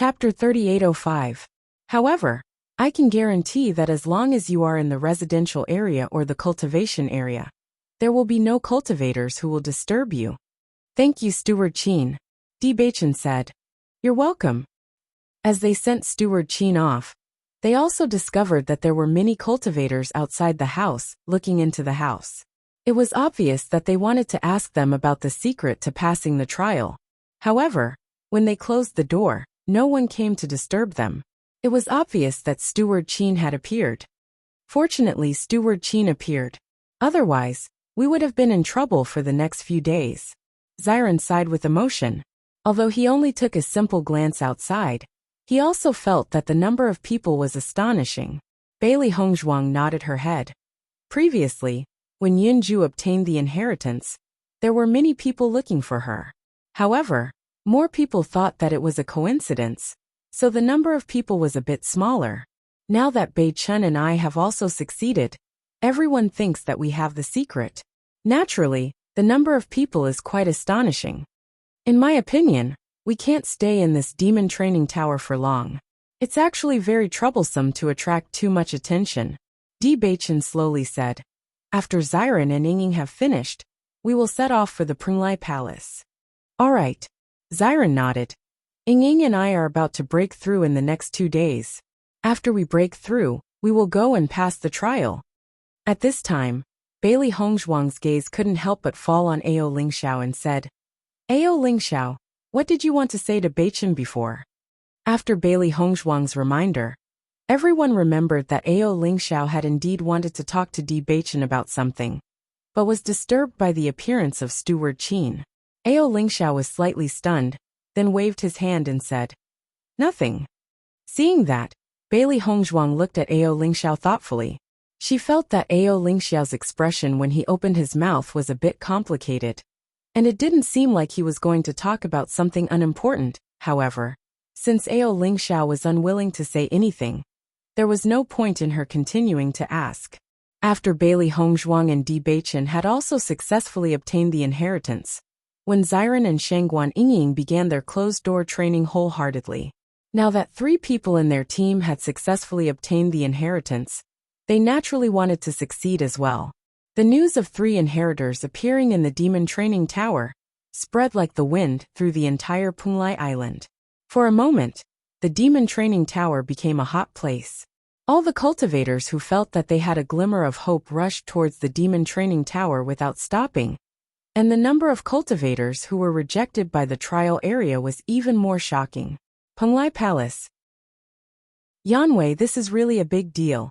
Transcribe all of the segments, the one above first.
Chapter 3805. However, I can guarantee that as long as you are in the residential area or the cultivation area, there will be no cultivators who will disturb you. Thank you, Steward Chin, Bewitching said. You're welcome. As they sent Steward Chin off, they also discovered that there were many cultivators outside the house, looking into the house. It was obvious that they wanted to ask them about the secret to passing the trial. However, when they closed the door, no one came to disturb them. It was obvious that Steward Chin had appeared. Fortunately, Steward Chin appeared. Otherwise, we would have been in trouble for the next few days. Xiren sighed with emotion. Although he only took a simple glance outside, he also felt that the number of people was astonishing. Bailey Hongzhuang nodded her head. Previously, when Yunju obtained the inheritance, there were many people looking for her. However, more people thought that it was a coincidence, so the number of people was a bit smaller. Now that Bei Chun and I have also succeeded, everyone thinks that we have the secret. Naturally, the number of people is quite astonishing. In my opinion, we can't stay in this demon training tower for long. It's actually very troublesome to attract too much attention, Bewitching slowly said. After Xiren and Yingying have finished, we will set off for the Punglai Palace. All right. Xiren nodded. Yingying and I are about to break through in the next 2 days. After we break through, we will go and pass the trial. At this time, Bailey Hongzhuang's gaze couldn't help but fall on Ao Lingxiao and said, Ao Lingxiao, what did you want to say to Beichen before? After Bailey Hongzhuang's reminder, everyone remembered that Ao Lingxiao had indeed wanted to talk to Beichen about something, but was disturbed by the appearance of Steward Chin. Ao Lingxiao was slightly stunned, then waved his hand and said, Nothing. Seeing that, Bailey Hongzhuang looked at Ao Lingxiao thoughtfully. She felt that Ao Lingxiao's expression when he opened his mouth was a bit complicated, and it didn't seem like he was going to talk about something unimportant. However, since Ao Lingxiao was unwilling to say anything, there was no point in her continuing to ask. After Bailey Hongzhuang and Bewitching had also successfully obtained the inheritance, when Xiren and Shangguan Yingying began their closed-door training wholeheartedly. Now that 3 people in their team had successfully obtained the inheritance, they naturally wanted to succeed as well. The news of 3 inheritors appearing in the demon training tower spread like the wind through the entire Punglai Island. For a moment, the demon training tower became a hot place. All the cultivators who felt that they had a glimmer of hope rushed towards the demon training tower without stopping, and the number of cultivators who were rejected by the trial area was even more shocking. Punglai Palace. Yanwei, this is really a big deal.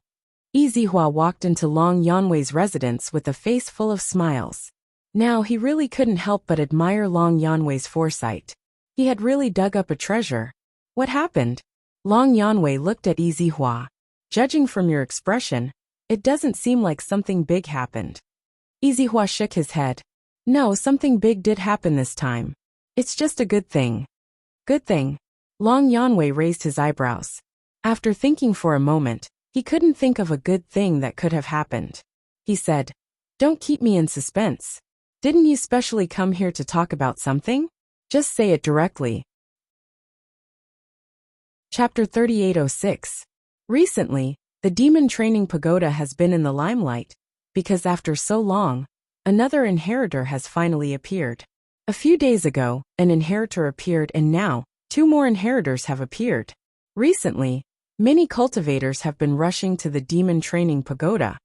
Yizihua walked into Long Yanwei's residence with a face full of smiles. Now he really couldn't help but admire Long Yanwei's foresight. He had really dug up a treasure. What happened? Long Yanwei looked at Yizihua. Judging from your expression, it doesn't seem like something big happened. Yizihua shook his head. No, something big did happen this time. It's just a good thing. Good thing. Long Yanwei raised his eyebrows. After thinking for a moment, he couldn't think of a good thing that could have happened. He said, Don't keep me in suspense. Didn't you specially come here to talk about something? Just say it directly. Chapter 3806. Recently, the demon training pagoda has been in the limelight, because after so long, another inheritor has finally appeared. A few days ago, an inheritor appeared and now, 2 more inheritors have appeared. Recently, many cultivators have been rushing to the demon training pagoda,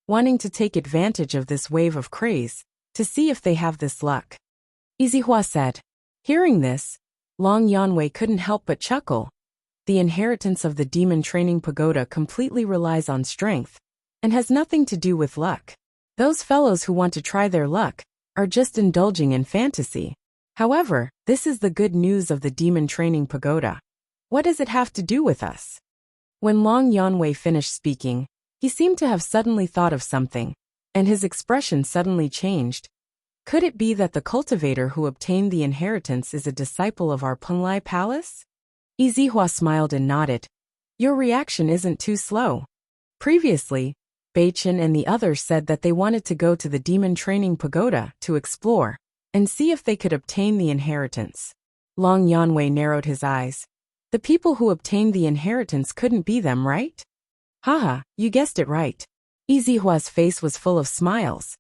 wanting to take advantage of this wave of craze, to see if they have this luck. Yizihua said. Hearing this, Long Yanwei couldn't help but chuckle. The inheritance of the demon training pagoda completely relies on strength, and has nothing to do with luck. Those fellows who want to try their luck are just indulging in fantasy. However, this is the good news of the demon training pagoda. What does it have to do with us? When Long Yanwei finished speaking, he seemed to have suddenly thought of something, and his expression suddenly changed. Could it be that the cultivator who obtained the inheritance is a disciple of our Punglai Palace? Yizihua smiled and nodded. Your reaction isn't too slow. Previously, Beichen and the others said that they wanted to go to the demon training pagoda to explore and see if they could obtain the inheritance. Long Yanwei narrowed his eyes. The people who obtained the inheritance couldn't be them, right? Haha, you guessed it right. Yizihua's face was full of smiles.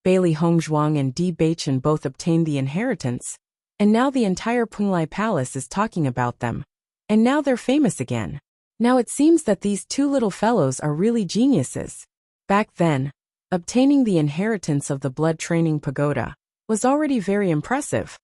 Bailey Hongzhuang and Di Beichen both obtained the inheritance, and now the entire Penglai Palace is talking about them. And now they're famous again. Now it seems that these two little fellows are really geniuses. Back then, obtaining the inheritance of the blood training pagoda was already very impressive.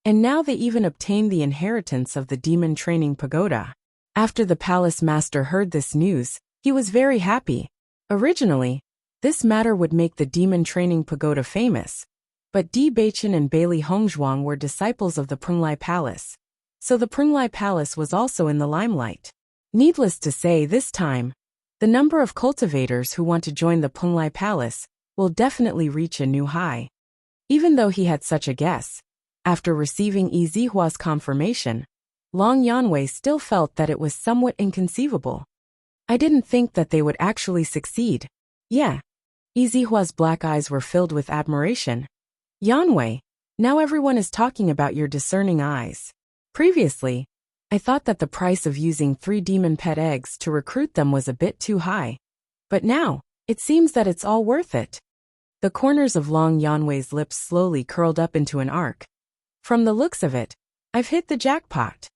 And now they even obtained the inheritance of the demon training pagoda. After the palace master heard this news, he was very happy. Originally, this matter would make the demon training pagoda famous. But Di Beichen and Bailey Hongzhuang were disciples of the Penglai Palace. So the Penglai Palace was also in the limelight. Needless to say, this time, the number of cultivators who want to join the Penglai Palace will definitely reach a new high. Even though he had such a guess, after receiving Yizihua's confirmation, Long Yanwei still felt that it was somewhat inconceivable. I didn't think that they would actually succeed. Yeah. Yizihua's black eyes were filled with admiration. Yanwei, now everyone is talking about your discerning eyes. Previously, I thought that the price of using 3 demon pet eggs to recruit them was a bit too high. But now, it seems that it's all worth it. The corners of Long Yanwei's lips slowly curled up into an arc. From the looks of it, I've hit the jackpot.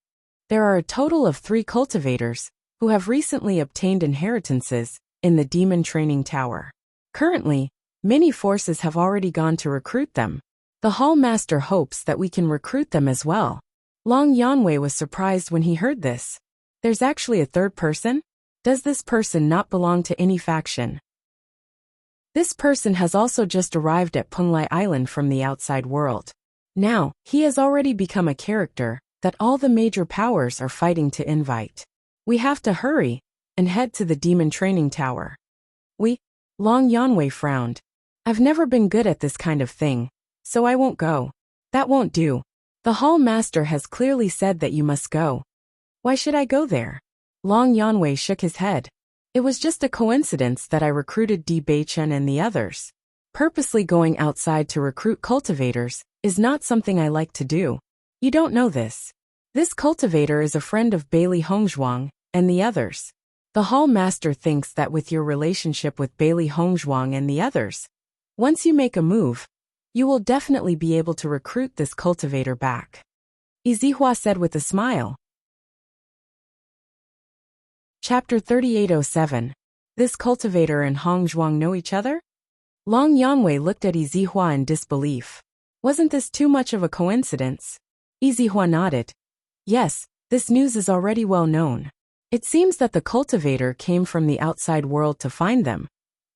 There are a total of 3 cultivators who have recently obtained inheritances in the Demon Training Tower. Currently, many forces have already gone to recruit them. The Hall Master hopes that we can recruit them as well. Long Yanwei was surprised when he heard this. There's actually a third person? Does this person not belong to any faction? This person has also just arrived at Penglai Island from the outside world. Now, he has already become a character that all the major powers are fighting to invite. We have to hurry and head to the Demon Training Tower. Long Yanwei frowned. I've never been good at this kind of thing, so I won't go. That won't do. The Hall Master has clearly said that you must go. Why should I go there? Long Yanwei shook his head. It was just a coincidence that I recruited Di Beichen and the others. Purposely going outside to recruit cultivators is not something I like to do. You don't know this. This cultivator is a friend of Bailey Hongzhuang and the others. The Hall Master thinks that with your relationship with Bailey Hongzhuang and the others, once you make a move, you will definitely be able to recruit this cultivator back. Yizihua said with a smile. Chapter 3807. This cultivator and Hongzhuang know each other? Long Yanwei looked at Yizihua in disbelief. Wasn't this too much of a coincidence? Yizihua nodded. Yes, this news is already well known. It seems that the cultivator came from the outside world to find them,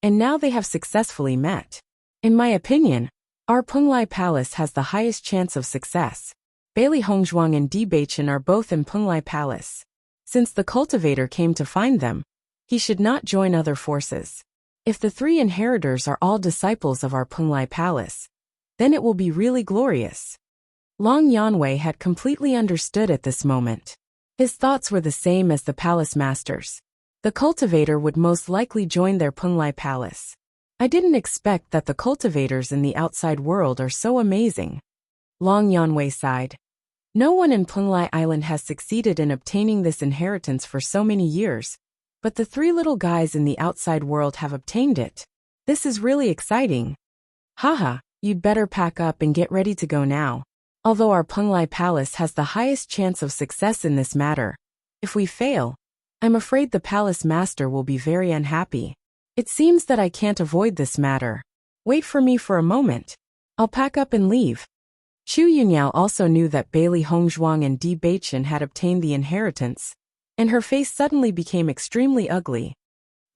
and now they have successfully met. In my opinion, our Penglai Palace has the highest chance of success. Bailey Hongzhuang and Di Beichen are both in Penglai Palace. Since the cultivator came to find them, he should not join other forces. If the 3 inheritors are all disciples of our Penglai Palace, then it will be really glorious. Long Yanwei had completely understood at this moment. His thoughts were the same as the palace master's. The cultivator would most likely join their Penglai Palace. I didn't expect that the cultivators in the outside world are so amazing. Long Yanwei sighed. No one in Penglai Island has succeeded in obtaining this inheritance for so many years, but the 3 little guys in the outside world have obtained it. This is really exciting. Haha, you'd better pack up and get ready to go now. Although our Penglai Palace has the highest chance of success in this matter, if we fail, I'm afraid the palace master will be very unhappy. It seems that I can't avoid this matter. Wait for me for a moment. I'll pack up and leave. Chu Yunyao also knew that Bailey Hongzhuang and Di Beichen had obtained the inheritance, and her face suddenly became extremely ugly.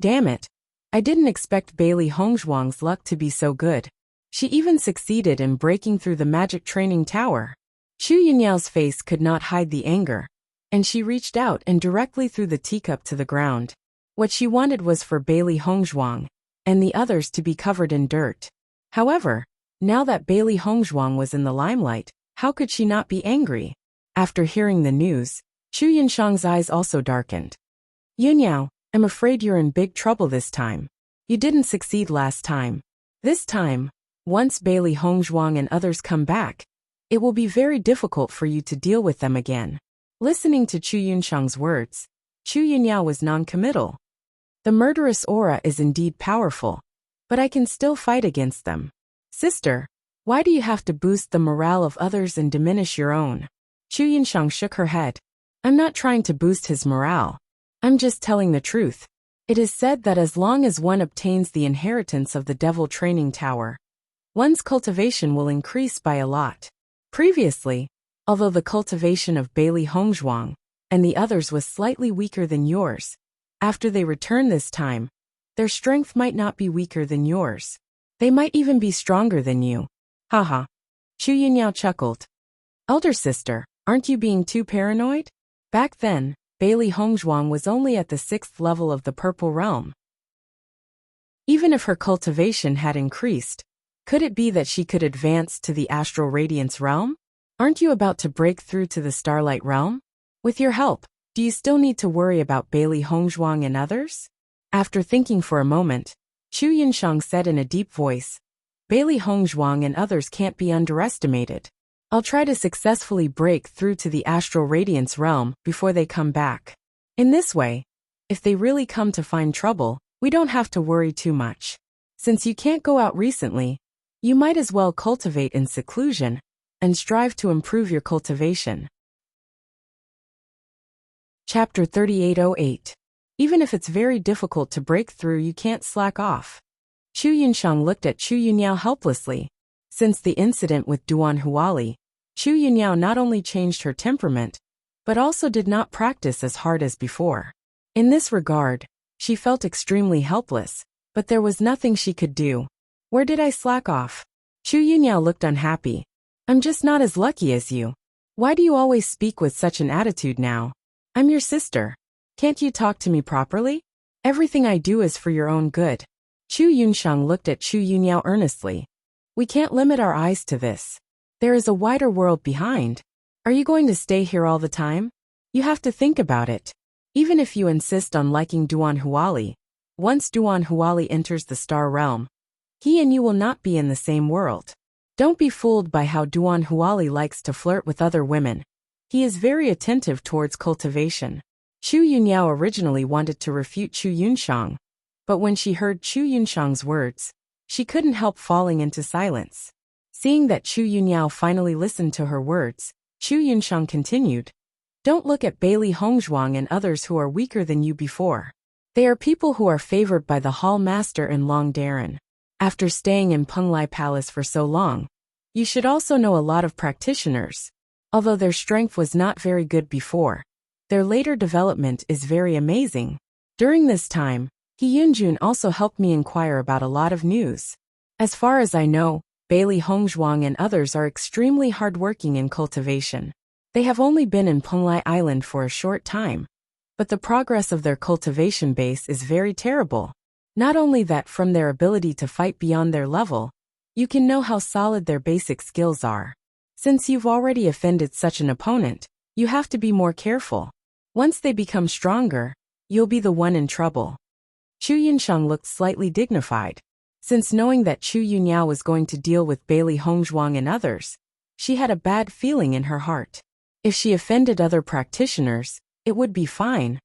Damn it. I didn't expect Bailey Hongzhuang's luck to be so good. She even succeeded in breaking through the magic training tower. Chu Yunyao's face could not hide the anger, and she reached out and directly threw the teacup to the ground. What she wanted was for Bailey Hongzhuang and the others to be covered in dirt. However, now that Bailey Hongzhuang was in the limelight, how could she not be angry? After hearing the news, Chu Yunshang's eyes also darkened. Yunyao, I'm afraid you're in big trouble this time. You didn't succeed last time. This time, once Bailey Hongzhuang and others come back, it will be very difficult for you to deal with them again. Listening to Chu Yunshang's words, Chu Yunyao was non-committal. The murderous aura is indeed powerful, but I can still fight against them. Sister, why do you have to boost the morale of others and diminish your own? Chu Yunshang shook her head. I'm not trying to boost his morale. I'm just telling the truth. It is said that as long as one obtains the inheritance of the Devil Training Tower, one's cultivation will increase by a lot. Previously, although the cultivation of Bailey Hongzhuang and the others was slightly weaker than yours, after they return this time, their strength might not be weaker than yours. They might even be stronger than you. Haha. Chu Yunyao chuckled. Elder sister, aren't you being too paranoid? Back then, Bailey Hongzhuang was only at the 6th level of the Purple Realm. Even if her cultivation had increased, could it be that she could advance to the Astral Radiance Realm? Aren't you about to break through to the Starlight Realm? With your help, do you still need to worry about Bailey Hongzhuang and others? After thinking for a moment, Chu Yunshang said in a deep voice, Bailey Hongzhuang and others can't be underestimated. I'll try to successfully break through to the Astral Radiance Realm before they come back. In this way, if they really come to find trouble, we don't have to worry too much. Since you can't go out recently, you might as well cultivate in seclusion and strive to improve your cultivation. Chapter 3808. Even if it's very difficult to break through, you can't slack off. Chu Yunshang looked at Chu Yunyao helplessly. Since the incident with Duan Huali, Chu Yunyao not only changed her temperament, but also did not practice as hard as before. In this regard, she felt extremely helpless, but there was nothing she could do. Where did I slack off? Chu Yunyao looked unhappy. I'm just not as lucky as you. Why do you always speak with such an attitude now? I'm your sister. Can't you talk to me properly? Everything I do is for your own good. Chu Yunshang looked at Chu Yunyao earnestly. We can't limit our eyes to this. There is a wider world behind. Are you going to stay here all the time? You have to think about it. Even if you insist on liking Duan Huali, once Duan Huali enters the Star Realm, he and you will not be in the same world. Don't be fooled by how Duan Huali likes to flirt with other women. He is very attentive towards cultivation. Chu Yunyao originally wanted to refute Chu Yunshang, but when she heard Chu Yunshang's words, she couldn't help falling into silence. Seeing that Chu Yunyao finally listened to her words, Chu Yunshang continued, Don't look at Bailey Hongzhuang and others who are weaker than you before. They are people who are favored by the Hall Master and Long Darren. After staying in Penglai Palace for so long, you should also know a lot of practitioners. Although their strength was not very good before, their later development is very amazing. During this time, He Yunjun also helped me inquire about a lot of news. As far as I know, Bailey Hongzhuang and others are extremely hardworking in cultivation. They have only been in Penglai Island for a short time, but the progress of their cultivation base is very terrible. Not only that, from their ability to fight beyond their level, you can know how solid their basic skills are. Since you've already offended such an opponent, you have to be more careful. Once they become stronger, you'll be the one in trouble. Chu Yunshang looked slightly dignified. Since knowing that Chu Yunyao was going to deal with Bailey Hongzhuang and others, she had a bad feeling in her heart. If she offended other practitioners, it would be fine.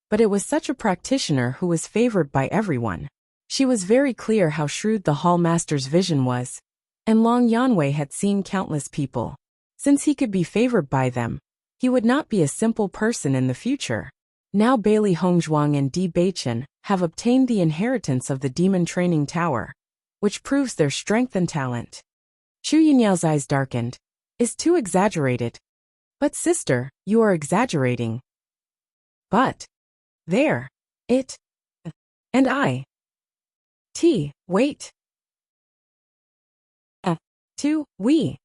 But it was such a practitioner who was favored by everyone. She was very clear how shrewd the Hall Master's vision was, and Long Yanwei had seen countless people. Since he could be favored by them, he would not be a simple person in the future. Now Bailey Hongzhuang and Bewitching have obtained the inheritance of the Demon Training Tower, which proves their strength and talent. Chu Yunyao's eyes darkened. Is too exaggerated. But sister, you are exaggerating. But there. It. And I. Wait. We.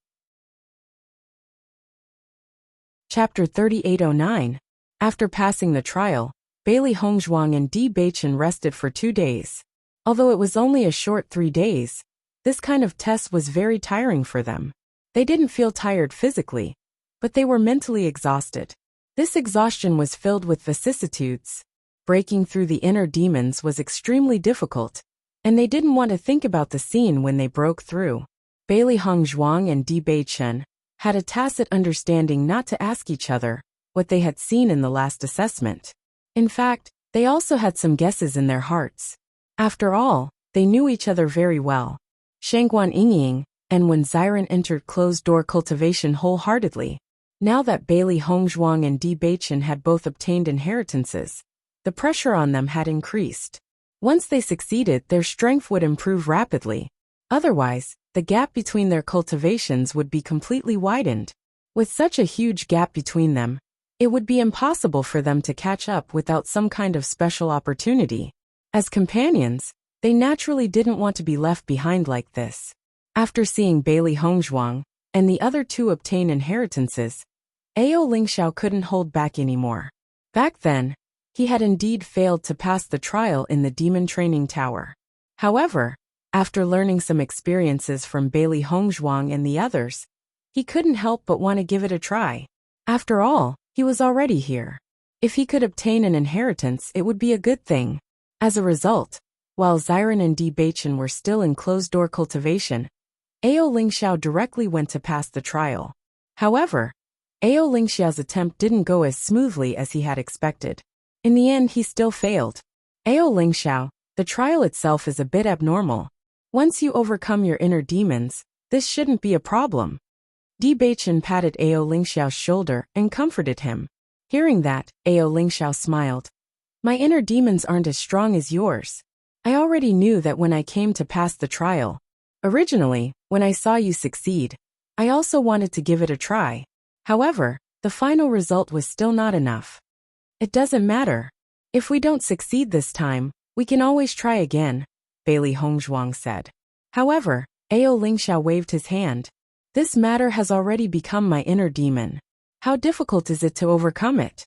Chapter 3809. After passing the trial, Bailey Hongzhuang and Bewitching rested for 2 days. Although it was only a short 3 days, this kind of test was very tiring for them. They didn't feel tired physically, but they were mentally exhausted. This exhaustion was filled with vicissitudes. Breaking through the inner demons was extremely difficult, and they didn't want to think about the scene when they broke through. Bailey Hongzhuang and Bewitching had a tacit understanding not to ask each other what they had seen in the last assessment. In fact, they also had some guesses in their hearts. After all, they knew each other very well. Shangguan Yingying, and when Xiren entered closed-door cultivation wholeheartedly. Now that Bailey Hongzhuang and Di Beichen had both obtained inheritances, the pressure on them had increased. Once they succeeded, their strength would improve rapidly. Otherwise, the gap between their cultivations would be completely widened. With such a huge gap between them, it would be impossible for them to catch up without some kind of special opportunity. As companions, they naturally didn't want to be left behind like this. After seeing Bailey Hongzhuang and the other two obtain inheritances, Ao Lingxiao couldn't hold back anymore. Back then, he had indeed failed to pass the trial in the Demon Training Tower. However, after learning some experiences from Bailey Hongzhuang and the others, he couldn't help but want to give it a try. After all, he was already here. If he could obtain an inheritance, it would be a good thing. As a result, while Xiren and Di Beichen were still in closed-door cultivation, Ao Lingxiao directly went to pass the trial. However, Ao Lingxiao's attempt didn't go as smoothly as he had expected. In the end, he still failed. Ao Lingxiao, the trial itself is a bit abnormal. Once you overcome your inner demons, this shouldn't be a problem. Di Beichen patted Ao Lingxiao's shoulder and comforted him. Hearing that, Ao Lingxiao smiled. My inner demons aren't as strong as yours. I already knew that when I came to pass the trial. Originally, when I saw you succeed, I also wanted to give it a try. However, the final result was still not enough. It doesn't matter. If we don't succeed this time, we can always try again, Bailey Hongzhuang said. However, Ao Lingxiao waved his hand. This matter has already become my inner demon. How difficult is it to overcome it?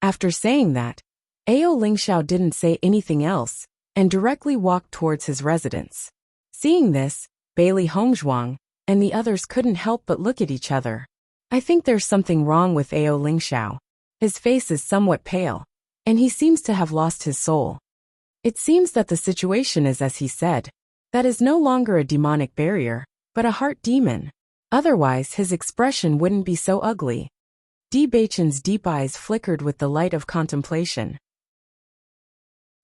After saying that, Ao Lingxiao didn't say anything else, and directly walked towards his residence. Seeing this, Bailey Hongzhuang and the others couldn't help but look at each other. I think there's something wrong with Ao Lingxiao. His face is somewhat pale, and he seems to have lost his soul. It seems that the situation is as he said. That is no longer a demonic barrier, but a heart demon. Otherwise, his expression wouldn't be so ugly. Di Beichen's deep eyes flickered with the light of contemplation.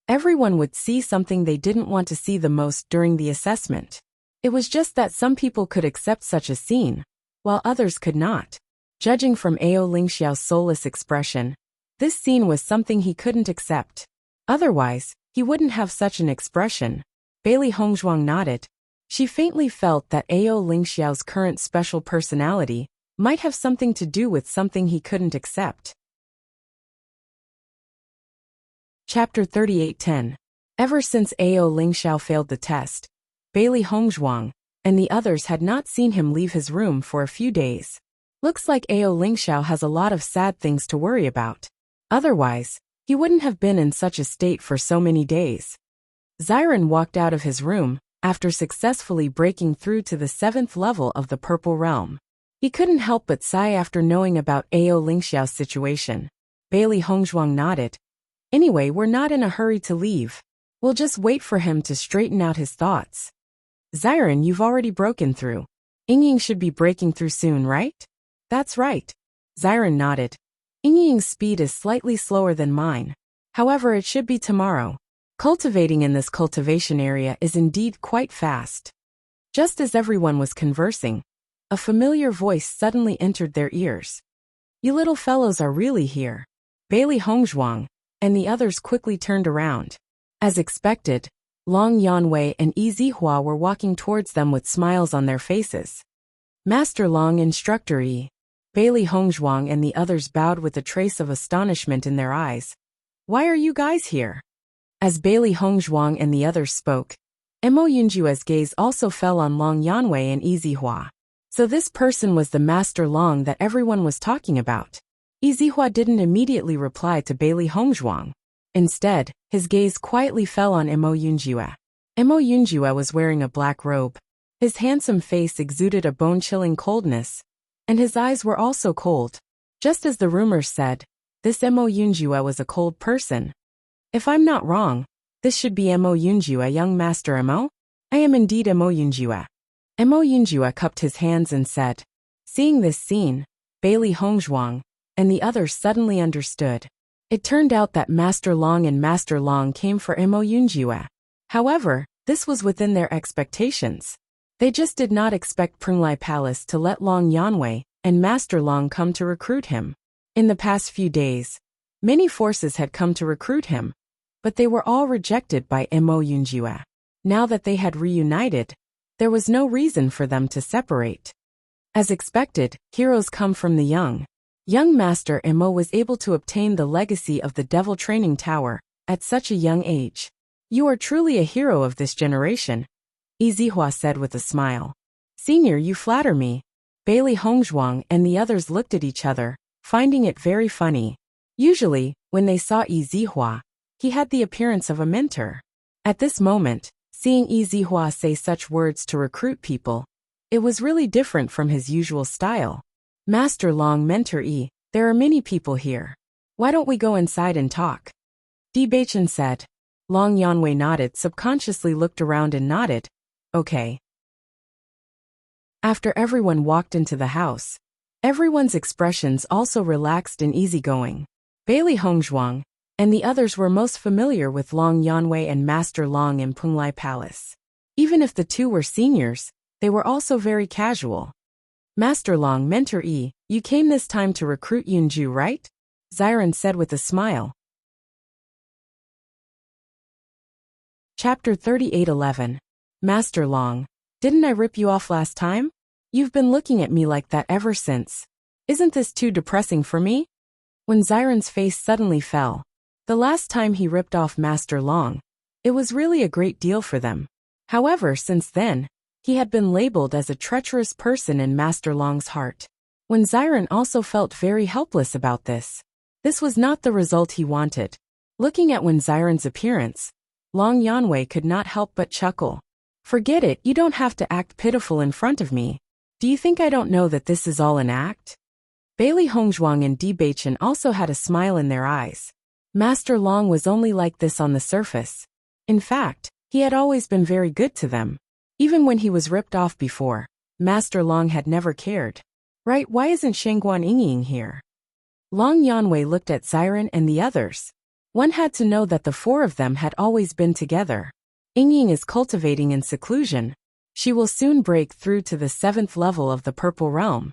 Everyone would see something they didn't want to see the most during the assessment. It was just that some people could accept such a scene, while others could not. Judging from Ao Lingxiao's soulless expression, this scene was something he couldn't accept. Otherwise, he wouldn't have such an expression. Bailey Hongzhuang nodded. She faintly felt that Ao Lingxiao's current special personality might have something to do with something he couldn't accept. Chapter 38:10. Ever since Ao Lingxiao failed the test, Bailey Hongzhuang and the others had not seen him leave his room for a few days. Looks like Ao Lingxiao has a lot of sad things to worry about. Otherwise, he wouldn't have been in such a state for so many days. Xiren walked out of his room after successfully breaking through to the 7th level of the Purple Realm. He couldn't help but sigh after knowing about Ao Lingxiao's situation. Bailey Hongzhuang nodded. Anyway, we're not in a hurry to leave. We'll just wait for him to straighten out his thoughts. Xiren, you've already broken through. Yingying should be breaking through soon, right? That's right. Xiren nodded. Yingying's speed is slightly slower than mine. However, it should be tomorrow. Cultivating in this cultivation area is indeed quite fast. Just as everyone was conversing, a familiar voice suddenly entered their ears. You little fellows are really here. Bailey Hongzhuang and the others quickly turned around. As expected, Long Yanwei and Yi Zihua were walking towards them with smiles on their faces. Master Long, Instructor Yi. Bailey Hongzhuang and the others bowed with a trace of astonishment in their eyes. Why are you guys here? As Bailey Hongzhuang and the others spoke, Mo Yunjue's gaze also fell on Long Yanwei and Yi Zihua. So this person was the Master Long that everyone was talking about. Yi Zihua didn't immediately reply to Bailey Hongzhuang. Instead, his gaze quietly fell on Mo Yunjue. Mo Yunjue was wearing a black robe. His handsome face exuded a bone-chilling coldness, and his eyes were also cold. Just as the rumors said, this Mo Yunjue was a cold person. If I'm not wrong, this should be Mo Yunjue, young Master Mo? I am indeed Mo Yunjue. Mo Yunjue cupped his hands and said. Seeing this scene, Bailey Hongzhuang and the others suddenly understood. It turned out that Master Long and Master Long came for Mo Yunjue. However, this was within their expectations. They just did not expect Punglai Palace to let Long Yanwei and Master Long come to recruit him. In the past few days, many forces had come to recruit him, but they were all rejected by Mo Yunjue. Now that they had reunited, there was no reason for them to separate. As expected, heroes come from the young. Young Master Mo was able to obtain the legacy of the Devil Training Tower at such a young age. You are truly a hero of this generation, Yizihua said with a smile. Senior, you flatter me. Bailey Hongzhuang and the others looked at each other, finding it very funny. Usually, when they saw Yizihua, he had the appearance of a mentor. At this moment, seeing Yizihua say such words to recruit people, it was really different from his usual style. Master Long, Mentor E, there are many people here. Why don't we go inside and talk? Bewitching said. Long Yanwei nodded, subconsciously looked around and nodded. Okay. After everyone walked into the house, everyone's expressions also relaxed and easygoing. Bailey Hongzhuang and the others were most familiar with Long Yanwei and Master Long in Punglai Palace. Even if the two were seniors, they were also very casual. Master Long, Mentor E, you came this time to recruit Yunju, right? Xiren said with a smile. Chapter 38:11. Master Long, didn't I rip you off last time? You've been looking at me like that ever since. Isn't this too depressing for me? When Xiren's face suddenly fell. The last time he ripped off Master Long, it was really a great deal for them. However, since then, he had been labeled as a treacherous person in Master Long's heart. When Xiren also felt very helpless about this. This was not the result he wanted. Looking at when Xiren's appearance, Long Yanwei could not help but chuckle. Forget it, you don't have to act pitiful in front of me. Do you think I don't know that this is all an act? Bailey Hongzhuang and Bewitching also had a smile in their eyes. Master Long was only like this on the surface. In fact, he had always been very good to them. Even when he was ripped off before, Master Long had never cared. Right, why isn't Shengguan Yingying here? Long Yanwei looked at Xiren and the others. One had to know that the four of them had always been together. Yingying is cultivating in seclusion. She will soon break through to the 7th level of the Purple Realm.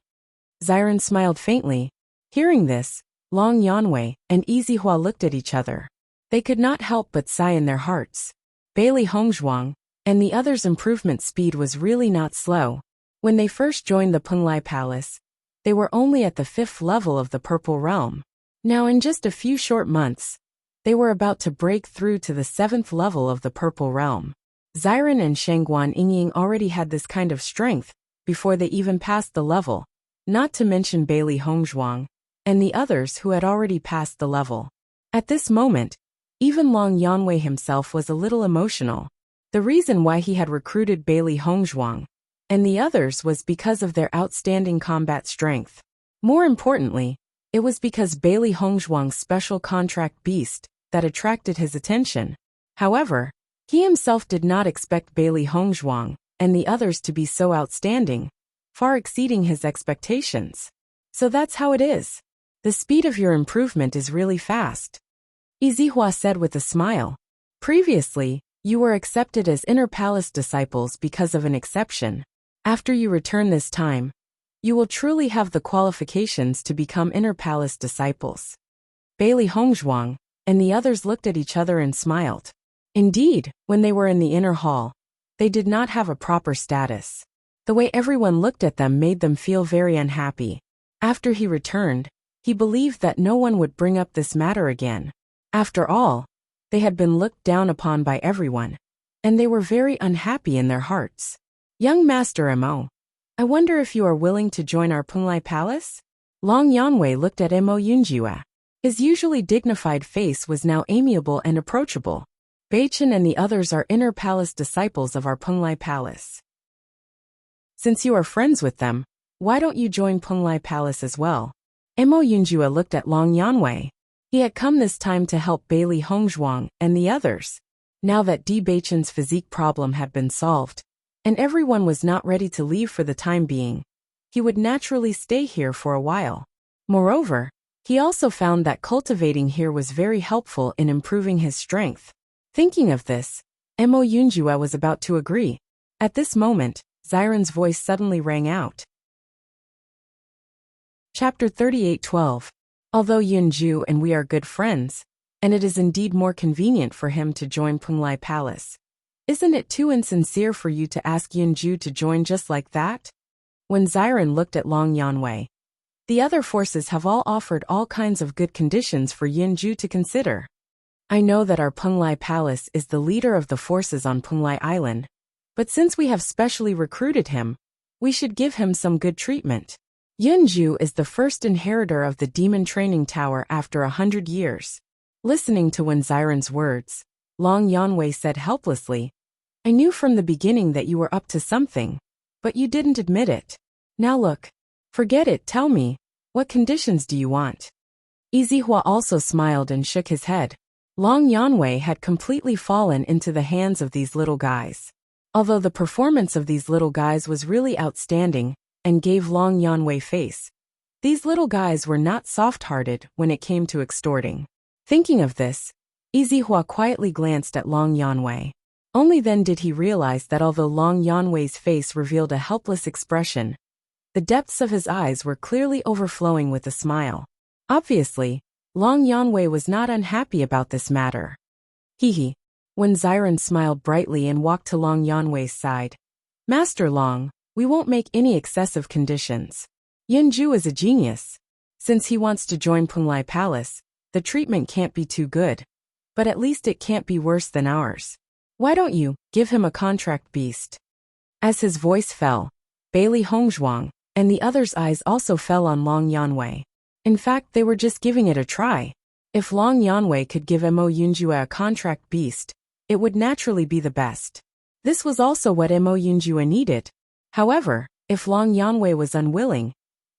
Xiren smiled faintly. Hearing this, Long Yanwei and Yizihua looked at each other. They could not help but sigh in their hearts. Bailey Hongzhuang and the others' improvement speed was really not slow. When they first joined the Punglai Palace, they were only at the 5th level of the Purple Realm. Now in just a few short months, they were about to break through to the 7th level of the Purple Realm. Xiren and Shengguan Yingying already had this kind of strength before they even passed the level, not to mention Bailey Hongzhuang and the others who had already passed the level. At this moment, even Long Yanwei himself was a little emotional. The reason why he had recruited Bailey Hongzhuang and the others was because of their outstanding combat strength. More importantly, it was because Bailey Hongzhuang's special contract beast that attracted his attention. However, he himself did not expect Bailey Hongzhuang and the others to be so outstanding, far exceeding his expectations. So that's how it is. The speed of your improvement is really fast. Yizihua said with a smile. Previously, you were accepted as Inner Palace disciples because of an exception. After you return this time, you will truly have the qualifications to become Inner Palace disciples. Bailey Hongzhuang and the others looked at each other and smiled. Indeed, when they were in the inner hall, they did not have a proper status. The way everyone looked at them made them feel very unhappy. After he returned, he believed that no one would bring up this matter again. After all, they had been looked down upon by everyone, and they were very unhappy in their hearts. Young Master Mo, I wonder if you are willing to join our Punglai Palace? Long Yanwei looked at Mo Yunjue. His usually dignified face was now amiable and approachable. Bewitching and the others are Inner Palace disciples of our Punglai Palace. Since you are friends with them, why don't you join Punglai Palace as well? Mo Yunjue looked at Long Yanwei. He had come this time to help Bailey Hongzhuang and the others. Now that Bewitching's physique problem had been solved, and everyone was not ready to leave for the time being, he would naturally stay here for a while. Moreover, He also found that cultivating here was very helpful in improving his strength. Thinking of this, Mo Yunjue was about to agree. At this moment, Xiren's voice suddenly rang out. Chapter 38:12. Although Yunju and we are good friends, and it is indeed more convenient for him to join Penglai Palace. Isn't it too insincere for you to ask Yunju to join just like that? When Xiren looked at Long Yanwei, the other forces have all offered all kinds of good conditions for Yunju to consider. I know that our Penglai Palace is the leader of the forces on Penglai Island, but since we have specially recruited him, we should give him some good treatment. Yunju is the first inheritor of the Demon Training Tower after 100 years. Listening to Wen Xiren's words, Long Yanwei said helplessly, I knew from the beginning that you were up to something, but you didn't admit it. Now look. Forget it, tell me, what conditions do you want? Izihua also smiled and shook his head. Long Yanwei had completely fallen into the hands of these little guys. Although the performance of these little guys was really outstanding, and gave Long Yanwei face, these little guys were not soft-hearted when it came to extorting. Thinking of this, Izihua quietly glanced at Long Yanwei. Only then did he realize that although Long Yanwei's face revealed a helpless expression, the depths of his eyes were clearly overflowing with a smile. Obviously, Long Yanwei was not unhappy about this matter. Hee. When Xiren smiled brightly and walked to Long Yanwei's side. Master Long, we won't make any excessive conditions. Yunju is a genius. Since he wants to join Penglai Palace, the treatment can't be too good. But at least it can't be worse than ours. Why don't you give him a contract beast? As his voice fell, Bailey Hongzhuang and the others' eyes also fell on Long Yanwei. In fact, they were just giving it a try. If Long Yanwei could give Mo Yunjue a contract beast, it would naturally be the best. This was also what Mo Yunjue needed. However, if Long Yanwei was unwilling,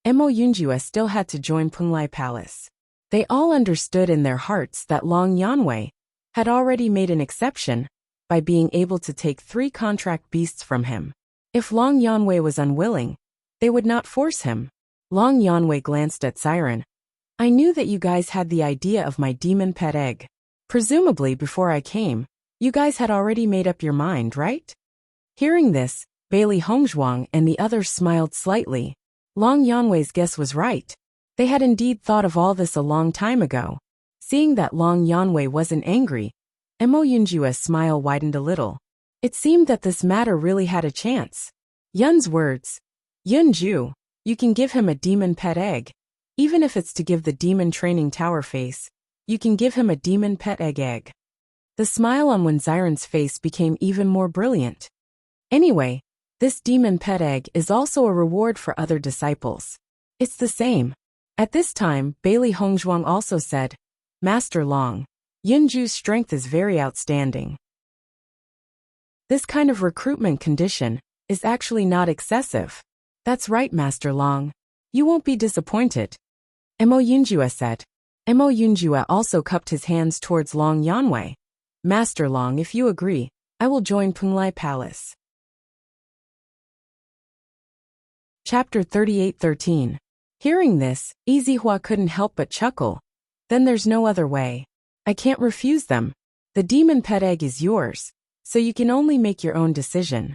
Mo Yunjue still had to join Penglai Palace. They all understood in their hearts that Long Yanwei had already made an exception by being able to take 3 contract beasts from him. If Long Yanwei was unwilling, they would not force him. Long Yanwei glanced at Xiren. I knew that you guys had the idea of my demon pet egg. Presumably before I came, you guys had already made up your mind, right? Hearing this, Bailey Hongzhuang and the others smiled slightly. Long Yanwei's guess was right. They had indeed thought of all this a long time ago. Seeing that Long Yanwei wasn't angry, Mo Yunjue's smile widened a little. It seemed that this matter really had a chance. Yun's words. Yunju, you can give him a demon pet egg. Even if it's to give the demon training tower face, you can give him a demon pet egg. The smile on Wen Xiren's face became even more brilliant. Anyway, this demon pet egg is also a reward for other disciples. It's the same. At this time, Bailey Hongzhuang also said, Master Long, Yunju's strength is very outstanding. This kind of recruitment condition is actually not excessive. That's right, Master Long. You won't be disappointed. Mo Yunjue said. Mo Yunjue also cupped his hands towards Long Yanwei. Master Long, if you agree, I will join Penglai Palace. Chapter 38:13. Hearing this, Izihua couldn't help but chuckle. Then there's no other way. I can't refuse them. The demon pet egg is yours, so you can only make your own decision.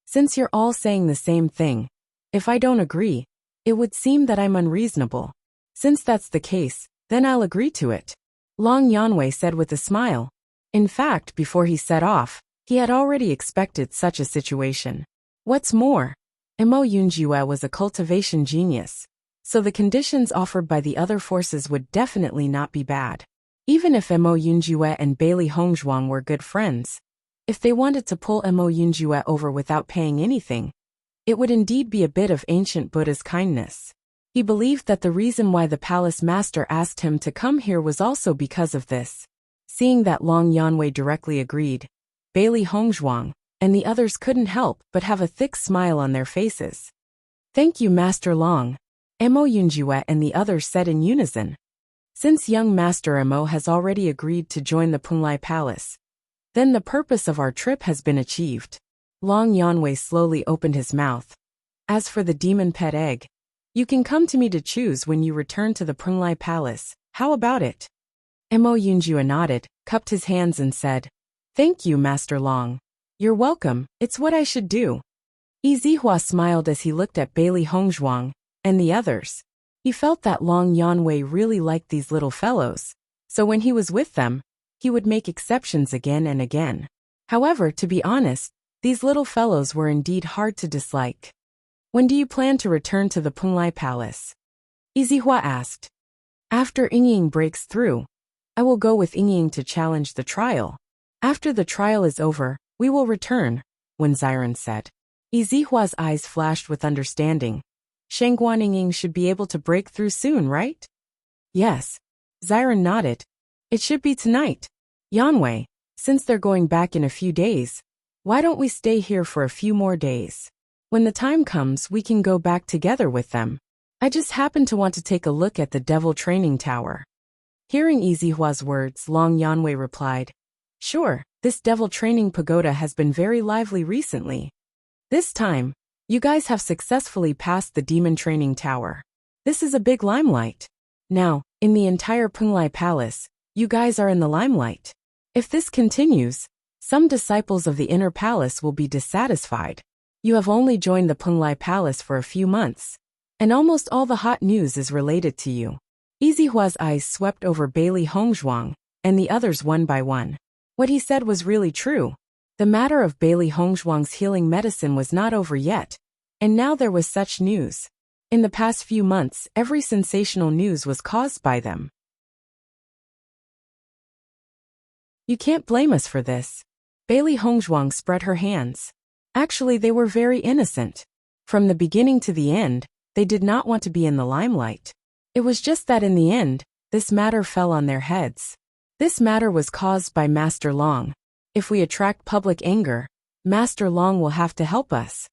Since you're all saying the same thing, if I don't agree, it would seem that I'm unreasonable. Since that's the case, then I'll agree to it. Long Yanwei said with a smile. In fact, before he set off, he had already expected such a situation. What's more, Mo Yunjue was a cultivation genius, so the conditions offered by the other forces would definitely not be bad. Even if Mo Yunjue and Bailey Hongzhuang were good friends, if they wanted to pull Mo Yunjue over without paying anything, it would indeed be a bit of ancient Buddha's kindness. He believed that the reason why the palace master asked him to come here was also because of this. Seeing that Long Yanwei directly agreed, Bailey Hongzhuang and the others couldn't help but have a thick smile on their faces. Thank you, Master Long, Mo Yunjue and the others said in unison. Since young Master Mo has already agreed to join the Penglai Palace, then the purpose of our trip has been achieved. Long Yanwei slowly opened his mouth. As for the demon pet egg, You can come to me to choose when you return to the Punglai Palace. How about it? Mo Yunjua nodded, cupped his hands and said, "Thank you, Master Long. You're welcome, it's what I should do." Zihua smiled as he looked at Bailey Hongzhuang and the others. He felt that Long Yanwei really liked these little fellows, so when he was with them, he would make exceptions again and again. However, to be honest, these little fellows were indeed hard to dislike. "When do you plan to return to the Punglai Palace?" Zihua asked. "After Yingying breaks through, I will go with Yingying to challenge the trial. After the trial is over, we will return," Wen Ziren said. Zihua's eyes flashed with understanding. "Shangguan Yingying should be able to break through soon, right?" "Yes." Ziren nodded. "It should be tonight. Yanwei, since they're going back in a few days, why don't we stay here for a few more days? When the time comes, we can go back together with them. I just happen to want to take a look at the Devil Training Tower." Hearing Zihua's words, Long Yanwei replied, "Sure, this Devil Training Pagoda has been very lively recently. This time, you guys have successfully passed the Demon Training Tower. This is a big limelight. Now, in the entire Punglai Palace, you guys are in the limelight. If this continues, some disciples of the Inner Palace will be dissatisfied. You have only joined the Punglai Palace for a few months, and almost all the hot news is related to you." Zihua's eyes swept over Bailey Hongzhuang and the others one by one. What he said was really true. The matter of Bailey Hongzhuang's healing medicine was not over yet, and now there was such news. In the past few months, every sensational news was caused by them. "You can't blame us for this." Bailey Hongzhuang spread her hands. Actually, they were very innocent. From the beginning to the end, they did not want to be in the limelight. It was just that in the end, this matter fell on their heads. This matter was caused by Master Long. If we attract public anger, Master Long will have to help us.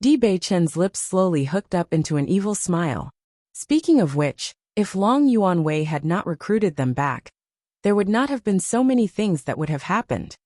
Di Beichen's lips slowly hooked up into an evil smile. Speaking of which, if Long Yuanwei had not recruited them back, there would not have been so many things that would have happened.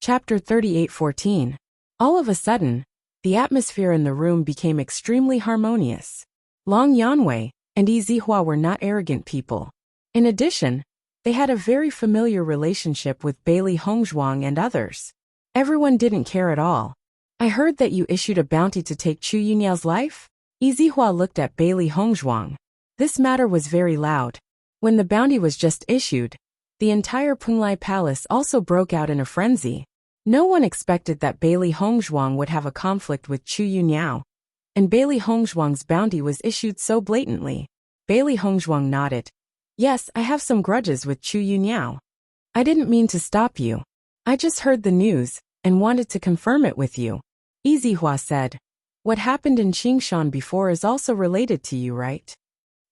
Chapter 38:14. All of a sudden, the atmosphere in the room became extremely harmonious. Long Yanwei and Zihua were not arrogant people. In addition, they had a very familiar relationship with Bailey Hongzhuang and others. Everyone didn't care at all. "I heard that you issued a bounty to take Chu Yunyao's life?" Zihua looked at Bailey Hongzhuang. This matter was very loud. When the bounty was just issued, the entire Punglai Palace also broke out in a frenzy. No one expected that Bailey Hongzhuang would have a conflict with Chu Yunyao, and Bailey Hongzhuang's bounty was issued so blatantly. Bailey Hongzhuang nodded. "Yes, I have some grudges with Chu Yunyao. I didn't mean to stop you. I just heard the news and wanted to confirm it with you." Zihua said. "What happened in Qingshan before is also related to you, right?"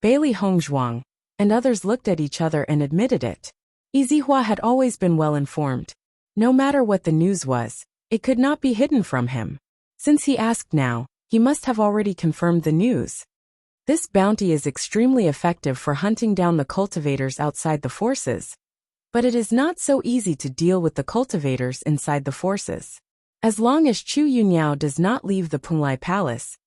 Bailey Hongzhuang and others looked at each other and admitted it. Zihua had always been well informed. No matter what the news was, it could not be hidden from him. Since he asked now, he must have already confirmed the news. This bounty is extremely effective for hunting down the cultivators outside the forces. But it is not so easy to deal with the cultivators inside the forces. As long as Chu Yunyao does not leave the Punglai Palace,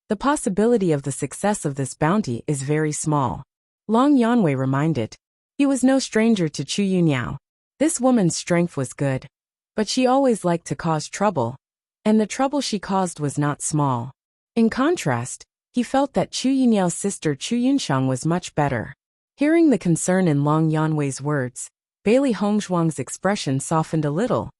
the possibility of the success of this bounty is very small. Long Yanwei reminded. He was no stranger to Chu Yunyao. This woman's strength was good, but she always liked to cause trouble, and the trouble she caused was not small. In contrast, he felt that Chu Yunyao's sister Chu Yunshang was much better. Hearing the concern in Long Yanwei's words, Bailey Hongzhuang's expression softened a little.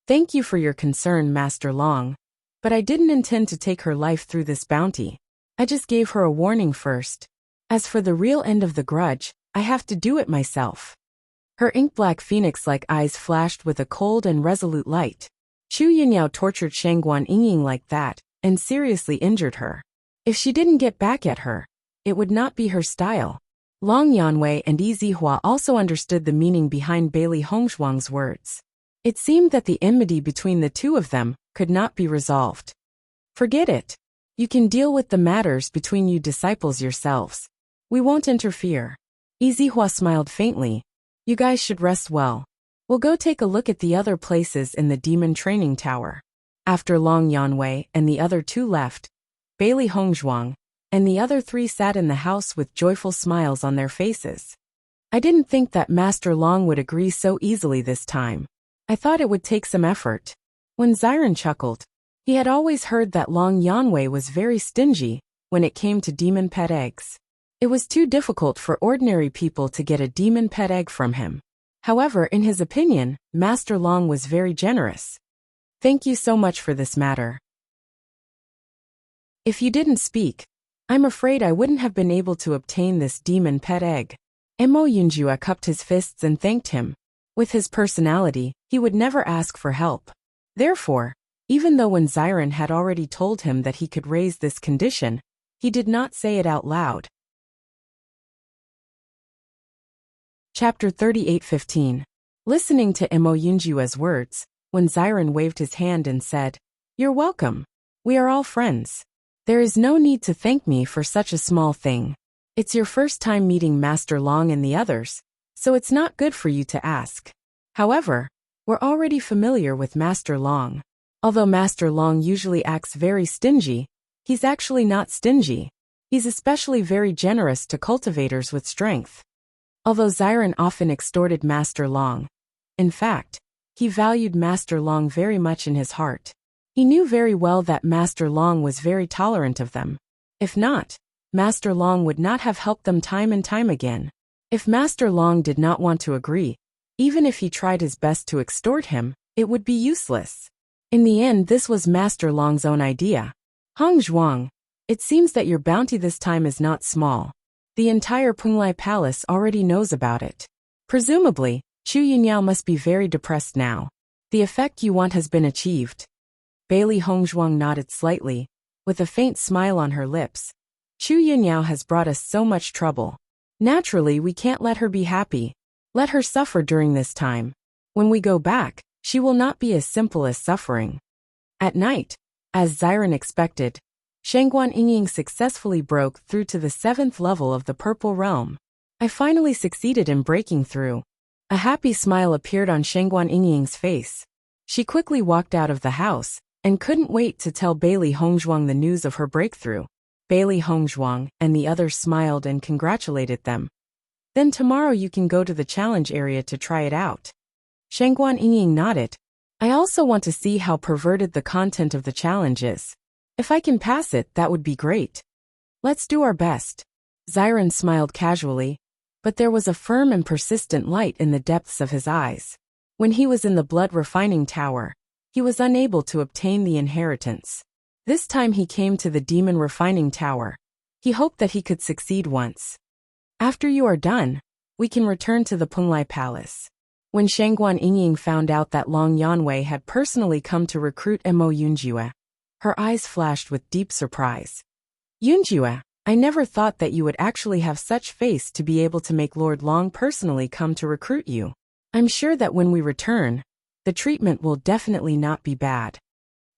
"Thank you for your concern, Master Long, but I didn't intend to take her life through this bounty. I just gave her a warning first. As for the real end of the grudge, I have to do it myself." Her ink-black phoenix-like eyes flashed with a cold and resolute light. Chu Yunyao tortured Shangguan Yingying like that, and seriously injured her. If she didn't get back at her, it would not be her style. Long Yanwei and Zihua also understood the meaning behind Bailey Hongzhuang's words. It seemed that the enmity between the two of them could not be resolved. "Forget it. You can deal with the matters between you disciples yourselves. We won't interfere." Zihua smiled faintly. "You guys should rest well. We'll go take a look at the other places in the Demon Training Tower." After Long Yanwei and the other two left, Bailey Hongzhuang and the other three sat in the house with joyful smiles on their faces. I didn't think that Master Long would agree so easily this time. I thought it would take some effort. When Xiren chuckled, he had always heard that Long Yanwei was very stingy when it came to demon pet eggs. It was too difficult for ordinary people to get a demon pet egg from him. However, in his opinion, Master Long was very generous. Thank you so much for this matter. If you didn't speak, I'm afraid I wouldn't have been able to obtain this demon pet egg. Mo Yunjue cupped his fists and thanked him. With his personality, he would never ask for help. Therefore, even though when Xiren had already told him that he could raise this condition, he did not say it out loud. Chapter 38:15. Listening to Mo Yunjue's words, when Xiren waved his hand and said, "You're welcome. We are all friends. There is no need to thank me for such a small thing. It's your first time meeting Master Long and the others, so it's not good for you to ask. However, we're already familiar with Master Long. Although Master Long usually acts very stingy, he's actually not stingy. He's especially very generous to cultivators with strength." Although Xiren often extorted Master Long, in fact, he valued Master Long very much in his heart. He knew very well that Master Long was very tolerant of them. If not, Master Long would not have helped them time and time again. If Master Long did not want to agree, even if he tried his best to extort him, it would be useless. In the end, this was Master Long's own idea. "Hongzhuang, it seems that your bounty this time is not small. The entire Punglai Palace already knows about it. Presumably, Chu Yunyao must be very depressed now. The effect you want has been achieved." Bailey Hongzhuang nodded slightly, with a faint smile on her lips. "Chu Yunyao has brought us so much trouble. Naturally, we can't let her be happy. Let her suffer during this time. When we go back, she will not be as simple as suffering." At night, as Xiren expected, Shengguan Yingying successfully broke through to the 7th level of the Purple Realm. "I finally succeeded in breaking through." A happy smile appeared on Shengguan Yingying's face. She quickly walked out of the house, and couldn't wait to tell Bailey Hongzhuang the news of her breakthrough. Bailey Hongzhuang and the others smiled and congratulated them. "Then tomorrow you can go to the challenge area to try it out." Shengguan Yingying nodded. "I also want to see how perverted the content of the challenge is. If I can pass it, that would be great. Let's do our best." Xiren smiled casually, but there was a firm and persistent light in the depths of his eyes. When he was in the blood refining tower, he was unable to obtain the inheritance. This time he came to the demon refining tower. He hoped that he could succeed once. "After you are done, we can return to the Punglai Palace." When Shengguan Yingying found out that Long Yanwei had personally come to recruit Mo Yunjue, her eyes flashed with deep surprise. "Yunjue, I never thought that you would actually have such face to be able to make Lord Long personally come to recruit you. I'm sure that when we return, the treatment will definitely not be bad.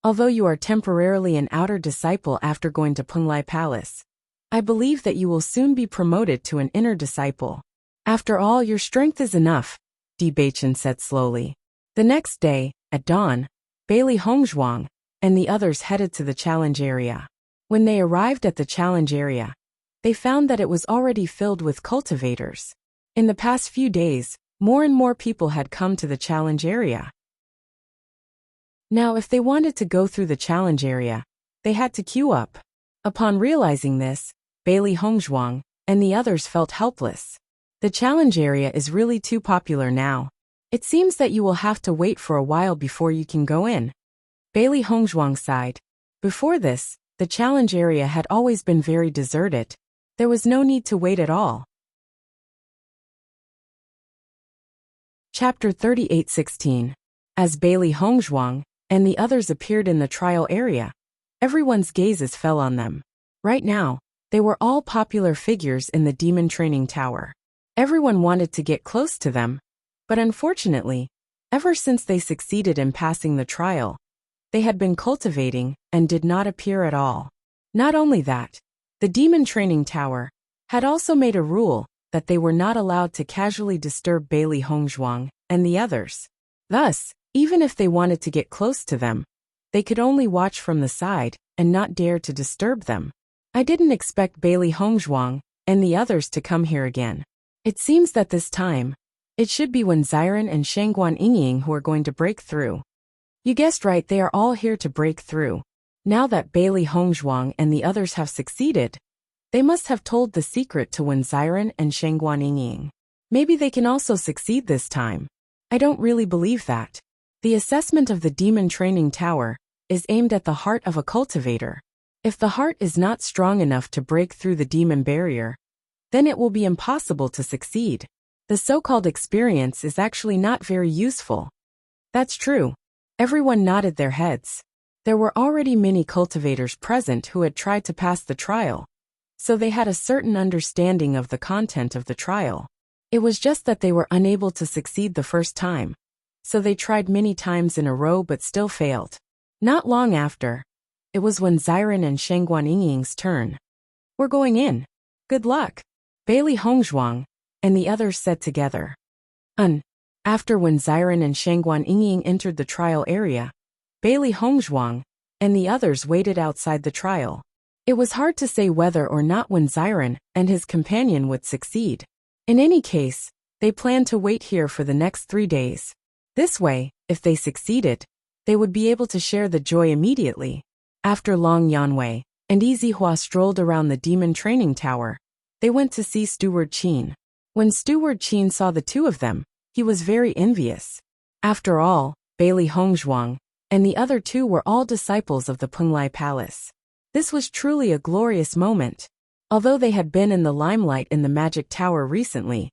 Although you are temporarily an outer disciple after going to Punglai Palace, I believe that you will soon be promoted to an inner disciple. After all, your strength is enough," Bewitching said slowly. The next day, at dawn, Bailey Hongzhuang and the others headed to the challenge area. When they arrived at the challenge area, they found that it was already filled with cultivators. In the past few days, more and more people had come to the challenge area. Now, if they wanted to go through the challenge area, they had to queue up. Upon realizing this, Bailey Hongzhuang and the others felt helpless. The challenge area is really too popular now. It seems that you will have to wait for a while before you can go in. Bailey Hongzhuang sighed. Before this, the challenge area had always been very deserted. There was no need to wait at all. Chapter 38:16. As Bailey Hongzhuang and the others appeared in the trial area, everyone's gazes fell on them. Right now, they were all popular figures in the demon training tower. Everyone wanted to get close to them, but unfortunately, ever since they succeeded in passing the trial, they had been cultivating and did not appear at all. Not only that, the demon training tower had also made a rule that they were not allowed to casually disturb Bailey Hongzhuang and the others. Thus, even if they wanted to get close to them, They could only watch from the side and not dare to disturb them. I didn't expect Bailey Hongzhuang and the others to come here again. It seems that this time, it should be Wen Xiren and Shangguan Yingying who are going to break through. You guessed right, they are all here to break through. Now that Bailey Hongzhuang and the others have succeeded, they must have told the secret to Wen Xiren and Shangguan Yingying. Maybe they can also succeed this time. I don't really believe that. The assessment of the demon training tower is aimed at the heart of a cultivator. If the heart is not strong enough to break through the demon barrier, then it will be impossible to succeed. The so-called experience is actually not very useful. That's true. Everyone nodded their heads. There were already many cultivators present who had tried to pass the trial, so they had a certain understanding of the content of the trial. It was just that they were unable to succeed the first time, so they tried many times in a row but still failed. Not long after, it was Wen Xiren and Shangguan Yingying's turn. We're going in. Good luck. Bailey Hongzhuang and the others said together. After Wen Xiren and Shangguan Yingying entered the trial area, Bailey Hongzhuang and the others waited outside the trial. It was hard to say whether or not Wen Xiren and his companion would succeed. In any case, they planned to wait here for the next 3 days. This way, if they succeeded, they would be able to share the joy immediately. After Long Yanwei and Easy Hua strolled around the demon training tower, they went to see Steward Qin. When Steward Qin saw the two of them, he was very envious. After all, Bailey Hongzhuang and the other two were all disciples of the Penglai Palace. This was truly a glorious moment. Although they had been in the limelight in the Magic Tower recently,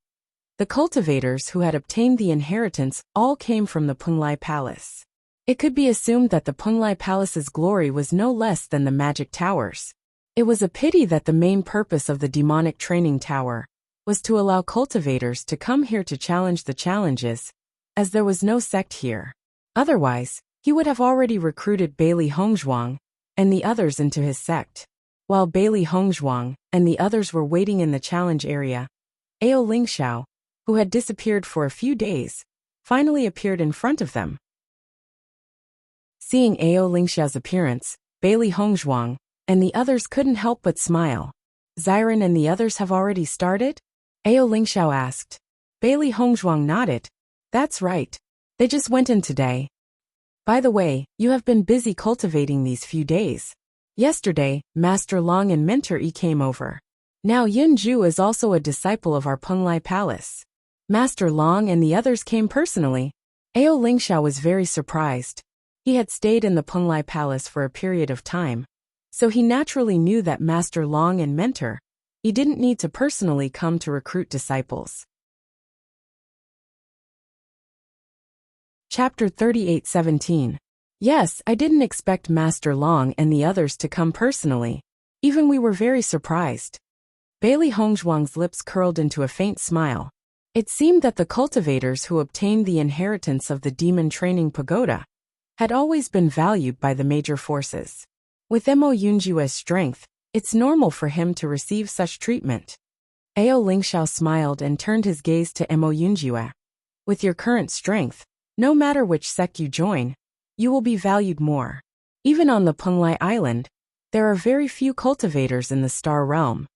the cultivators who had obtained the inheritance all came from the Penglai Palace. It could be assumed that the Penglai Palace's glory was no less than the Magic Tower's. It was a pity that the main purpose of the demonic training tower was to allow cultivators to come here to challenge the challenges, as there was no sect here. Otherwise, he would have already recruited Bailey Hongzhuang and the others into his sect. While Bailey Hongzhuang and the others were waiting in the challenge area, Ao Lingxiao, who had disappeared for a few days, finally appeared in front of them. Seeing Ao Lingxiao's appearance, Bailey Hongzhuang and the others couldn't help but smile. Xiren and the others have already started? Ao Lingxiao asked. Bailey Hongzhuang nodded. That's right. They just went in today. By the way, you have been busy cultivating these few days. Yesterday, Master Long and Mentor Yi came over. Now Yin Zhu is also a disciple of our Penglai Palace. Master Long and the others came personally. Ao Lingxiao was very surprised. He had stayed in the Penglai Palace for a period of time, so he naturally knew that Master Long and Mentor Yi didn't need to personally come to recruit disciples. Chapter 38:17. Yes, I didn't expect Master Long and the others to come personally. Even we were very surprised. Bailey Hongzhuang's lips curled into a faint smile. It seemed that the cultivators who obtained the inheritance of the demon training pagoda had always been valued by the major forces. With Mo Yunjue's strength, it's normal for him to receive such treatment. Ao Lingxiao smiled and turned his gaze to Mo Yunjue. With your current strength, no matter which sect you join, you will be valued more. Even on the Penglai Island, there are very few cultivators in the Star Realm.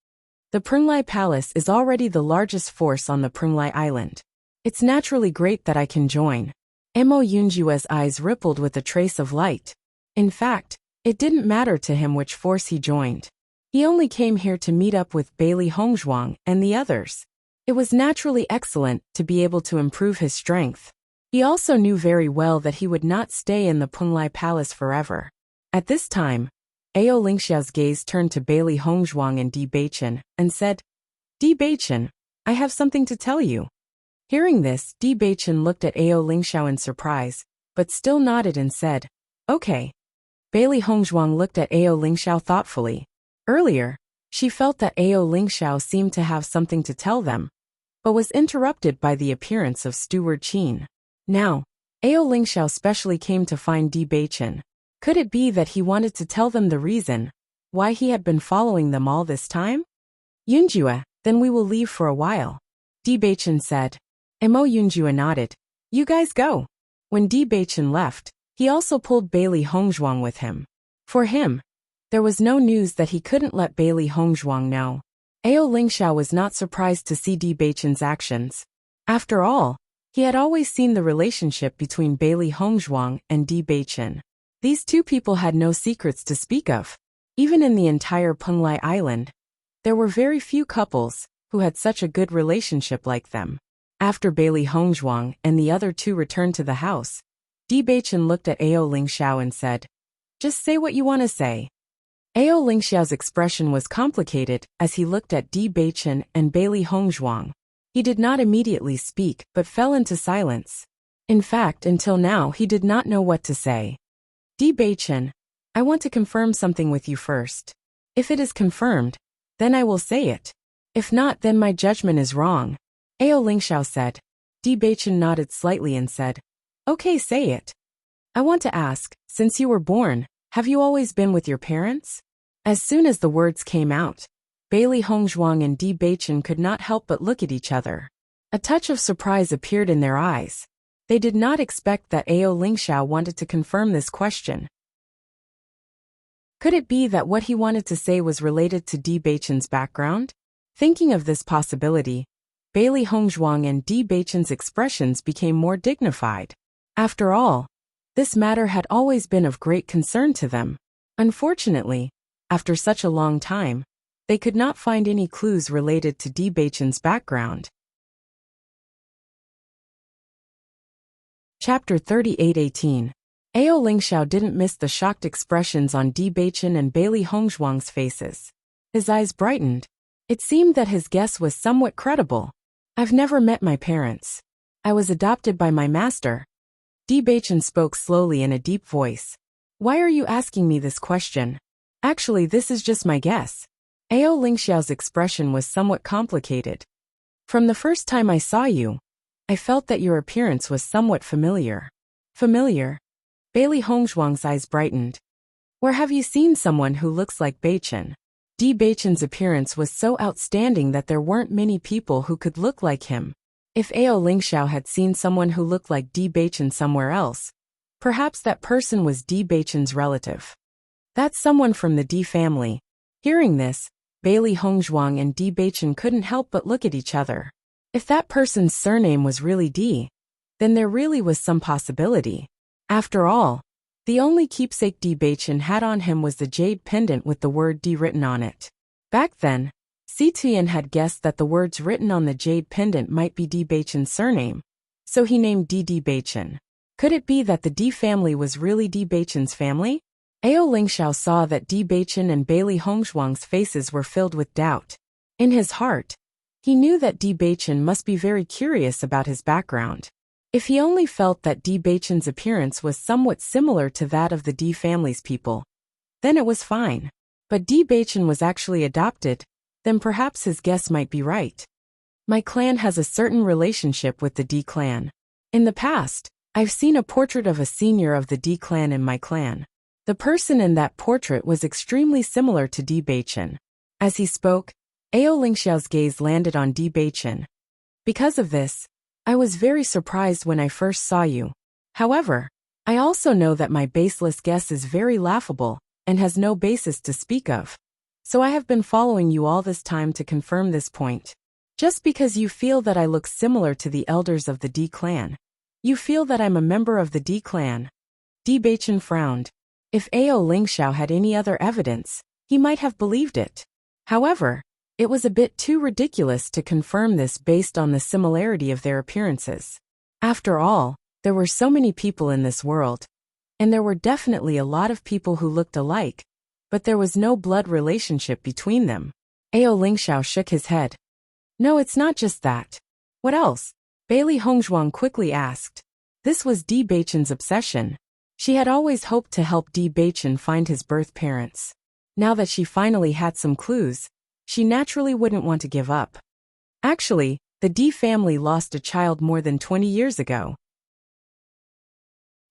The Penglai Palace is already the largest force on the Penglai Island. It's naturally great that I can join. Mo Yunjue's eyes rippled with a trace of light. In fact, it didn't matter to him which force he joined. He only came here to meet up with Bailey Hongzhuang and the others. It was naturally excellent to be able to improve his strength. He also knew very well that he would not stay in the Penglai Palace forever. At this time, Ao Lingxiao's gaze turned to Bailey Hongzhuang and Di Beichen and said, Di Beichen, I have something to tell you. Hearing this, Di Beichen looked at Ao Lingxiao in surprise, but still nodded and said, Okay. Bailey Hongzhuang looked at Ao Lingxiao thoughtfully. Earlier, she felt that Ao Lingxiao seemed to have something to tell them, but was interrupted by the appearance of Steward Qin. Now, Ao Lingxiao specially came to find Di Beichen. Could it be that he wanted to tell them the reason why he had been following them all this time? Yunjue, then we will leave for a while. Di Beichen said. Mo Yunjue nodded. You guys go. When Di Beichen left, He also pulled Bailey Hongzhuang with him. For him, there was no news that he couldn't let Bailey Hongzhuang know. Ao Lingxiao was not surprised to see Di Beichen's actions. After all, he had always seen the relationship between Bailey Hongzhuang and Di Beichen. These two people had no secrets to speak of. Even in the entire Penglai Island, there were very few couples who had such a good relationship like them. After Bailey Hongzhuang and the other two returned to the house, Di Beichen looked at Ao Lingxiao and said, "Just say what you want to say." Ao Lingxiao's expression was complicated as he looked at Di Beichen and Bailey Hongzhuang. He did not immediately speak but fell into silence. In fact, until now he did not know what to say. "Di Beichen, I want to confirm something with you first. If it is confirmed, then I will say it. If not, then my judgment is wrong," Ao Lingxiao said. Di Beichen nodded slightly and said, "Okay, say it. I want to ask, since you were born, have you always been with your parents?" As soon as the words came out, Bailey Hongzhuang and Di Beichen could not help but look at each other. A touch of surprise appeared in their eyes. They did not expect that Ao Lingxiao wanted to confirm this question. Could it be that what he wanted to say was related to Di Beichen's background? Thinking of this possibility, Bailey Hongzhuang and Di Beichen's expressions became more dignified. After all, this matter had always been of great concern to them. Unfortunately, after such a long time, they could not find any clues related to Di Beichen's background. Chapter 38:18. Ao Lingxiao didn't miss the shocked expressions on Di Beichen and Bailey Hongzhuang's faces. His eyes brightened. It seemed that his guess was somewhat credible. "I've never met my parents. I was adopted by my master." Di Beichen spoke slowly in a deep voice. "Why are you asking me this question? Actually, this is just my guess." Ao Lingxiao's expression was somewhat complicated. "From the first time I saw you, I felt that your appearance was somewhat familiar." "Familiar?" Bailey Hongzhuang's eyes brightened. "Where have you seen someone who looks like Beichen?" Di Beichen's appearance was so outstanding that there weren't many people who could look like him. If Ao Lingxiao had seen someone who looked like Di Beichen somewhere else, perhaps that person was Di Beichen's relative. "That's someone from the Di family." Hearing this, Bailey Hongzhuang and Di Beichen couldn't help but look at each other. If that person's surname was really Di, then there really was some possibility. After all, the only keepsake Di Beichen had on him was the jade pendant with the word Di written on it. Back then, Si Tian had guessed that the words written on the jade pendant might be Di Beichen's surname, so he named Di Beichen. Could it be that the Di family was really Di Beichen's family? Ao Lingxiao saw that Di Beichen and Bailey Hongzhuang's faces were filled with doubt. In his heart, he knew that Di Beichen must be very curious about his background. If he only felt that Di Beichen's appearance was somewhat similar to that of the Di family's people, then it was fine. But Di Beichen was actually adopted, then perhaps his guess might be right. "My clan has a certain relationship with the Di clan. In the past, I've seen a portrait of a senior of the Di clan in my clan. The person in that portrait was extremely similar to Di Beichen." As he spoke, Ao Lingxiao's gaze landed on Di Beichen. "Because of this, I was very surprised when I first saw you. However, I also know that my baseless guess is very laughable and has no basis to speak of. So I have been following you all this time to confirm this point. Just because you feel that I look similar to the elders of the Di clan, you feel that I'm a member of the Di clan." Di Beichen frowned. If Ao Lingxiao had any other evidence, he might have believed it. However, it was a bit too ridiculous to confirm this based on the similarity of their appearances. After all, there were so many people in this world, and there were definitely a lot of people who looked alike, but there was no blood relationship between them. Ao Lingxiao shook his head. "No, it's not just that." "What else?" Bailey Hongzhuang quickly asked. This was Di Beichen's obsession. She had always hoped to help Di Beichen find his birth parents. Now that she finally had some clues, she naturally wouldn't want to give up. Actually, the Di family lost a child more than 20 years ago.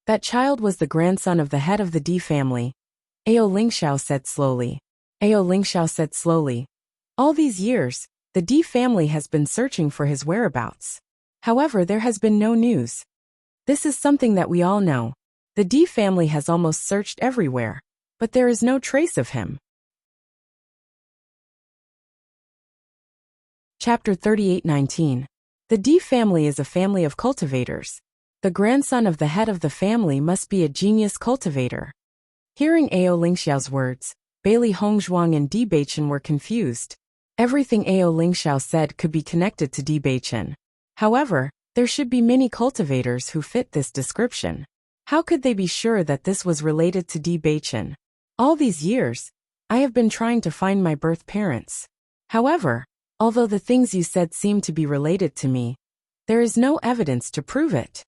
That child was the grandson of the head of the Di family, Ao Lingxiao said slowly. Ao Lingxiao said slowly. All these years, the Di family has been searching for his whereabouts. However, there has been no news. This is something that we all know. The D family has almost searched everywhere, but there is no trace of him. Chapter 38:19. The D family is a family of cultivators. The grandson of the head of the family must be a genius cultivator. Hearing Ao Lingxiao's words, Bailey Hongzhuang and Di Beichen were confused. Everything Ao Lingxiao said could be connected to Di Beichen. However, there should be many cultivators who fit this description. How could they be sure that this was related to Di Beichen? All these years, I have been trying to find my birth parents. However, although the things you said seem to be related to me, there is no evidence to prove it.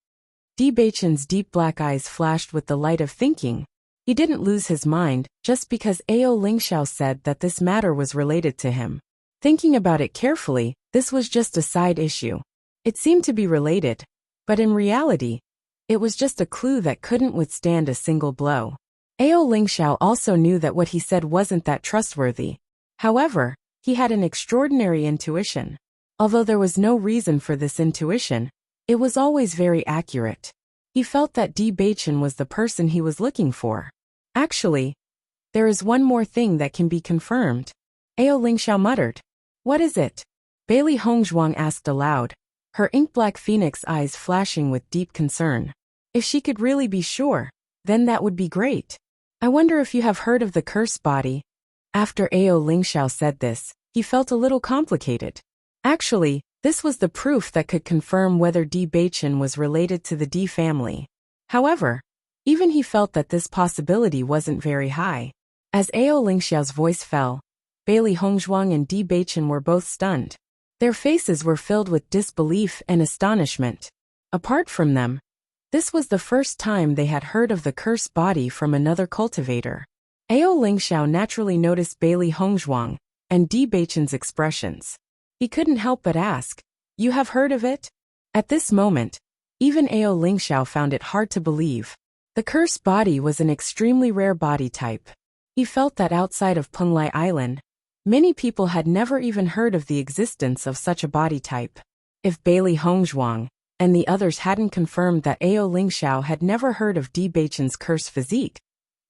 Di Beichen's deep black eyes flashed with the light of thinking. He didn't lose his mind just because Ao Lingxiao said that this matter was related to him. Thinking about it carefully, this was just a side issue. It seemed to be related, but in reality, it was just a clue that couldn't withstand a single blow. Ao Lingxiao also knew that what he said wasn't that trustworthy. However, he had an extraordinary intuition. Although there was no reason for this intuition, it was always very accurate. He felt that Di Beichen was the person he was looking for. Actually, there is one more thing that can be confirmed. Ao Lingxiao muttered. What is it? Bailey Hongzhuang asked aloud, her ink-black phoenix eyes flashing with deep concern. If she could really be sure, then that would be great. I wonder if you have heard of the cursed body. After Ao Lingxiao said this, he felt a little complicated. Actually, this was the proof that could confirm whether Di Beichen was related to the D family. However, even he felt that this possibility wasn't very high. As Ao Lingxiao's voice fell, Bailey Hongzhuang and Di Beichen were both stunned. Their faces were filled with disbelief and astonishment. Apart from them, this was the first time they had heard of the cursed body from another cultivator. Ao Lingxiao naturally noticed Bailey Hongzhuang and Di Beichen's expressions. He couldn't help but ask, "You have heard of it?" At this moment, even Ao Lingxiao found it hard to believe. The cursed body was an extremely rare body type. He felt that outside of Penglai Island, many people had never even heard of the existence of such a body type. If Bailey Hongzhuang and the others hadn't confirmed that Ao Lingxiao had never heard of Di Beichen's cursed physique,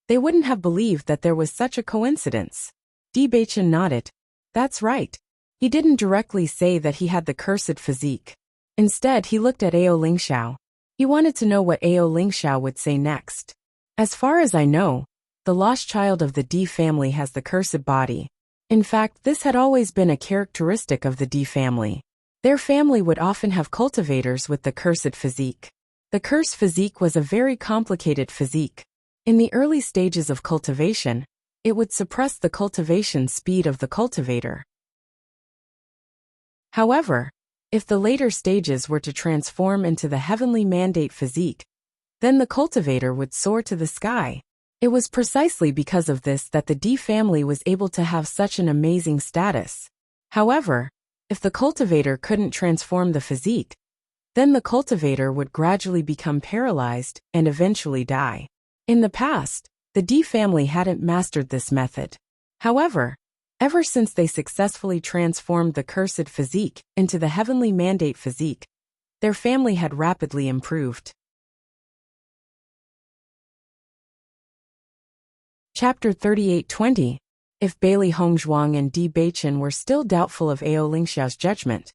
they wouldn't have believed that there was such a coincidence. Di Beichen nodded. That's right. He didn't directly say that he had the cursed physique. Instead, he looked at Ao Lingxiao. He wanted to know what Ao Lingxiao would say next. As far as I know, the lost child of the D family has the cursed body. In fact, this had always been a characteristic of the D family. Their family would often have cultivators with the cursed physique. The cursed physique was a very complicated physique. In the early stages of cultivation, it would suppress the cultivation speed of the cultivator. However, if the later stages were to transform into the heavenly mandate physique, then the cultivator would soar to the sky. It was precisely because of this that the D family was able to have such an amazing status. However, if the cultivator couldn't transform the physique, then the cultivator would gradually become paralyzed and eventually die. In the past, the D family hadn't mastered this method. However, ever since they successfully transformed the cursed physique into the heavenly mandate physique, their family had rapidly improved. Chapter 38:20. If Bailey Hongzhuang and Di Beichen were still doubtful of Ao Lingxiao's judgment,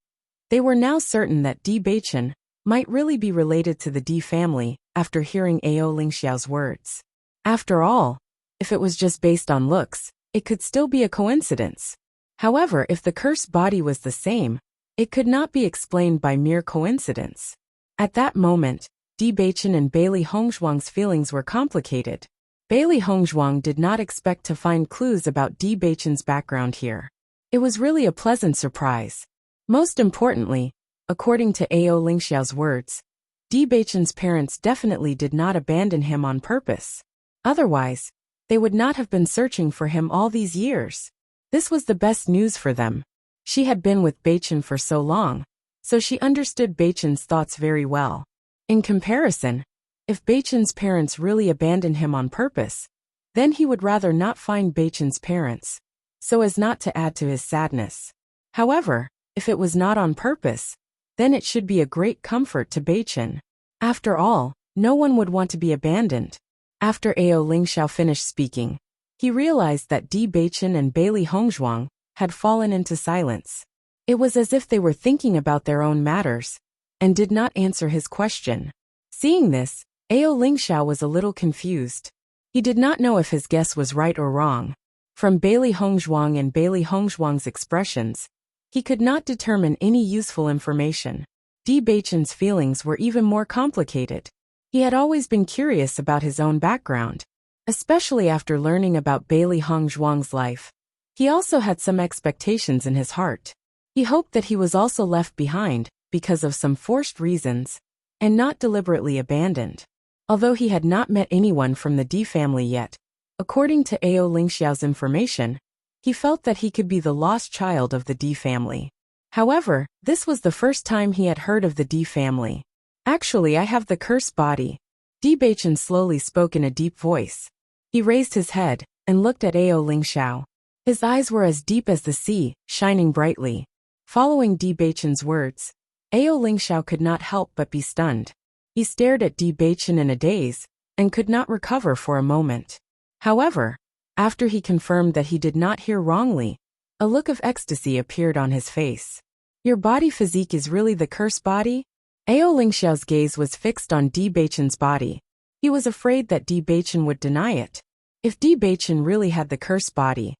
they were now certain that Di Beichen might really be related to the D family after hearing Ao Lingxiao's words. After all, if it was just based on looks, it could still be a coincidence. However, if the cursed body was the same, it could not be explained by mere coincidence. At that moment, Di Beichen and Bailey Hongzhuang's feelings were complicated. Bailey Hongzhuang did not expect to find clues about Di Beichen's background here. It was really a pleasant surprise. Most importantly, according to Ao Lingxiao's words, Di Beichen's parents definitely did not abandon him on purpose. Otherwise, they would not have been searching for him all these years. This was the best news for them. She had been with Beichen for so long, so she understood Beichen's thoughts very well. In comparison, if Beichen's parents really abandoned him on purpose, then he would rather not find Beichen's parents, so as not to add to his sadness. However, if it was not on purpose, then it should be a great comfort to Beichen. After all, No one would want to be abandoned. After Ao Lingxiao finished speaking, he realized that Di Beichen and Bailey Hongzhuang had fallen into silence. It was as if they were thinking about their own matters and did not answer his question. Seeing this, Ao Lingxiao was a little confused. He did not know if his guess was right or wrong. From Bailey Hongzhuang and Bailey Hongzhuang's expressions, he could not determine any useful information. Di Beichen's feelings were even more complicated. He had always been curious about his own background, especially after learning about Bailey Hongzhuang's life. He also had some expectations in his heart. He hoped that he was also left behind because of some forced reasons and not deliberately abandoned. Although he had not met anyone from the Di family yet, according to Ao Lingxiao's information, he felt that he could be the lost child of the Di family. However, this was the first time he had heard of the Di family. Actually, I have the cursed body. Di Beichen slowly spoke in a deep voice. He raised his head and looked at Ao Lingxiao. His eyes were as deep as the sea, shining brightly. Following Di Beichen's words, Ao Lingxiao could not help but be stunned. He stared at Di Beichen in a daze and could not recover for a moment. However, after he confirmed that he did not hear wrongly, a look of ecstasy appeared on his face. Your body physique is really the cursed body? Ao Lingxiao's gaze was fixed on Di Beichen's body. He was afraid that Di Beichen would deny it. If Di Beichen really had the cursed body,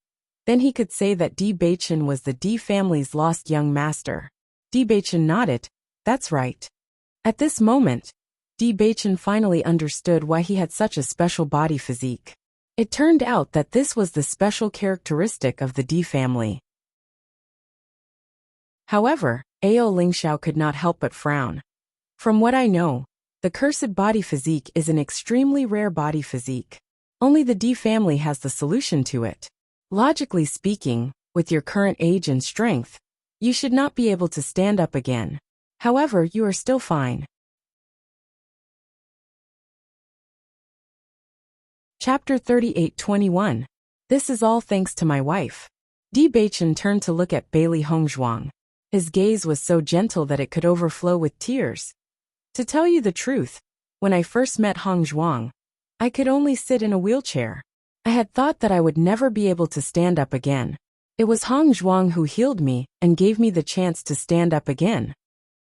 then he could say that Di Beichen was the Di family's lost young master. Di Beichen nodded. That's right. At this moment, Di Beichen finally understood why he had such a special body physique. It turned out that this was the special characteristic of the Di family. However, Ao Lingxiao could not help but frown. From what I know, the cursed body physique is an extremely rare body physique. Only the Di family has the solution to it. Logically speaking, with your current age and strength, you should not be able to stand up again. However, you are still fine. Chapter 38:21. This is all thanks to my wife. Di Beichen turned to look at Bailey Hongzhuang. His gaze was so gentle that it could overflow with tears. To tell you the truth, when I first met Hongzhuang, I could only sit in a wheelchair. I had thought that I would never be able to stand up again. It was Hongzhuang who healed me and gave me the chance to stand up again.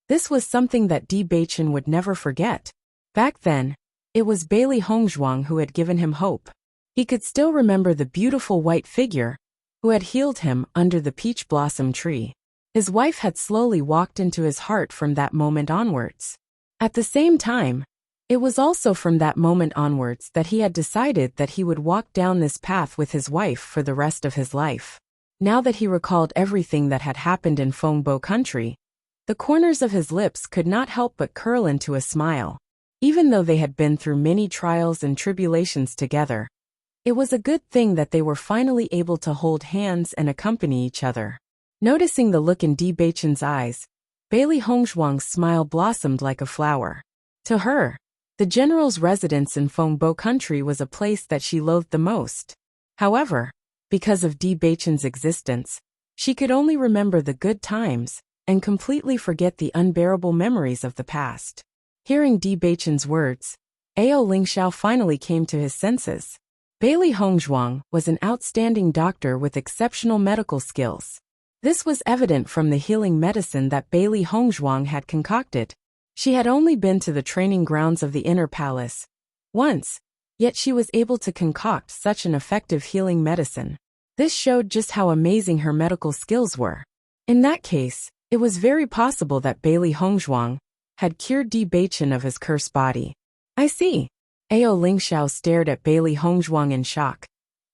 This was something that Di Beichen would never forget. Back then, it was Bailey Hongzhuang who had given him hope. He could still remember the beautiful white figure who had healed him under the peach blossom tree. His wife had slowly walked into his heart from that moment onwards. At the same time, it was also from that moment onwards that he had decided that he would walk down this path with his wife for the rest of his life. Now that he recalled everything that had happened in Fengbo country, the corners of his lips could not help but curl into a smile. Even though they had been through many trials and tribulations together, it was a good thing that they were finally able to hold hands and accompany each other. Noticing the look in Di Beichen's eyes, Bailey Hongzhuang's smile blossomed like a flower. To her, the general's residence in Fengbo country was a place that she loathed the most. However, because of Di Beichen's existence, she could only remember the good times and completely forget the unbearable memories of the past. Hearing Di Beichen's words, Ao Lingxiao finally came to his senses. Bailey Hongzhuang was an outstanding doctor with exceptional medical skills. This was evident from the healing medicine that Bailey Hongzhuang had concocted. She had only been to the training grounds of the inner palace once, yet she was able to concoct such an effective healing medicine. This showed just how amazing her medical skills were. In that case, it was very possible that Bailey Hongzhuang had cured Di Beichen of his cursed body. I see. Ao Lingxiao stared at Bailey Hongzhuang in shock.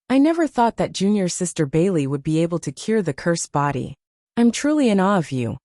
I never thought that junior sister Bailey would be able to cure the cursed body. I'm truly in awe of you.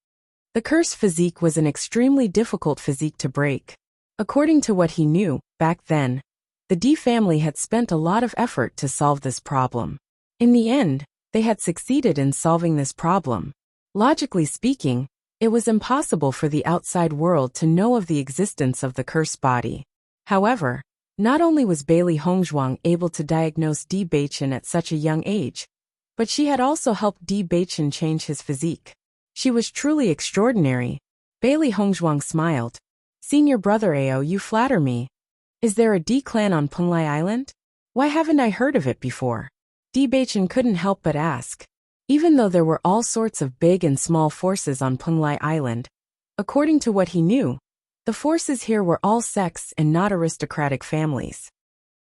The cursed physique was an extremely difficult physique to break. According to what he knew, back then, the Di family had spent a lot of effort to solve this problem. In the end, they had succeeded in solving this problem. Logically speaking, it was impossible for the outside world to know of the existence of the cursed body. However, not only was Bailey Hongzhuang able to diagnose Di Beichen at such a young age, but she had also helped Di Beichen change his physique. She was truly extraordinary. Bailey Hongzhuang smiled. Senior brother Ao, you flatter me. Is there a D clan on Penglai Island? Why haven't I heard of it before? Bewitching couldn't help but ask. Even though there were all sorts of big and small forces on Penglai Island, according to what he knew, the forces here were all sects and not aristocratic families.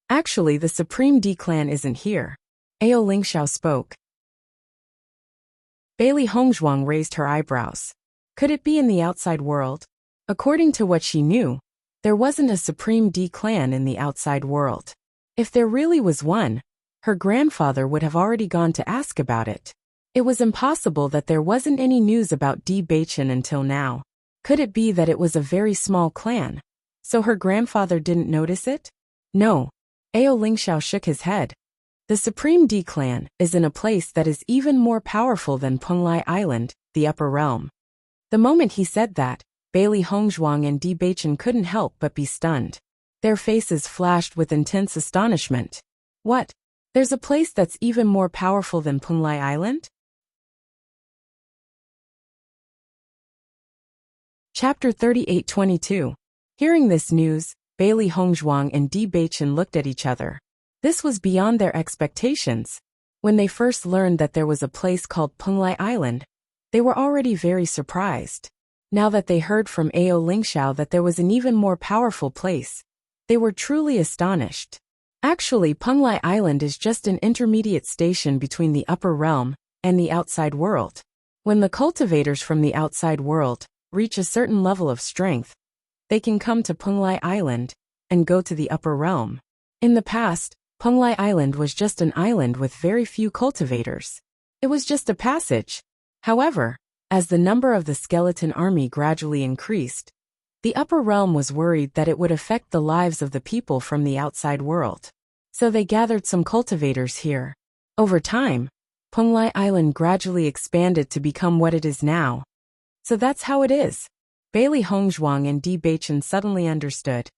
Actually, the Supreme D clan isn't here. Ao Lingxiao spoke. Bailey Hongzhuang raised her eyebrows. Could it be in the outside world? According to what she knew, there wasn't a Supreme D clan in the outside world. If there really was one, her grandfather would have already gone to ask about it. It was impossible that there wasn't any news about D Bachin until now. Could it be that it was a very small clan, so her grandfather didn't notice it? No. Ao Lingxiao shook his head. The Supreme D clan is in a place that is even more powerful than Penglai Island, the upper realm. The moment he said that, Bailey Hongzhuang and D Bachin couldn't help but be stunned. Their faces flashed with intense astonishment. What? There's a place that's even more powerful than Penglai Island? Chapter 38-22. Hearing this news, Bailey Hongzhuang and D Bachin looked at each other. This was beyond their expectations. When they first learned that there was a place called Penglai Island, they were already very surprised. Now that they heard from Ao Lingxiao that there was an even more powerful place, they were truly astonished. Actually, Penglai Island is just an intermediate station between the upper realm and the outside world. When the cultivators from the outside world reach a certain level of strength, they can come to Penglai Island and go to the upper realm. In the past, Penglai Island was just an island with very few cultivators. It was just a passage. However, as the number of the skeleton army gradually increased, the upper realm was worried that it would affect the lives of the people from the outside world. So they gathered some cultivators here. Over time, Penglai Island gradually expanded to become what it is now. So that's how it is. Bailey Hongzhuang and D Bachin suddenly understood.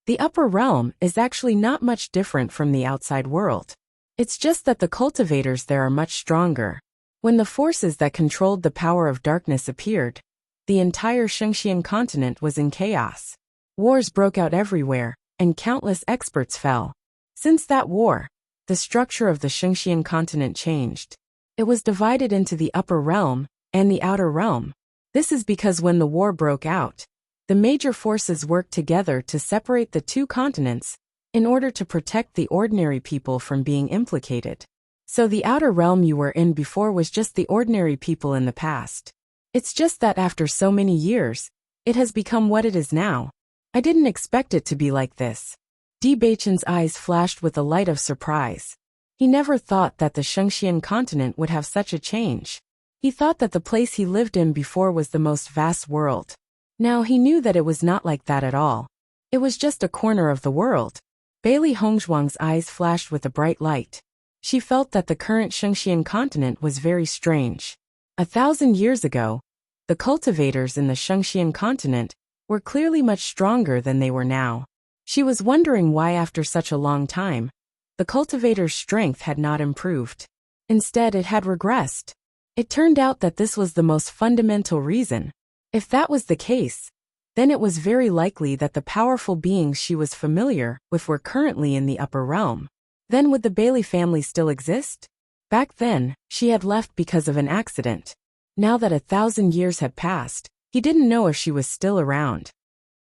The upper realm is actually not much different from the outside world. It's just that the cultivators there are much stronger. When the forces that controlled the power of darkness appeared, the entire Shengxian continent was in chaos. Wars broke out everywhere, and countless experts fell. Since that war, the structure of the Shengxian continent changed. It was divided into the upper realm and the outer realm. This is because when the war broke out, the major forces worked together to separate the two continents in order to protect the ordinary people from being implicated. So the outer realm you were in before was just the ordinary people in the past. It's just that after so many years, it has become what it is now. I didn't expect it to be like this. D Bachin's eyes flashed with a light of surprise. He never thought that the Shengxian continent would have such a change. He thought that the place he lived in before was the most vast world. Now he knew that it was not like that at all. It was just a corner of the world. Bailey Hongzhuang's eyes flashed with a bright light. She felt that the current Shengxian continent was very strange. 1,000 years ago, the cultivators in the Shengxian continent were clearly much stronger than they were now. She was wondering why after such a long time, the cultivators' strength had not improved. Instead, it had regressed. It turned out that this was the most fundamental reason. If that was the case, then it was very likely that the powerful beings she was familiar with were currently in the upper realm. Then would the Bailey family still exist? Back then, she had left because of an accident. Now that 1,000 years had passed, he didn't know if she was still around.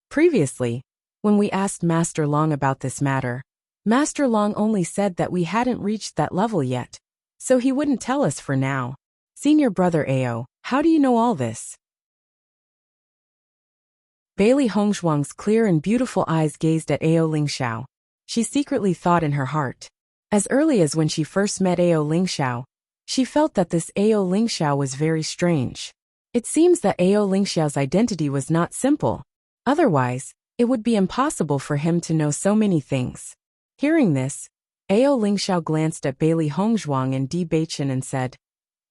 Previously, when we asked Master Long about this matter, Master Long only said that we hadn't reached that level yet, so he wouldn't tell us for now. Senior brother Ao, how do you know all this? Bailey Hongzhuang's clear and beautiful eyes gazed at Ao Lingxiao. She secretly thought in her heart. As early as when she first met Ao Lingxiao, she felt that this Ao Lingxiao was very strange. It seems that Ao Lingxiao's identity was not simple. Otherwise, it would be impossible for him to know so many things. Hearing this, Ao Lingxiao glanced at Bailey Hongzhuang and D Bachin and said,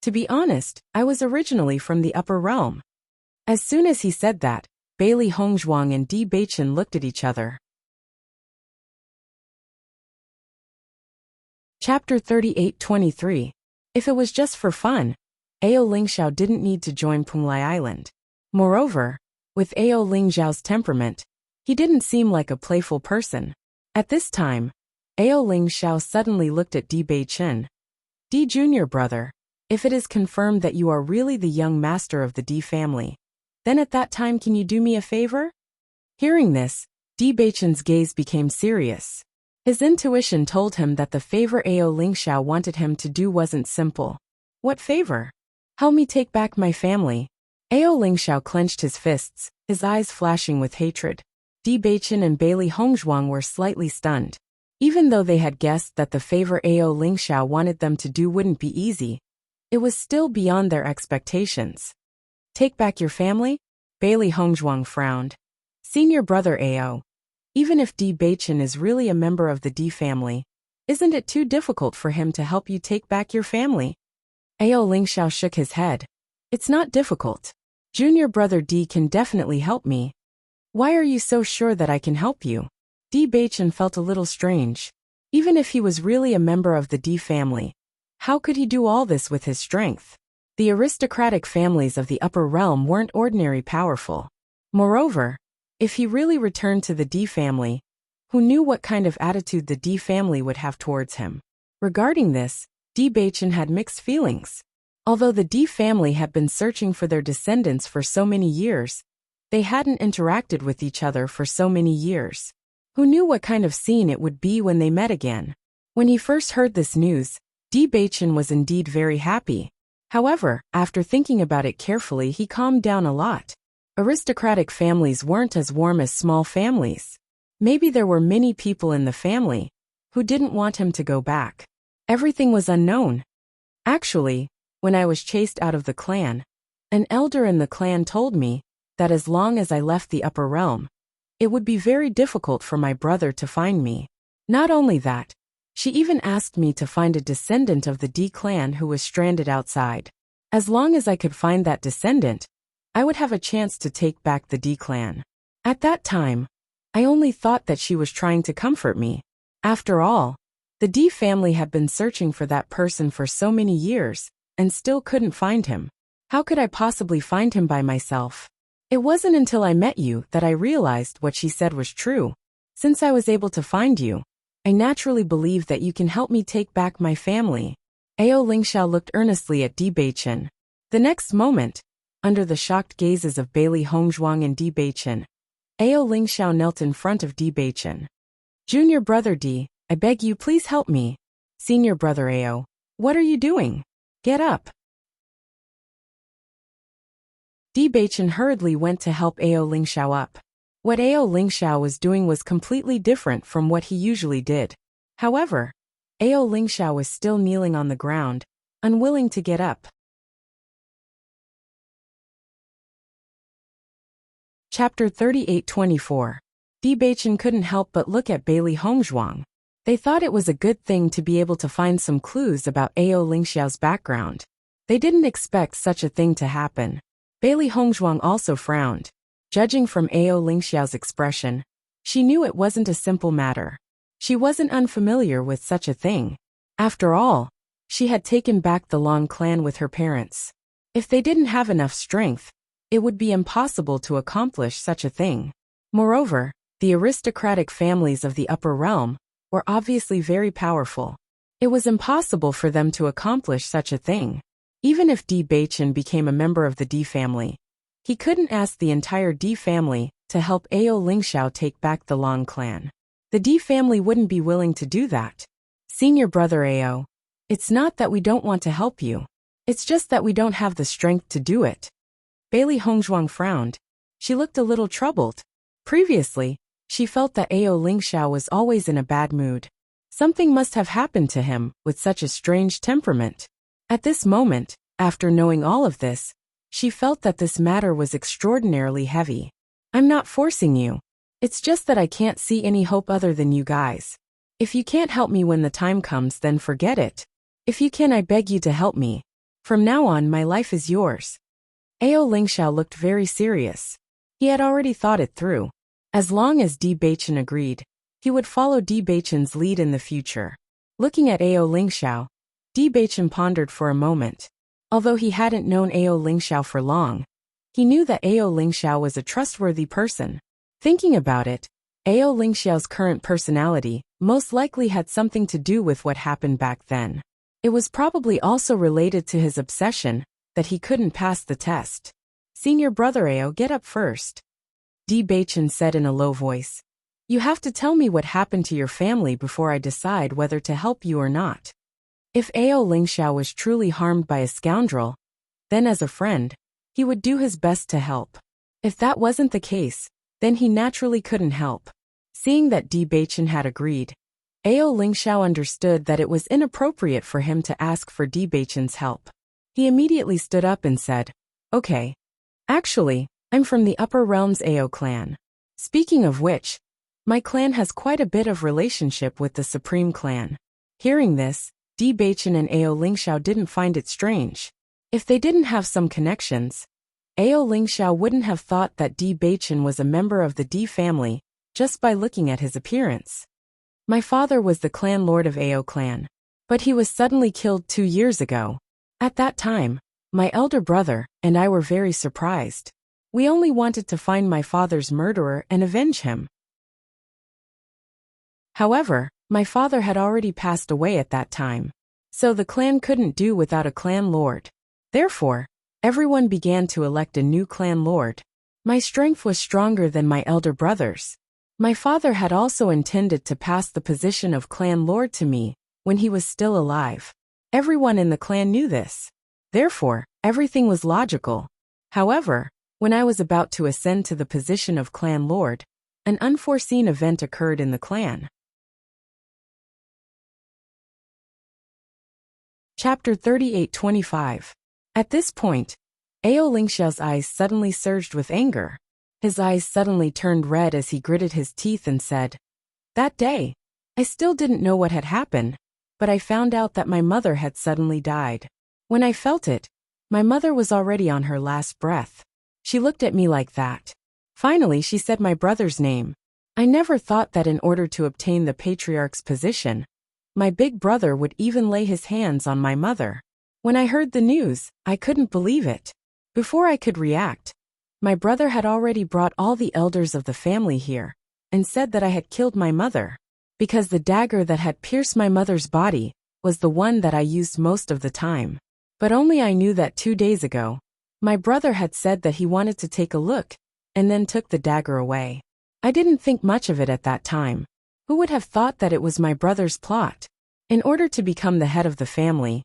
"To be honest, I was originally from the upper realm." As soon as he said that, Bailey Hongzhuang and D Bachin looked at each other. Chapter 38-23. If it was just for fun, Ao Lingxiao didn't need to join Penglai Island. Moreover, with Ao Lingxiao's temperament, he didn't seem like a playful person. At this time, Ao Ling Xiao suddenly looked at Di Beichen. Di Junior brother, if it is confirmed that you are really the young master of the Di family, then at that time can you do me a favor? Hearing this, Di Beichen's gaze became serious. His intuition told him that the favor Ao Ling Xiao wanted him to do wasn't simple. What favor? Help me take back my family. Ao Ling Xiao clenched his fists, his eyes flashing with hatred. Di Beichen and Bailey Hongzhuang were slightly stunned. Even though they had guessed that the favor Ao Ling Xiao wanted them to do wouldn't be easy, it was still beyond their expectations. Take back your family? Bailey Hongzhuang frowned. Senior brother Ao. Even if Di Beichen is really a member of the Di family, isn't it too difficult for him to help you take back your family? Ao Ling Xiao shook his head. It's not difficult. Junior brother Di can definitely help me. Why are you so sure that I can help you? Di Beichen felt a little strange. Even if he was really a member of the Di family, how could he do all this with his strength? The aristocratic families of the upper realm weren't ordinary powerful. Moreover, if he really returned to the Di family, who knew what kind of attitude the Di family would have towards him? Regarding this, Di Beichen had mixed feelings. Although the Di family had been searching for their descendants for so many years, they hadn't interacted with each other for so many years. Who knew what kind of scene it would be when they met again? When he first heard this news, Di Beichen was indeed very happy. However, after thinking about it carefully, he calmed down a lot. Aristocratic families weren't as warm as small families. Maybe there were many people in the family who didn't want him to go back. Everything was unknown. Actually, when I was chased out of the clan, an elder in the clan told me that as long as I left the upper realm, it would be very difficult for my brother to find me. Not only that, she even asked me to find a descendant of the Di clan who was stranded outside. As long as I could find that descendant, I would have a chance to take back the Di clan. At that time, I only thought that she was trying to comfort me. After all, the Di family had been searching for that person for so many years, and still couldn't find him. How could I possibly find him by myself? It wasn't until I met you that I realized what she said was true. Since I was able to find you, I naturally believe that you can help me take back my family. Ao Ling Xiao looked earnestly at Di Beichen. The next moment, under the shocked gazes of Bailey Hongzhuang and Di Beichen, Ao Ling Xiao knelt in front of Di Beichen. Junior brother Di, I beg you please help me. Senior brother Ao, what are you doing? Get up. Di Beichen hurriedly went to help Ao Ling Xiao up. What Ao Ling Xiao was doing was completely different from what he usually did. However, Ao Ling Xiao was still kneeling on the ground, unwilling to get up. Chapter 38-24. Di Beichen couldn't help but look at Bailey Hongzhuang. They thought it was a good thing to be able to find some clues about Ao Ling Xiao's background. They didn't expect such a thing to happen. Bailey Hongzhuang also frowned. Judging from Ao Ling Xiao's expression, she knew it wasn't a simple matter. She wasn't unfamiliar with such a thing. After all, she had taken back the Long clan with her parents. If they didn't have enough strength, it would be impossible to accomplish such a thing. Moreover, the aristocratic families of the upper realm were obviously very powerful. It was impossible for them to accomplish such a thing. Even if Di Beichen became a member of the Di family, he couldn't ask the entire Di family to help Ao Ling Xiao take back the Long clan. The Di family wouldn't be willing to do that. Senior brother Ao, it's not that we don't want to help you. It's just that we don't have the strength to do it. Bailey Hongzhuang frowned. She looked a little troubled. Previously, she felt that Ao Ling Xiao was always in a bad mood. Something must have happened to him with such a strange temperament. At this moment, after knowing all of this, she felt that this matter was extraordinarily heavy. I'm not forcing you. It's just that I can't see any hope other than you guys. If you can't help me when the time comes, then forget it. If you can, I beg you to help me. From now on, my life is yours. Ao Ling Xiao looked very serious. He had already thought it through. As long as Di Beichen agreed, he would follow Di Beichen's lead in the future. Looking at Ao Ling Xiao, Di Beichen pondered for a moment. Although he hadn't known Ao Ling Xiao for long, he knew that Ao Ling Xiao was a trustworthy person. Thinking about it, Ao Lingxiao's current personality most likely had something to do with what happened back then. It was probably also related to his obsession that he couldn't pass the test. Senior brother Ao, get up first. Bewitching said in a low voice. You have to tell me what happened to your family before I decide whether to help you or not. If Ao Lingxiao was truly harmed by a scoundrel, then as a friend, he would do his best to help. If that wasn't the case, then he naturally couldn't help. Seeing that Bewitching had agreed, Ao Lingxiao understood that it was inappropriate for him to ask for Bewitching's help. He immediately stood up and said, Okay. Actually, I'm from the Upper Realms Ao clan. Speaking of which, my clan has quite a bit of relationship with the Supreme Clan. Hearing this, Bewitching and Ao Lingxiao didn't find it strange. If they didn't have some connections, Ao Lingxiao wouldn't have thought that Bewitching was a member of the D family just by looking at his appearance. My father was the clan lord of Ao clan, but he was suddenly killed 2 years ago. At that time, my elder brother and I were very surprised. We only wanted to find my father's murderer and avenge him. However, my father had already passed away at that time, so the clan couldn't do without a clan lord. Therefore, everyone began to elect a new clan lord. My strength was stronger than my elder brother's. My father had also intended to pass the position of clan lord to me when he was still alive. Everyone in the clan knew this. Therefore, everything was logical. However, when I was about to ascend to the position of clan lord, an unforeseen event occurred in the clan. Chapter 38-25. At this point, Ao Lingxiao's eyes suddenly surged with anger. His eyes suddenly turned red as he gritted his teeth and said, That day, I still didn't know what had happened, but I found out that my mother had suddenly died. When I felt it, my mother was already on her last breath. She looked at me like that. Finally, she said my brother's name. I never thought that in order to obtain the patriarch's position, my big brother would even lay his hands on my mother. When I heard the news, I couldn't believe it. Before I could react, my brother had already brought all the elders of the family here and said that I had killed my mother, because the dagger that had pierced my mother's body was the one that I used most of the time. But only I knew that 2 days ago, my brother had said that he wanted to take a look and then took the dagger away. I didn't think much of it at that time. Who would have thought that it was my brother's plot? In order to become the head of the family,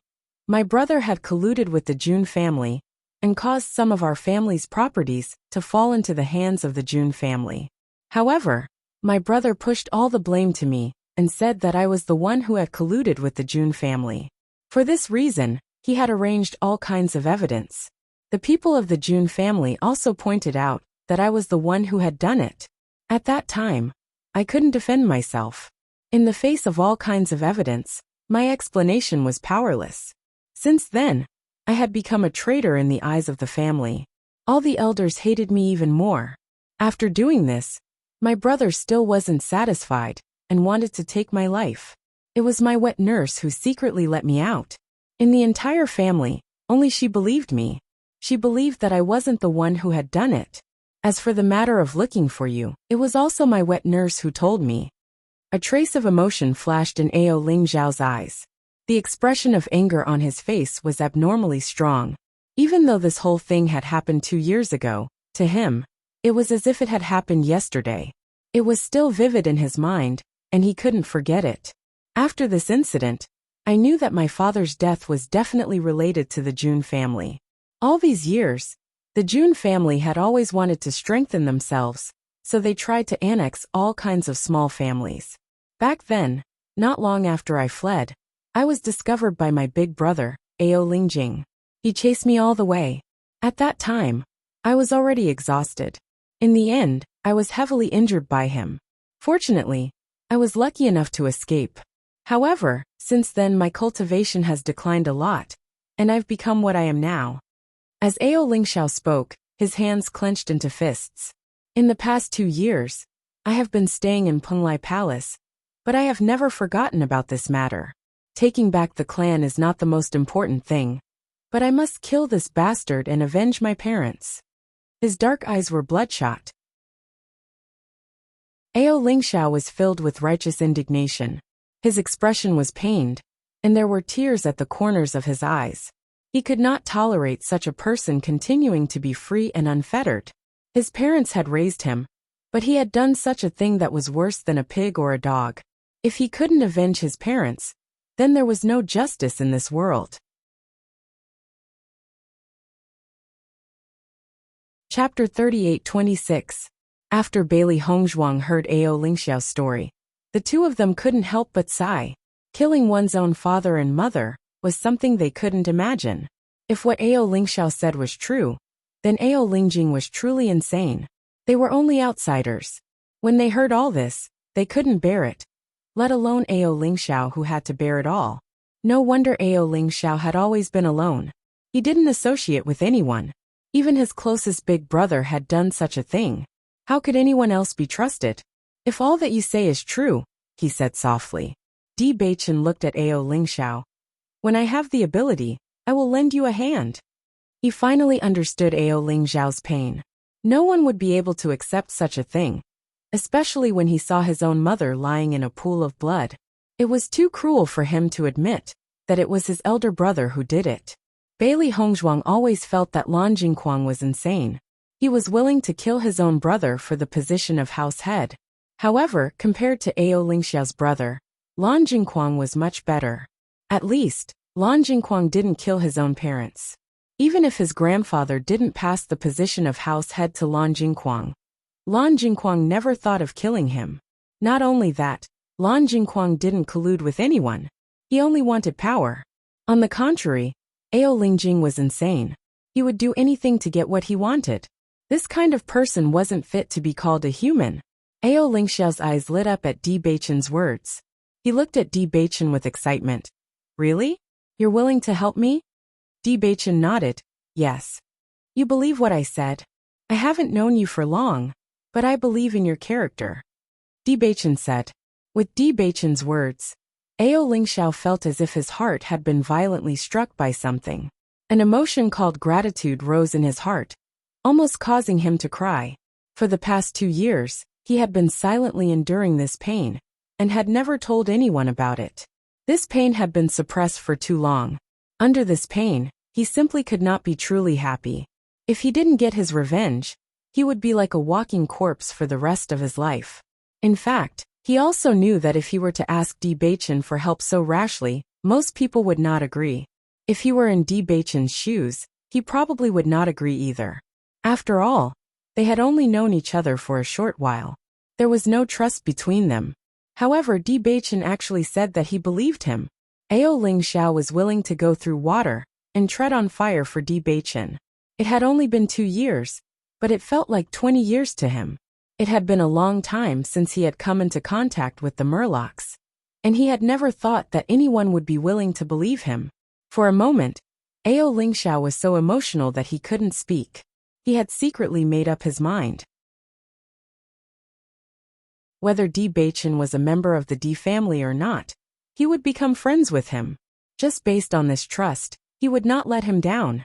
my brother had colluded with the Jun family and caused some of our family's properties to fall into the hands of the Jun family. However, my brother pushed all the blame to me and said that I was the one who had colluded with the Jun family. For this reason, he had arranged all kinds of evidence. The people of the Jun family also pointed out that I was the one who had done it. At that time, I couldn't defend myself. In the face of all kinds of evidence, my explanation was powerless. Since then, I had become a traitor in the eyes of the family. All the elders hated me even more. After doing this, my brother still wasn't satisfied and wanted to take my life. It was my wet nurse who secretly let me out. In the entire family, only she believed me. She believed that I wasn't the one who had done it. As for the matter of looking for you, it was also my wet nurse who told me. A trace of emotion flashed in Ao Lingxiao's eyes. The expression of anger on his face was abnormally strong. Even though this whole thing had happened 2 years ago, to him, it was as if it had happened yesterday. It was still vivid in his mind, and he couldn't forget it. After this incident, I knew that my father's death was definitely related to the Jun family. All these years, the Jun family had always wanted to strengthen themselves, so they tried to annex all kinds of small families. Back then, not long after I fled, I was discovered by my big brother, Ao Lingjing. He chased me all the way. At that time, I was already exhausted. In the end, I was heavily injured by him. Fortunately, I was lucky enough to escape. However, since then my cultivation has declined a lot, and I've become what I am now. As Ao Lingxiao spoke, his hands clenched into fists. In the past 2 years, I have been staying in Penglai Palace, but I have never forgotten about this matter. Taking back the clan is not the most important thing, but I must kill this bastard and avenge my parents. His dark eyes were bloodshot. Ao Lingxiao was filled with righteous indignation. His expression was pained, and there were tears at the corners of his eyes. He could not tolerate such a person continuing to be free and unfettered. His parents had raised him, but he had done such a thing that was worse than a pig or a dog. If he couldn't avenge his parents, then there was no justice in this world. Chapter 38-26. After Bailey Hongzhuang heard Ao Lingxiao's story, the two of them couldn't help but sigh. Killing one's own father and mother was something they couldn't imagine. If what Ao Lingxiao said was true, then Ao Lingjing was truly insane. They were only outsiders. When they heard all this, they couldn't bear it. Let alone Ao Lingxiao, who had to bear it all. No wonder Ao Lingxiao had always been alone. He didn't associate with anyone. Even his closest big brother had done such a thing. How could anyone else be trusted? If all that you say is true, he said softly. Di Beichen looked at Ao Lingxiao. When I have the ability, I will lend you a hand. He finally understood Ao Lingxiao's pain. No one would be able to accept such a thing, especially when he saw his own mother lying in a pool of blood. It was too cruel for him to admit that it was his elder brother who did it. Bailey Hongzhuang always felt that Lan Jingquang was insane. He was willing to kill his own brother for the position of house head. However, compared to Ao Lingxiao's brother, Lan Jingquang was much better. At least, Lan Jingquang didn't kill his own parents. Even if his grandfather didn't pass the position of house head to Lan Jingquang never thought of killing him. Not only that, Lan Jingquang didn't collude with anyone. He only wanted power. On the contrary, Ao Lingjing was insane. He would do anything to get what he wanted. This kind of person wasn't fit to be called a human. Ao Lingxiao's eyes lit up at Di Beichen's words. He looked at Di Beichen with excitement. Really? You're willing to help me? Di Beichen nodded. Yes. You believe what I said? I haven't known you for long, but I believe in your character. Di Beichen said. With Di Beichen's words, Ao Lingxiao felt as if his heart had been violently struck by something. An emotion called gratitude rose in his heart, almost causing him to cry. For the past 2 years, he had been silently enduring this pain, and had never told anyone about it. This pain had been suppressed for too long. Under this pain, he simply could not be truly happy. If he didn't get his revenge, he would be like a walking corpse for the rest of his life. In fact, he also knew that if he were to ask Di Beichen for help so rashly, most people would not agree. If he were in Di Beichen's shoes, he probably would not agree either. After all, they had only known each other for a short while. There was no trust between them. However, Di Beichen actually said that he believed him. Ao Lingxiao was willing to go through water and tread on fire for Di Beichen. It had only been 2 years, but it felt like 20 years to him. It had been a long time since he had come into contact with the Murlocs, and he had never thought that anyone would be willing to believe him. For a moment, Ao Lingxiao was so emotional that he couldn't speak. He had secretly made up his mind. Whether Di Beichen was a member of the Di family or not, he would become friends with him. Just based on this trust, he would not let him down.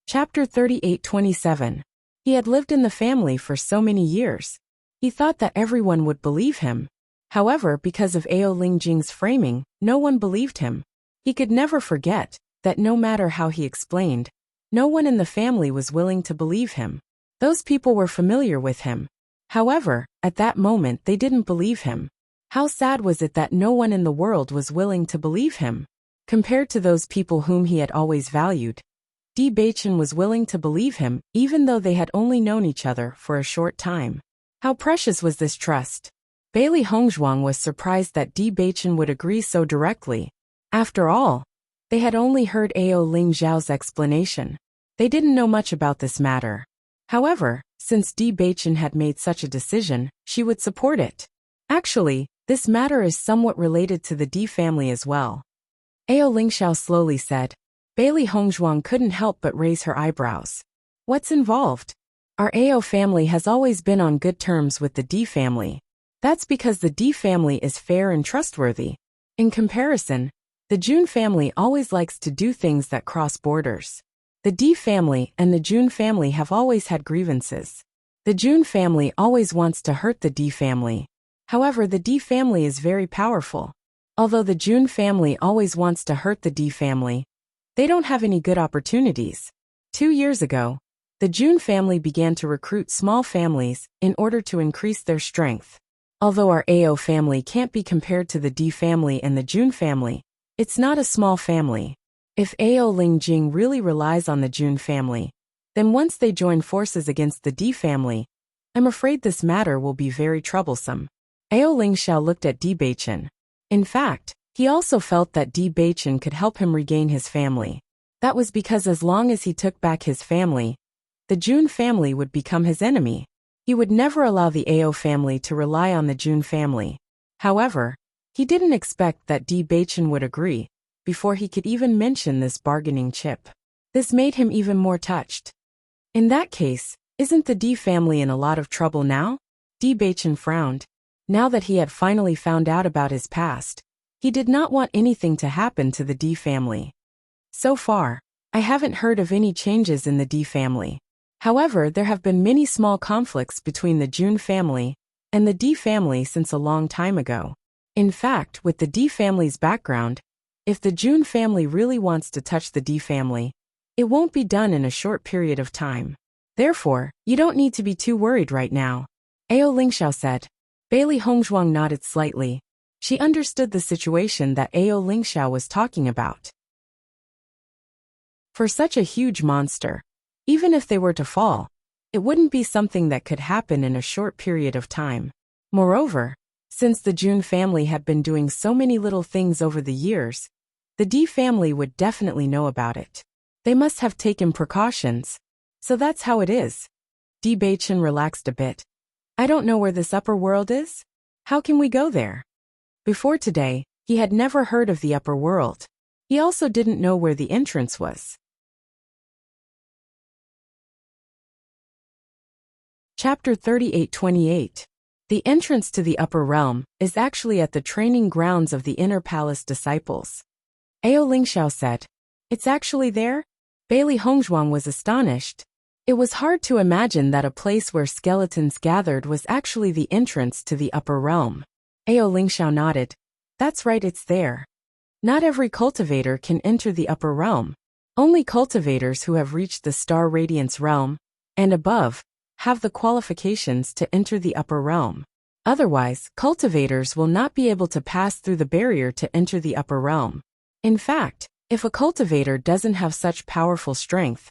Chapter 38-27. He had lived in the family for so many years. He thought that everyone would believe him. However, because of Ao Lingjing's framing, no one believed him. He could never forget that no matter how he explained, no one in the family was willing to believe him. Those people were familiar with him. However, at that moment they didn't believe him. How sad was it that no one in the world was willing to believe him? Compared to those people whom he had always valued, Di Beichen was willing to believe him even though they had only known each other for a short time. How precious was this trust? Bailey Hongzhuang was surprised that Di Beichen would agree so directly. After all, they had only heard Ao Lingxiao's explanation. They didn't know much about this matter. However, since Di Beichen had made such a decision, she would support it. Actually, this matter is somewhat related to the Di family as well. Ao Lingxiao slowly said. Bailey Hongzhuang couldn't help but raise her eyebrows. What's involved? Our Ao family has always been on good terms with the Di family. That's because the Di family is fair and trustworthy. In comparison, the Jun family always likes to do things that cross borders. The D family and the Jun family have always had grievances. The Jun family always wants to hurt the D family. However, the D family is very powerful. Although the Jun family always wants to hurt the D family, they don't have any good opportunities. 2 years ago, the Jun family began to recruit small families in order to increase their strength. Although our AO family can't be compared to the D family and the Jun family, it's not a small family. If AO Lingjing really relies on the Jun family, then once they join forces against the D family, I'm afraid this matter will be very troublesome. AO Lingxiao looked at D Beichen. In fact, he also felt that D Beichen could help him regain his family. That was because as long as he took back his family, the Jun family would become his enemy. He would never allow the AO family to rely on the Jun family. However, he didn't expect that D Beichen would agree before he could even mention this bargaining chip. This made him even more touched. In that case, isn't the D family in a lot of trouble now? D Beichen frowned. Now that he had finally found out about his past, he did not want anything to happen to the D family. So far, I haven't heard of any changes in the D family. However, there have been many small conflicts between the Jun family and the D family since a long time ago. In fact, with the D family's background, if the Jun family really wants to touch the D family, it won't be done in a short period of time. Therefore, you don't need to be too worried right now. AO Lingxiao said. Bailey Hongzhuang nodded slightly. She understood the situation that AO Lingxiao was talking about. For such a huge monster, even if they were to fall, it wouldn't be something that could happen in a short period of time. Moreover, since the Jun family had been doing so many little things over the years, the D family would definitely know about it. They must have taken precautions. So that's how it is. D Beichen relaxed a bit. I don't know where this upper world is. How can we go there? Before today, he had never heard of the upper world. He also didn't know where the entrance was. Chapter 38-28. The entrance to the upper realm is actually at the training grounds of the Inner Palace disciples. AO Lingxiao said. It's actually there? Bailey Hongzhuang was astonished. It was hard to imagine that a place where skeletons gathered was actually the entrance to the upper realm. AO Lingxiao nodded. That's right, it's there. Not every cultivator can enter the upper realm. Only cultivators who have reached the Star Radiance realm and above have the qualifications to enter the upper realm. Otherwise, cultivators will not be able to pass through the barrier to enter the upper realm. In fact, if a cultivator doesn't have such powerful strength,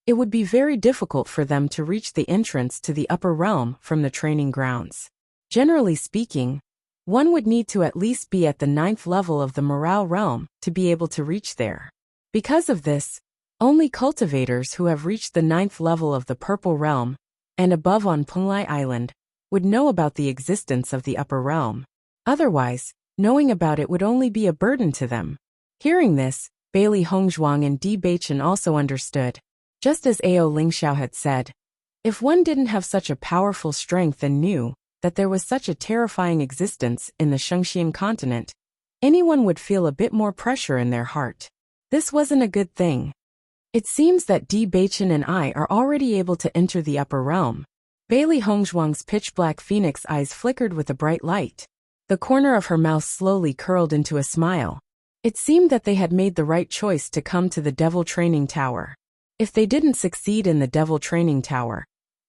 it would be very difficult for them to reach the entrance to the upper realm from the training grounds. Generally speaking, one would need to at least be at the 9th level of the Morale realm to be able to reach there. Because of this, only cultivators who have reached the 9th level of the Purple realm and above on Penglai Island would know about the existence of the upper realm. Otherwise, knowing about it would only be a burden to them. Hearing this, Bailey Hongzhuang and D Beichen also understood. Just as AO Lingxiao had said, if one didn't have such a powerful strength and knew that there was such a terrifying existence in the Shengxian continent, anyone would feel a bit more pressure in their heart. This wasn't a good thing. It seems that D Beichen and I are already able to enter the upper realm. Bailey Hongzhuang's pitch-black phoenix eyes flickered with a bright light. The corner of her mouth slowly curled into a smile. It seemed that they had made the right choice to come to the Devil Training Tower. If they didn't succeed in the Devil Training Tower,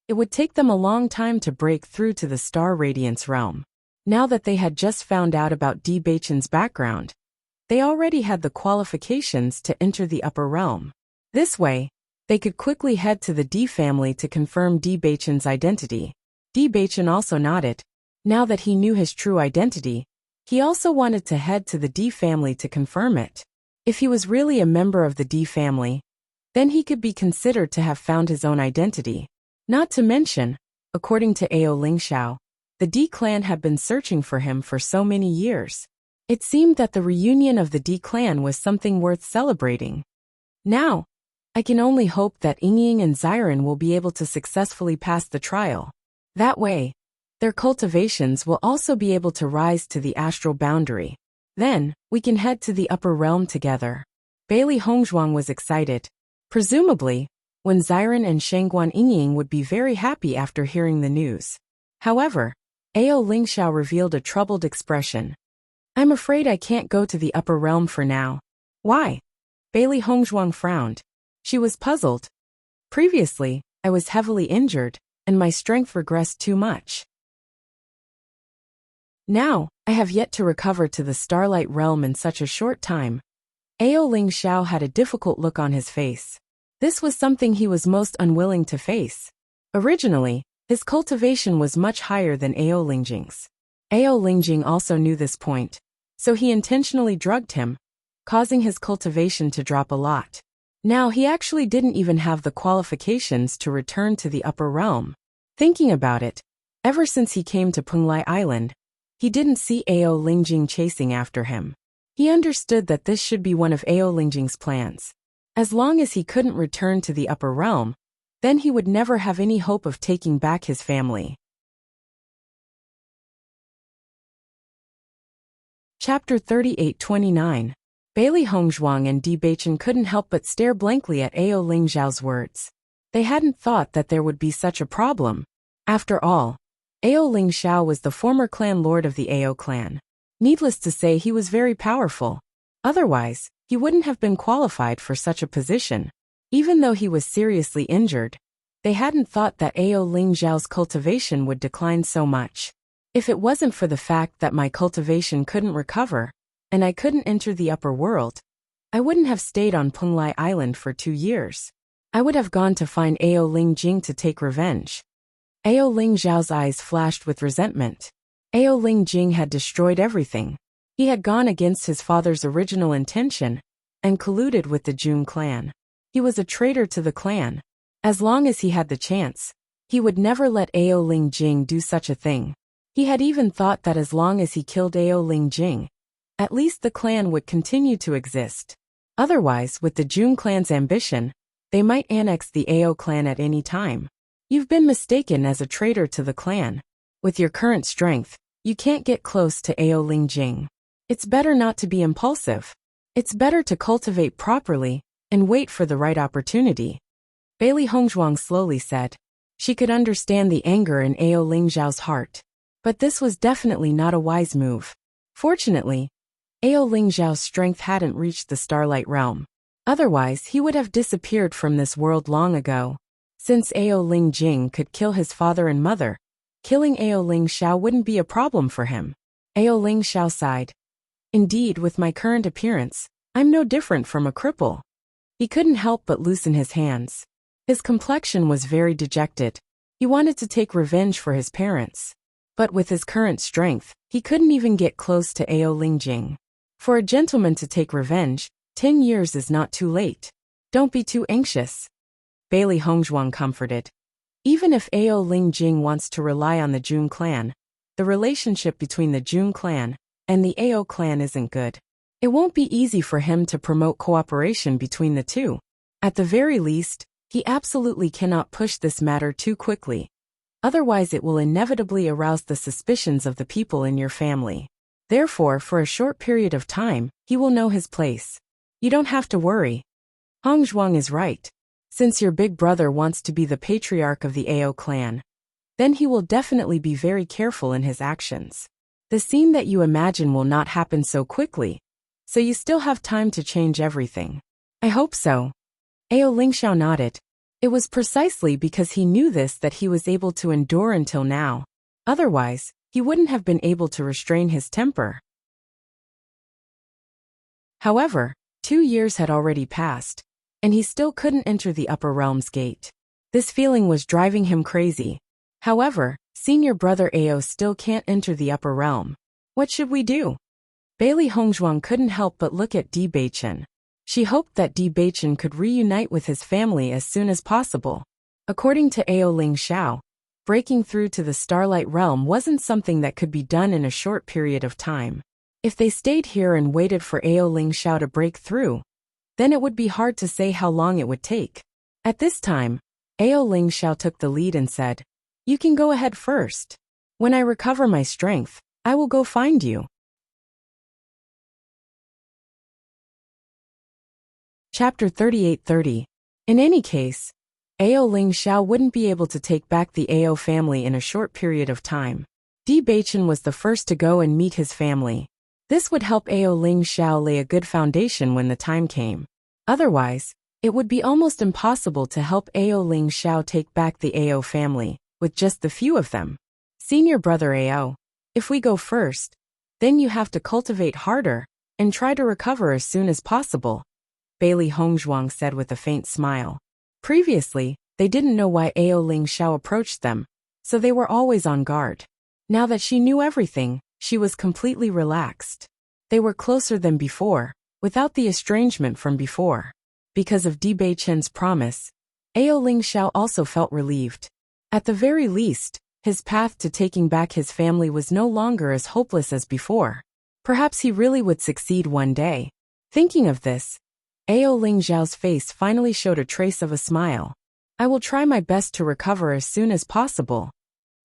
it would take them a long time to break through to the Star Radiance realm. Now that they had just found out about D Beichen's background, they already had the qualifications to enter the upper realm. This way, they could quickly head to the D family to confirm D Beichen's identity. D Beichen also nodded. Now that he knew his true identity, he also wanted to head to the D family to confirm it. If he was really a member of the D family, then he could be considered to have found his own identity. Not to mention, according to AO Lingxiao, the D clan had been searching for him for so many years. It seemed that the reunion of the D clan was something worth celebrating. Now, I can only hope that Yingying and Xiren will be able to successfully pass the trial. That way, their cultivations will also be able to rise to the astral boundary. Then, we can head to the upper realm together. Bailey Hongzhuang was excited. Presumably, when Xiren and Shangguan Yingying would be very happy after hearing the news. However, Ao Lingxiao revealed a troubled expression. I'm afraid I can't go to the upper realm for now. Why? Bailey Hongzhuang frowned. She was puzzled. Previously, I was heavily injured, and my strength regressed too much. Now, I have yet to recover to the Starlight Realm in such a short time. Ao Lingxiao had a difficult look on his face. This was something he was most unwilling to face. Originally, his cultivation was much higher than Ao Lingjing's. Ao Lingjing also knew this point, so he intentionally drugged him, causing his cultivation to drop a lot. Now he actually didn't even have the qualifications to return to the upper realm. Thinking about it, ever since he came to Penglai Island, he didn't see Ao Lingjing chasing after him. He understood that this should be one of Ao Lingjing's plans. As long as he couldn't return to the upper realm, then he would never have any hope of taking back his family. Chapter 38-29. Bailey Hongzhuang and Bewitching couldn't help but stare blankly at Ao Lingxiao's words. They hadn't thought that there would be such a problem. After all, Ao Lingxiao was the former clan lord of the Ao clan. Needless to say, he was very powerful. Otherwise, he wouldn't have been qualified for such a position. Even though he was seriously injured, they hadn't thought that Ao Lingxiao's cultivation would decline so much. If it wasn't for the fact that my cultivation couldn't recover, and I couldn't enter the upper world, I wouldn't have stayed on Penglai Island for 2 years. I would have gone to find Ao Lingjing to take revenge. Ao Lingxiao's eyes flashed with resentment. Ao Lingjing had destroyed everything. He had gone against his father's original intention, and colluded with the Jun clan. He was a traitor to the clan. As long as he had the chance, he would never let Ao Lingjing do such a thing. He had even thought that as long as he killed Ao Lingjing, at least the clan would continue to exist. Otherwise, with the Jun clan's ambition, they might annex the Ao clan at any time. You've been mistaken as a traitor to the clan. With your current strength, you can't get close to Ao Lingjing. It's better not to be impulsive. It's better to cultivate properly and wait for the right opportunity. Bailey Hongzhuang slowly said. She could understand the anger in Ao Lingxiao's heart. But this was definitely not a wise move. Fortunately, Ao Lingxiao's strength hadn't reached the Starlight Realm. Otherwise, he would have disappeared from this world long ago. Since Ao Lingjing could kill his father and mother, killing Ao Lingxiao wouldn't be a problem for him. Ao Lingxiao sighed. Indeed, with my current appearance, I'm no different from a cripple. He couldn't help but loosen his hands. His complexion was very dejected. He wanted to take revenge for his parents. But with his current strength, he couldn't even get close to Ao Lingjing. For a gentleman to take revenge, 10 years is not too late. Don't be too anxious. Bailey Hongzhuang comforted. Even if Ao Lingjing wants to rely on the Jun clan, the relationship between the Jun clan and the Ao clan isn't good. It won't be easy for him to promote cooperation between the two. At the very least, he absolutely cannot push this matter too quickly. Otherwise it will inevitably arouse the suspicions of the people in your family. Therefore, for a short period of time, he will know his place. You don't have to worry. Hongzhuang is right. Since your big brother wants to be the patriarch of the Ao clan, then he will definitely be very careful in his actions. The scene that you imagine will not happen so quickly, so you still have time to change everything. I hope so. Ao Lingxiao nodded. It was precisely because he knew this that he was able to endure until now. Otherwise, he wouldn't have been able to restrain his temper. However, 2 years had already passed, and he still couldn't enter the upper realms gate. This feeling was driving him crazy. However, senior brother Ao still can't enter the upper realm. What should we do? Bailey Hongzhuang couldn't help but look at Bewitching. She hoped that Bewitching could reunite with his family as soon as possible. According to Ao Lingxiao, breaking through to the Starlight Realm wasn't something that could be done in a short period of time. If they stayed here and waited for Ao Lingxiao to break through, then it would be hard to say how long it would take. At this time, Ao Lingxiao took the lead and said, "You can go ahead first. When I recover my strength, I will go find you." Chapter 38-30. In any case, Ao Ling Xiao wouldn't be able to take back the Ao family in a short period of time. Bewitching was the first to go and meet his family. This would help Ao Ling Xiao lay a good foundation when the time came. Otherwise, it would be almost impossible to help Ao Ling Xiao take back the Ao family, with just the few of them. Senior brother Ao, if we go first, then you have to cultivate harder, and try to recover as soon as possible, Bailey Hongzhuang said with a faint smile. Previously, they didn't know why Ao Ling Xiao approached them, so they were always on guard. Now that she knew everything, she was completely relaxed. They were closer than before, without the estrangement from before. Because of Di Beichen's promise, Ao Ling Xiao also felt relieved. At the very least, his path to taking back his family was no longer as hopeless as before. Perhaps he really would succeed one day. Thinking of this, Ao Ling Xiao's face finally showed a trace of a smile. I will try my best to recover as soon as possible.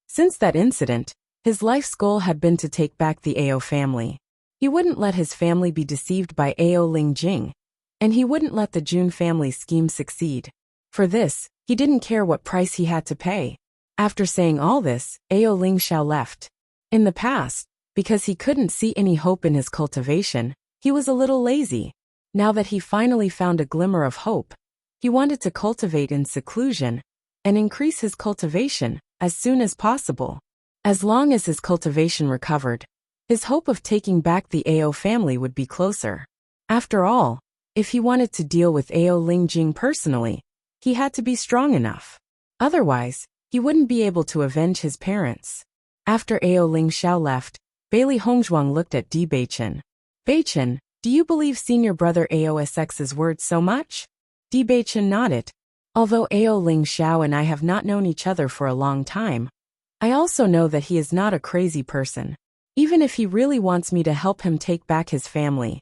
Since that incident, his life's goal had been to take back the Ao family. He wouldn't let his family be deceived by Ao Ling Jing, and he wouldn't let the Jun family scheme succeed. For this, he didn't care what price he had to pay. After saying all this, Ao Ling Xiao left. In the past, because he couldn't see any hope in his cultivation, he was a little lazy. Now that he finally found a glimmer of hope, he wanted to cultivate in seclusion and increase his cultivation as soon as possible. As long as his cultivation recovered, his hope of taking back the Ao family would be closer. After all, if he wanted to deal with Ao Ling Jing personally, he had to be strong enough. Otherwise, he wouldn't be able to avenge his parents. After Ao Ling Xiao left, Bailey Hongzhuang looked at Di Beichen. Beichen, do you believe senior brother Aosx's words so much? Di Beichen nodded. Although Ao Ling Xiao and I have not known each other for a long time, I also know that he is not a crazy person. Even if he really wants me to help him take back his family,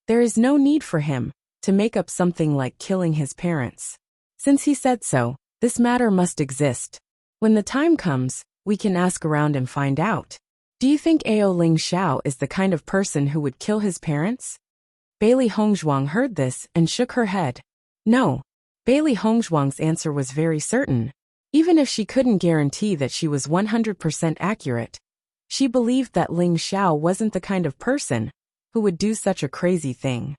there is no need for him to make up something like killing his parents. Since he said so, this matter must exist. When the time comes, we can ask around and find out. Do you think Ao Ling Xiao is the kind of person who would kill his parents? Bailey Hongzhuang heard this and shook her head. No. Bailey Hongzhuang's answer was very certain. Even if she couldn't guarantee that she was 100% accurate, she believed that Ling Xiao wasn't the kind of person who would do such a crazy thing.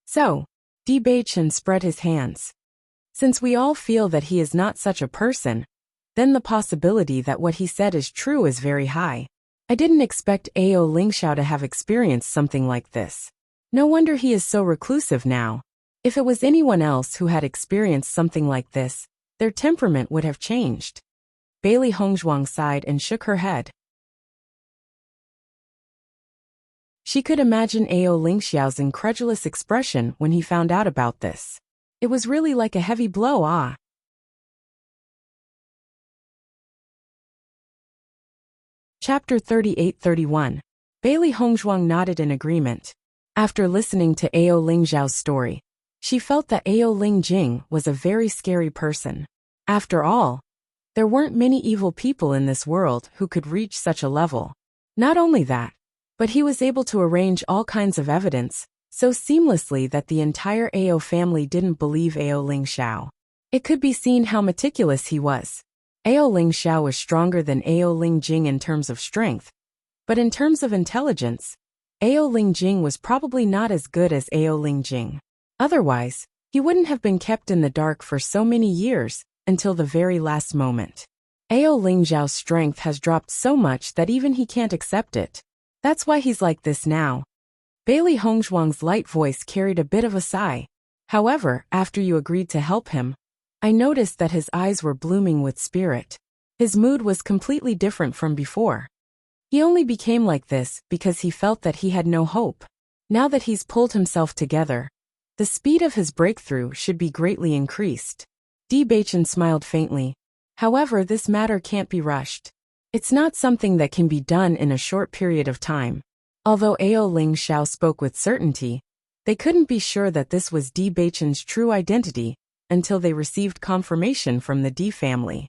So, Di Beichen spread his hands. Since we all feel that he is not such a person, then the possibility that what he said is true is very high. I didn't expect Ao Ling Xiao to have experienced something like this. No wonder he is so reclusive now. If it was anyone else who had experienced something like this, their temperament would have changed. Bailey Hongzhuang sighed and shook her head. She could imagine Ao Ling Xiao's incredulous expression when he found out about this. It was really like a heavy blow, Chapter 38-31. Bailey Hongzhuang nodded in agreement. After listening to Ao Ling Xiao's story, she felt that Ao Ling Jing was a very scary person. After all, there weren't many evil people in this world who could reach such a level. Not only that, but he was able to arrange all kinds of evidence so seamlessly that the entire Ao family didn't believe Ao Ling Xiao. It could be seen how meticulous he was. Ao Ling Xiao was stronger than Ao Ling Jing in terms of strength, but in terms of intelligence, Ao Ling Jing was probably not as good as Ao Ling Jing. Otherwise, he wouldn't have been kept in the dark for so many years until the very last moment. Ao Ling Xiao's strength has dropped so much that even he can't accept it. That's why he's like this now. Bailey Hongzhuang's light voice carried a bit of a sigh. However, after you agreed to help him, I noticed that his eyes were blooming with spirit. His mood was completely different from before. He only became like this because he felt that he had no hope. Now that he's pulled himself together, the speed of his breakthrough should be greatly increased. Di Beichen smiled faintly. However, this matter can't be rushed. It's not something that can be done in a short period of time. Although Ao Ling Xiao spoke with certainty, they couldn't be sure that this was Di Beichen's true identity until they received confirmation from the Di family.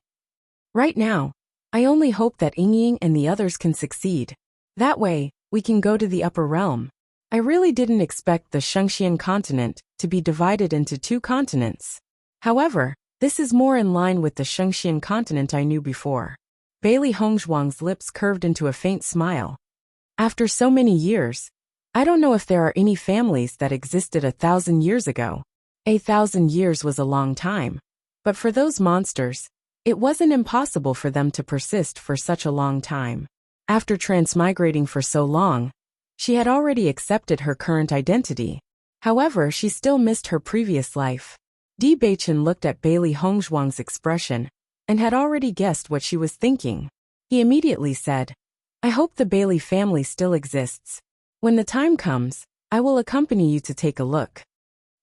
Right now, I only hope that Yingying and the others can succeed. That way, we can go to the upper realm. I really didn't expect the Shengxian continent to be divided into 2 continents. However, this is more in line with the Shengxian continent I knew before. Bailey Hongzhuang's lips curved into a faint smile. After so many years, I don't know if there are any families that existed 1,000 years ago. 1,000 years was a long time. But for those monsters, it wasn't impossible for them to persist for such a long time. After transmigrating for so long, she had already accepted her current identity. However, she still missed her previous life. Bewitching looked at Bailey Hongzhuang's expression and had already guessed what she was thinking. He immediately said, I hope the Bailey family still exists. When the time comes, I will accompany you to take a look.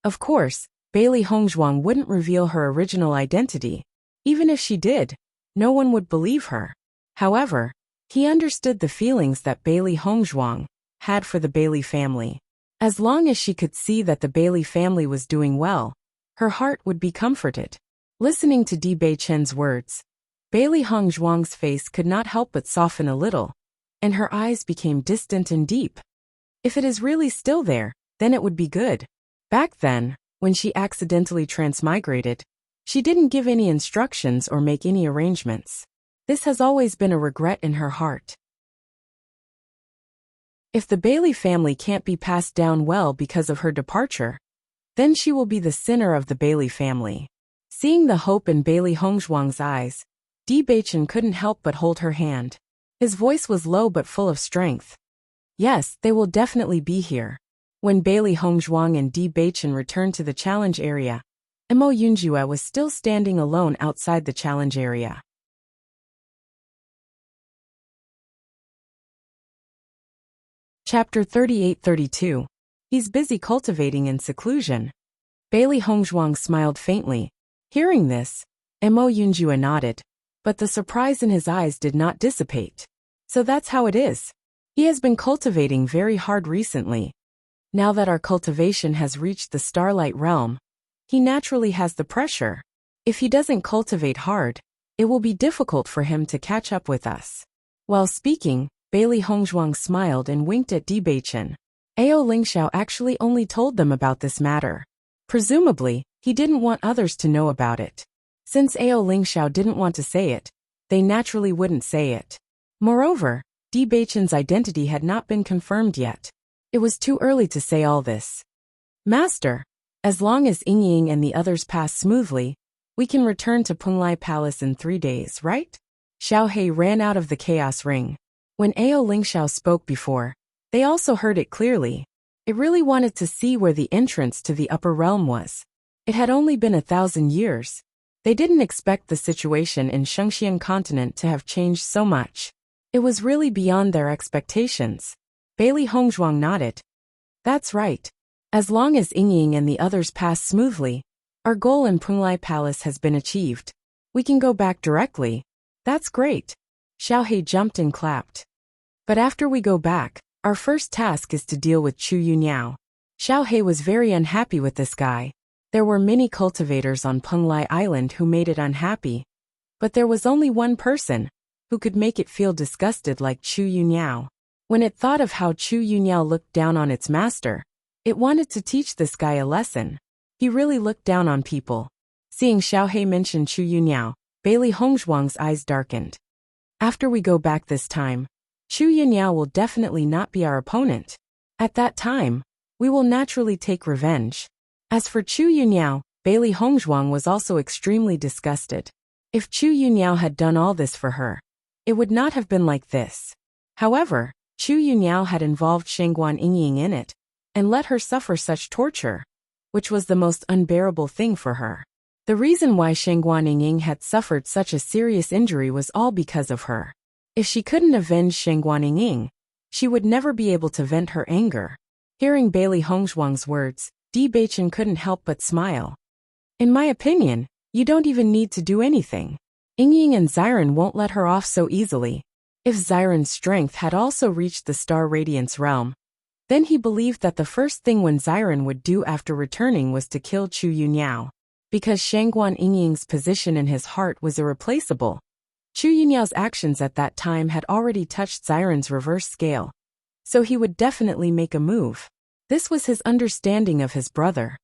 Of course, Bailey Hongzhuang wouldn't reveal her original identity. Even if she did, no one would believe her. However, he understood the feelings that Bailey Hongzhuang had for the Bailey family. As long as she could see that the Bailey family was doing well, her heart would be comforted. Listening to Bewitching's words, Bailey Hongzhuang's face could not help but soften a little, and her eyes became distant and deep. If it is really still there, then it would be good. Back then, when she accidentally transmigrated, she didn't give any instructions or make any arrangements. This has always been a regret in her heart. If the Bailey family can't be passed down well because of her departure, then she will be the sinner of the Bailey family. Seeing the hope in Bailey Hongzhuang's eyes, Bewitching couldn't help but hold her hand. His voice was low but full of strength. Yes, they will definitely be here. When Bailey Hongzhuang and Bewitching returned to the challenge area, Mo Yunjue was still standing alone outside the challenge area. Chapter 38-32. He's busy cultivating in seclusion. Bailey Hongzhuang smiled faintly. Hearing this, Mo Yunjue nodded, but the surprise in his eyes did not dissipate. So that's how it is. He has been cultivating very hard recently. Now that our cultivation has reached the Starlight Realm, he naturally has the pressure. If he doesn't cultivate hard, it will be difficult for him to catch up with us. While speaking, Bailey Hongzhuang smiled and winked at Bewitching. Ao Lingxiao actually only told them about this matter. Presumably, he didn't want others to know about it. Since Ao Lingxiao didn't want to say it, they naturally wouldn't say it. Moreover, Bewitching's identity had not been confirmed yet. It was too early to say all this. Master, as long as Yingying and the others pass smoothly, we can return to Penglai Palace in 3 days, right? Xiaohei ran out of the chaos ring. When Ao Lingxiao spoke before, they also heard it clearly. It really wanted to see where the entrance to the upper realm was. It had only been 1,000 years. They didn't expect the situation in Shengxian continent to have changed so much. It was really beyond their expectations. Bailey Hongzhuang nodded. That's right. As long as Yingying and the others pass smoothly, our goal in Penglai Palace has been achieved. We can go back directly. That's great. Xiaohei jumped and clapped. But after we go back, our first task is to deal with Chu Yuniao. Xiaohei was very unhappy with this guy. There were many cultivators on Penglai Island who made it unhappy, but there was only one person who could make it feel disgusted like Chu Yuniao. When it thought of how Chu Yuniao looked down on its master, it wanted to teach this guy a lesson. He really looked down on people. Seeing Xiaohei mention Chu Yuniao, Bailey Hongzhuang's eyes darkened. After we go back this time, Chu Yuniao will definitely not be our opponent. At that time, we will naturally take revenge. As for Chu Yuniao, Bailey Hongzhuang was also extremely disgusted. If Chu Yuniao had done all this for her, it would not have been like this. However, Chu Yuniao had involved Shengguan Yingying in it, and let her suffer such torture, which was the most unbearable thing for her. The reason why Shengguan Yingying had suffered such a serious injury was all because of her. If she couldn't avenge Shengguan Yingying, she would never be able to vent her anger. Hearing Bailey Hongzhuang's words, Bewitching couldn't help but smile. In my opinion, you don't even need to do anything. Yingying and Xiren won't let her off so easily. If Xiren's strength had also reached the Star Radiance realm, then he believed that the first thing Xiren would do after returning was to kill Chu Yuniao. Because Shengguan Yingying's position in his heart was irreplaceable, Chu Yuniao's actions at that time had already touched Xiren's reverse scale, so he would definitely make a move. This was his understanding of his brother.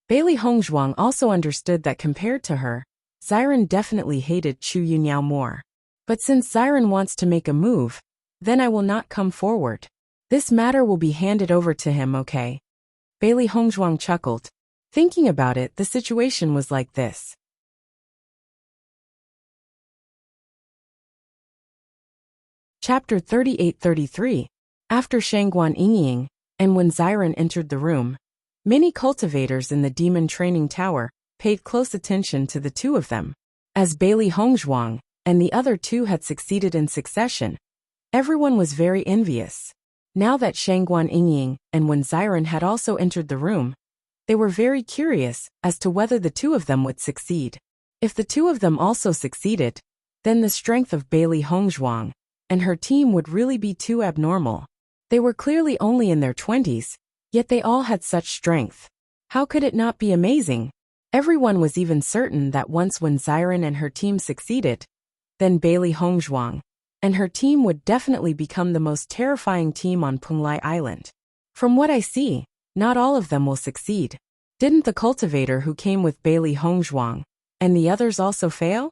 Bailey Hongzhuang also understood that compared to her, Xiren definitely hated Chu Yunyao more. But since Xiren wants to make a move, then I will not come forward. This matter will be handed over to him, okay? Bailey Hongzhuang chuckled. Thinking about it, the situation was like this. Chapter 38-33. After Shangguan Yingying, and when Xiren entered the room, many cultivators in the demon training tower paid close attention to the two of them. As Bailey Hongzhuang and the other two had succeeded in succession, everyone was very envious. Now that Shangguan Yingying and when Xiren had also entered the room, they were very curious as to whether the two of them would succeed. If the two of them also succeeded, then the strength of Bailey Hongzhuang and her team would really be too abnormal. They were clearly only in their 20s, yet they all had such strength. How could it not be amazing? Everyone was even certain that once when Xiren and her team succeeded, then Bailey Hongzhuang and her team would definitely become the most terrifying team on Penglai Island. From what I see, not all of them will succeed. Didn't the cultivator who came with Bailey Hongzhuang and the others also fail?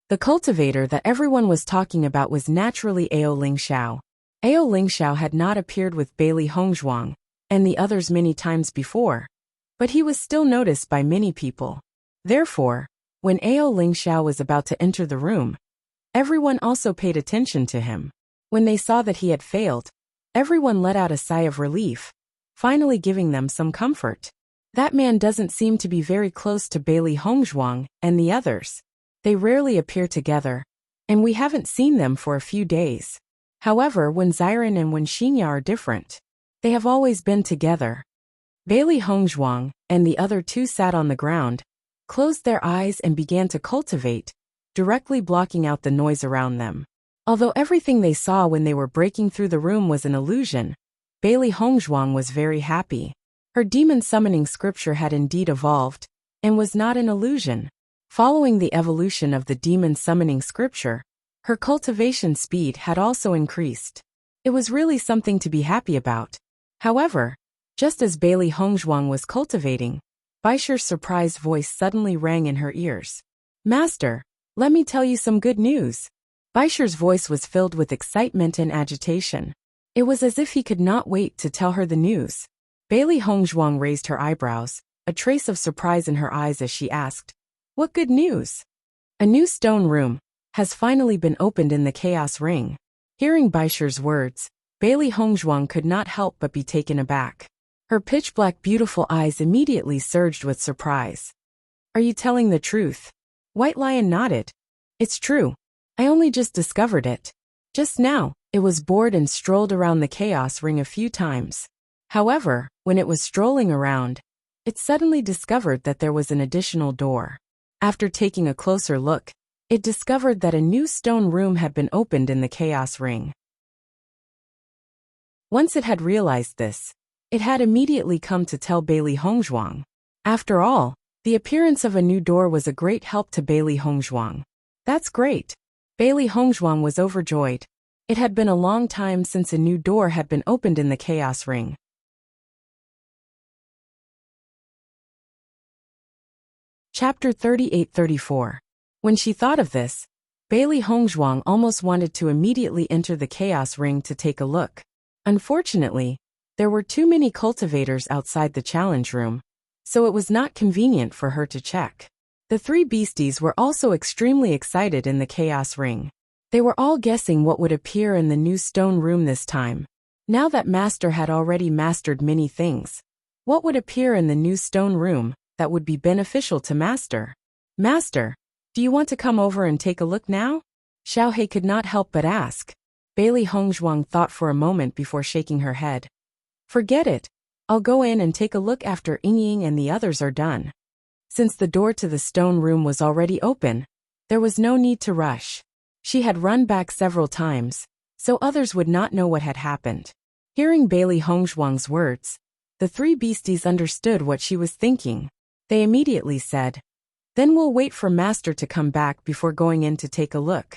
The cultivator that everyone was talking about was naturally Ao Lingxiao. Ao Lingxiao had not appeared with Bailey Hongzhuang and the others many times before, but he was still noticed by many people. Therefore, when Ao Lingxiao was about to enter the room, everyone also paid attention to him. When they saw that he had failed, everyone let out a sigh of relief, finally giving them some comfort. That man doesn't seem to be very close to Bailey Hongzhuang and the others. They rarely appear together, and we haven't seen them for a few days. However, when Xiren and when Xingya are different, they have always been together. Bailey Hongzhuang and the other two sat on the ground, closed their eyes and began to cultivate, directly blocking out the noise around them. Although everything they saw when they were breaking through the room was an illusion, Bailey Hongzhuang was very happy. Her demon summoning scripture had indeed evolved, and was not an illusion. Following the evolution of the demon summoning scripture, her cultivation speed had also increased. It was really something to be happy about. However, just as Bailey Hongzhuang was cultivating, Baisher's surprised voice suddenly rang in her ears. Master, let me tell you some good news. Baisher's voice was filled with excitement and agitation. It was as if he could not wait to tell her the news. Bailey Hongzhuang raised her eyebrows, a trace of surprise in her eyes as she asked, What good news? A new stone room has finally been opened in the Chaos Ring. Hearing Baisher's words, Bailey Hongzhuang could not help but be taken aback. Her pitch-black beautiful eyes immediately surged with surprise. Are you telling the truth? White Lion nodded. It's true. I only just discovered it. Just now, it was bored and strolled around the Chaos Ring a few times. However, when it was strolling around, it suddenly discovered that there was an additional door. After taking a closer look, it discovered that a new stone room had been opened in the Chaos Ring. Once it had realized this, it had immediately come to tell Bailey Hongzhuang. After all, the appearance of a new door was a great help to Bailey Hongzhuang. That's great. Bailey Hongzhuang was overjoyed. It had been a long time since a new door had been opened in the Chaos Ring. Chapter 38-34. When she thought of this, Bailey Hongzhuang almost wanted to immediately enter the Chaos Ring to take a look. Unfortunately, there were too many cultivators outside the challenge room, so it was not convenient for her to check. The three beasties were also extremely excited in the Chaos Ring. They were all guessing what would appear in the new stone room this time. Now that Master had already mastered many things, what would appear in the new stone room that would be beneficial to Master? Master, do you want to come over and take a look now? Xiaohei could not help but ask. Bailey Hongzhuang thought for a moment before shaking her head. Forget it. I'll go in and take a look after Yingying and the others are done. Since the door to the stone room was already open, there was no need to rush. She had run back several times, so others would not know what had happened. Hearing Bailey Hongzhuang's words, the three beasties understood what she was thinking. They immediately said, Then we'll wait for Master to come back before going in to take a look.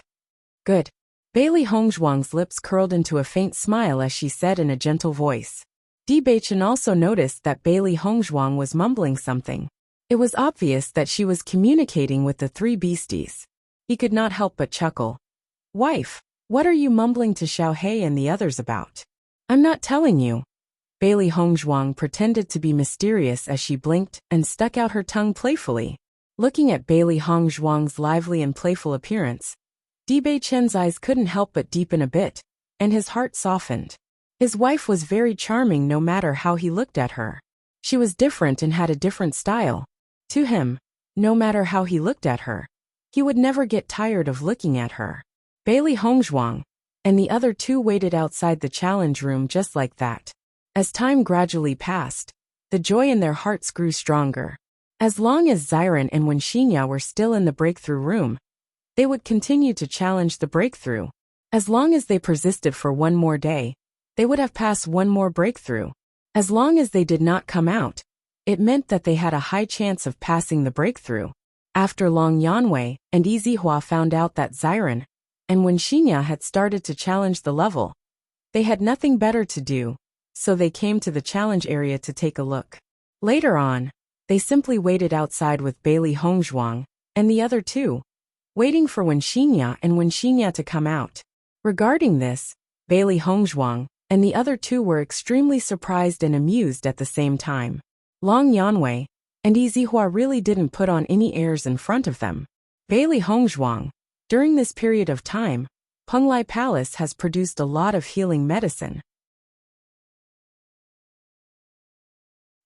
Good. Bailey Hongzhuang's lips curled into a faint smile as she said in a gentle voice. Bewitching also noticed that Bailey Hongzhuang was mumbling something. It was obvious that she was communicating with the three beasties. He could not help but chuckle. Wife, what are you mumbling to Xiao Hei and the others about? I'm not telling you. Bailey Hongzhuang pretended to be mysterious as she blinked and stuck out her tongue playfully. Looking at Bailey Hongzhuang's lively and playful appearance, Di Beichen's eyes couldn't help but deepen a bit, and his heart softened. His wife was very charming no matter how he looked at her. She was different and had a different style. To him, no matter how he looked at her, he would never get tired of looking at her. Bailey Hongzhuang and the other two waited outside the challenge room just like that. As time gradually passed, the joy in their hearts grew stronger. As long as Xiren and Wenxingya were still in the breakthrough room, they would continue to challenge the breakthrough. As long as they persisted for one more day, they would have passed one more breakthrough. As long as they did not come out, it meant that they had a high chance of passing the breakthrough. After Long Yanwei and Yizihua found out that Xiren and Wenxingya had started to challenge the level, they had nothing better to do, so they came to the challenge area to take a look. Later on, they simply waited outside with Bailey Hongzhuang and the other two, waiting for Wenxingya to come out. Regarding this, Bailey Hongzhuang and the other two were extremely surprised and amused at the same time. Long Yanwei and Yizihua really didn't put on any airs in front of them. Bailey Hongzhuang, during this period of time, Penglai Palace has produced a lot of healing medicine.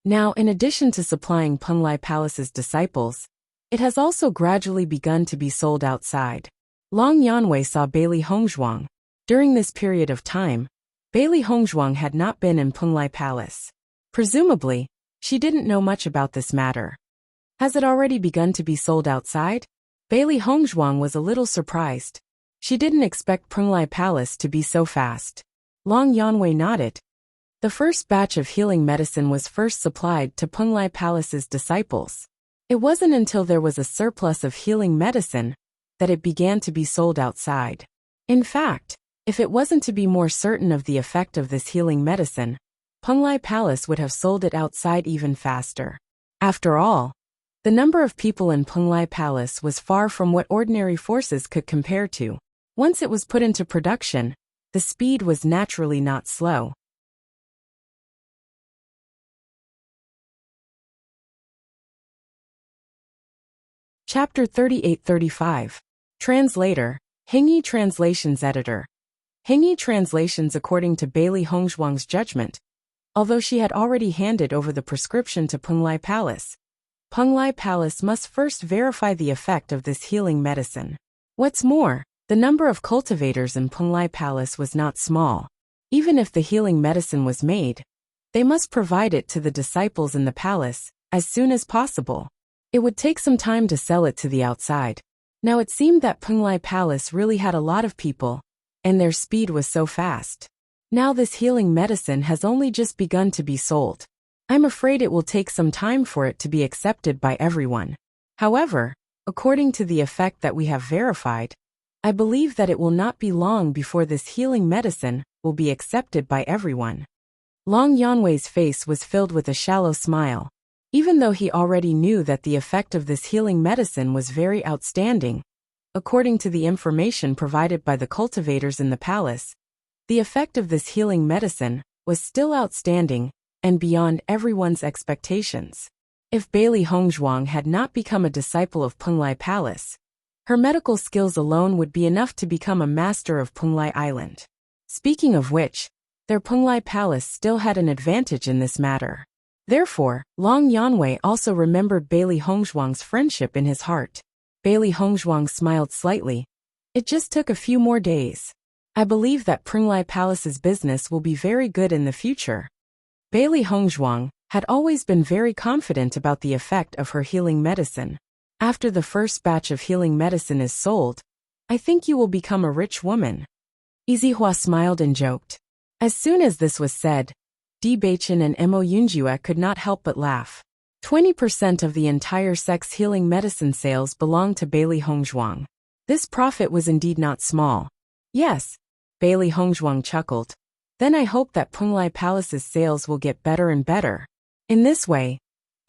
Now, in addition to supplying Penglai Palace's disciples, it has also gradually begun to be sold outside. Long Yanwei saw Bailey Hongzhuang. During this period of time, Bailey Hongzhuang had not been in Penglai Palace. Presumably, she didn't know much about this matter. Has it already begun to be sold outside? Bailey Hongzhuang was a little surprised. She didn't expect Penglai Palace to be so fast. Long Yanwei nodded. The first batch of healing medicine was first supplied to Penglai Palace's disciples. It wasn't until there was a surplus of healing medicine that it began to be sold outside. In fact, if it wasn't to be more certain of the effect of this healing medicine, Penglai Palace would have sold it outside even faster. After all, the number of people in Penglai Palace was far from what ordinary forces could compare to. Once it was put into production, the speed was naturally not slow. Chapter 38-35. Translator, Hengyi Translations Editor. Hengyi Translations according to Bailey Hongzhuang's judgment. Although she had already handed over the prescription to Penglai Palace, Penglai Palace must first verify the effect of this healing medicine. What's more, the number of cultivators in Penglai Palace was not small. Even if the healing medicine was made, they must provide it to the disciples in the palace as soon as possible. It would take some time to sell it to the outside. Now it seemed that Penglai Palace really had a lot of people, and their speed was so fast. Now this healing medicine has only just begun to be sold. I'm afraid it will take some time for it to be accepted by everyone. However, according to the effect that we have verified, I believe that it will not be long before this healing medicine will be accepted by everyone. Long Yanwei's face was filled with a shallow smile. Even though he already knew that the effect of this healing medicine was very outstanding, according to the information provided by the cultivators in the palace, the effect of this healing medicine was still outstanding and beyond everyone's expectations. If Bailey Hongzhuang had not become a disciple of Penglai Palace, her medical skills alone would be enough to become a master of Penglai Island. Speaking of which, their Penglai Palace still had an advantage in this matter. Therefore, Long Yanwei also remembered Bailey Hongzhuang's friendship in his heart. Bailey Hongzhuang smiled slightly. It just took a few more days. I believe that Penglai Palace's business will be very good in the future. Bailey Hongzhuang had always been very confident about the effect of her healing medicine. After the first batch of healing medicine is sold, I think you will become a rich woman. Yizihua smiled and joked. As soon as this was said, Di Beichin and Mo Yunjue could not help but laugh. 20% of the entire sex healing medicine sales belonged to Bailey Hongzhuang. This profit was indeed not small. Yes, Bailey Hongzhuang chuckled. Then I hope that Penglai Palace's sales will get better and better. In this way,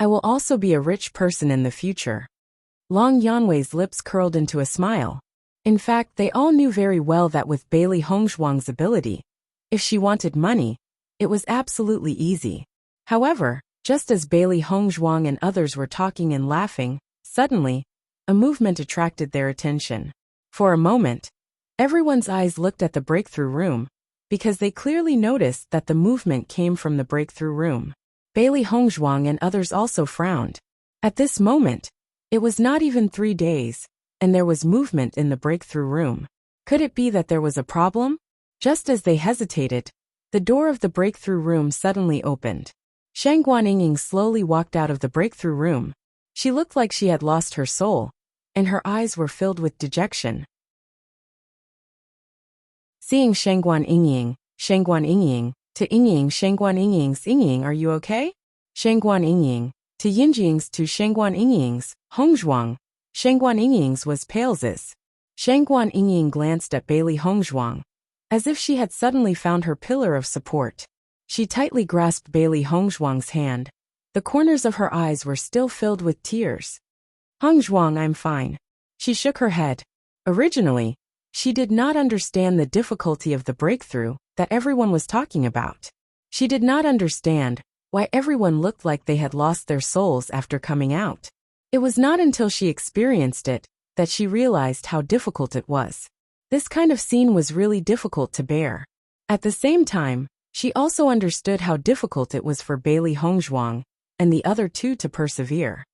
I will also be a rich person in the future. Long Yanwei's lips curled into a smile. In fact, they all knew very well that with Bailey Hongzhuang's ability, if she wanted money, it was absolutely easy. However, just as Bailey Hongzhuang and others were talking and laughing, suddenly, a movement attracted their attention. For a moment, everyone's eyes looked at the breakthrough room, because they clearly noticed that the movement came from the breakthrough room. Bailey Hongzhuang and others also frowned. At this moment, it was not even 3 days, and there was movement in the breakthrough room. Could it be that there was a problem? Just as they hesitated, the door of the breakthrough room suddenly opened. Shangguan Yingying slowly walked out of the breakthrough room. She looked like she had lost her soul, and her eyes were filled with dejection. Seeing Shangguan Yingying, to Yingying, Shangguan Yingying, are you okay? Shangguan Yingying, to Yingying's, to Shangguan Yingying's, Hongzhuang. Shangguan Yingying's was Pales's. Shangguan Yingying glanced at Bailey Hongzhuang, as if she had suddenly found her pillar of support. She tightly grasped Bailey Hongzhuang's hand. The corners of her eyes were still filled with tears. Hongzhuang, I'm fine. She shook her head. Originally, she did not understand the difficulty of the breakthrough that everyone was talking about. She did not understand why everyone looked like they had lost their souls after coming out. It was not until she experienced it that she realized how difficult it was. This kind of scene was really difficult to bear. At the same time, she also understood how difficult it was for Bailey Hongzhuang and the other two to persevere.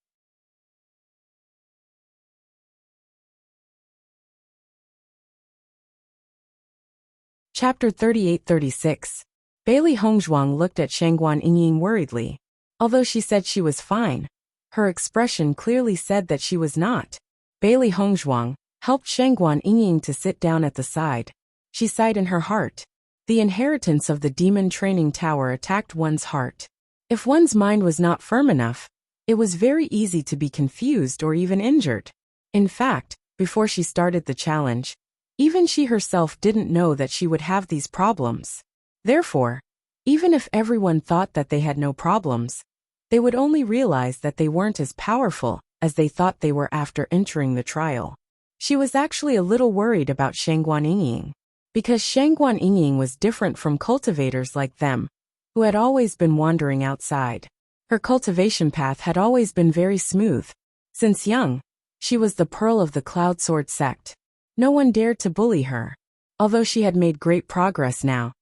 Chapter 38-36. Bailey Hongzhuang looked at Shangguan Yingying worriedly. Although she said she was fine, her expression clearly said that she was not. Bailey Hongzhuang helped Shangguan Yingying to sit down at the side. She sighed in her heart. The inheritance of the demon training tower attacked one's heart. If one's mind was not firm enough, it was very easy to be confused or even injured. In fact, before she started the challenge, even she herself didn't know that she would have these problems. Therefore, even if everyone thought that they had no problems, they would only realize that they weren't as powerful as they thought they were after entering the trial. She was actually a little worried about Shangguan Yingying, because Shangguan Yingying was different from cultivators like them, who had always been wandering outside. Her cultivation path had always been very smooth. Since young, she was the pearl of the Cloud Sword sect. No one dared to bully her. Although she had made great progress now,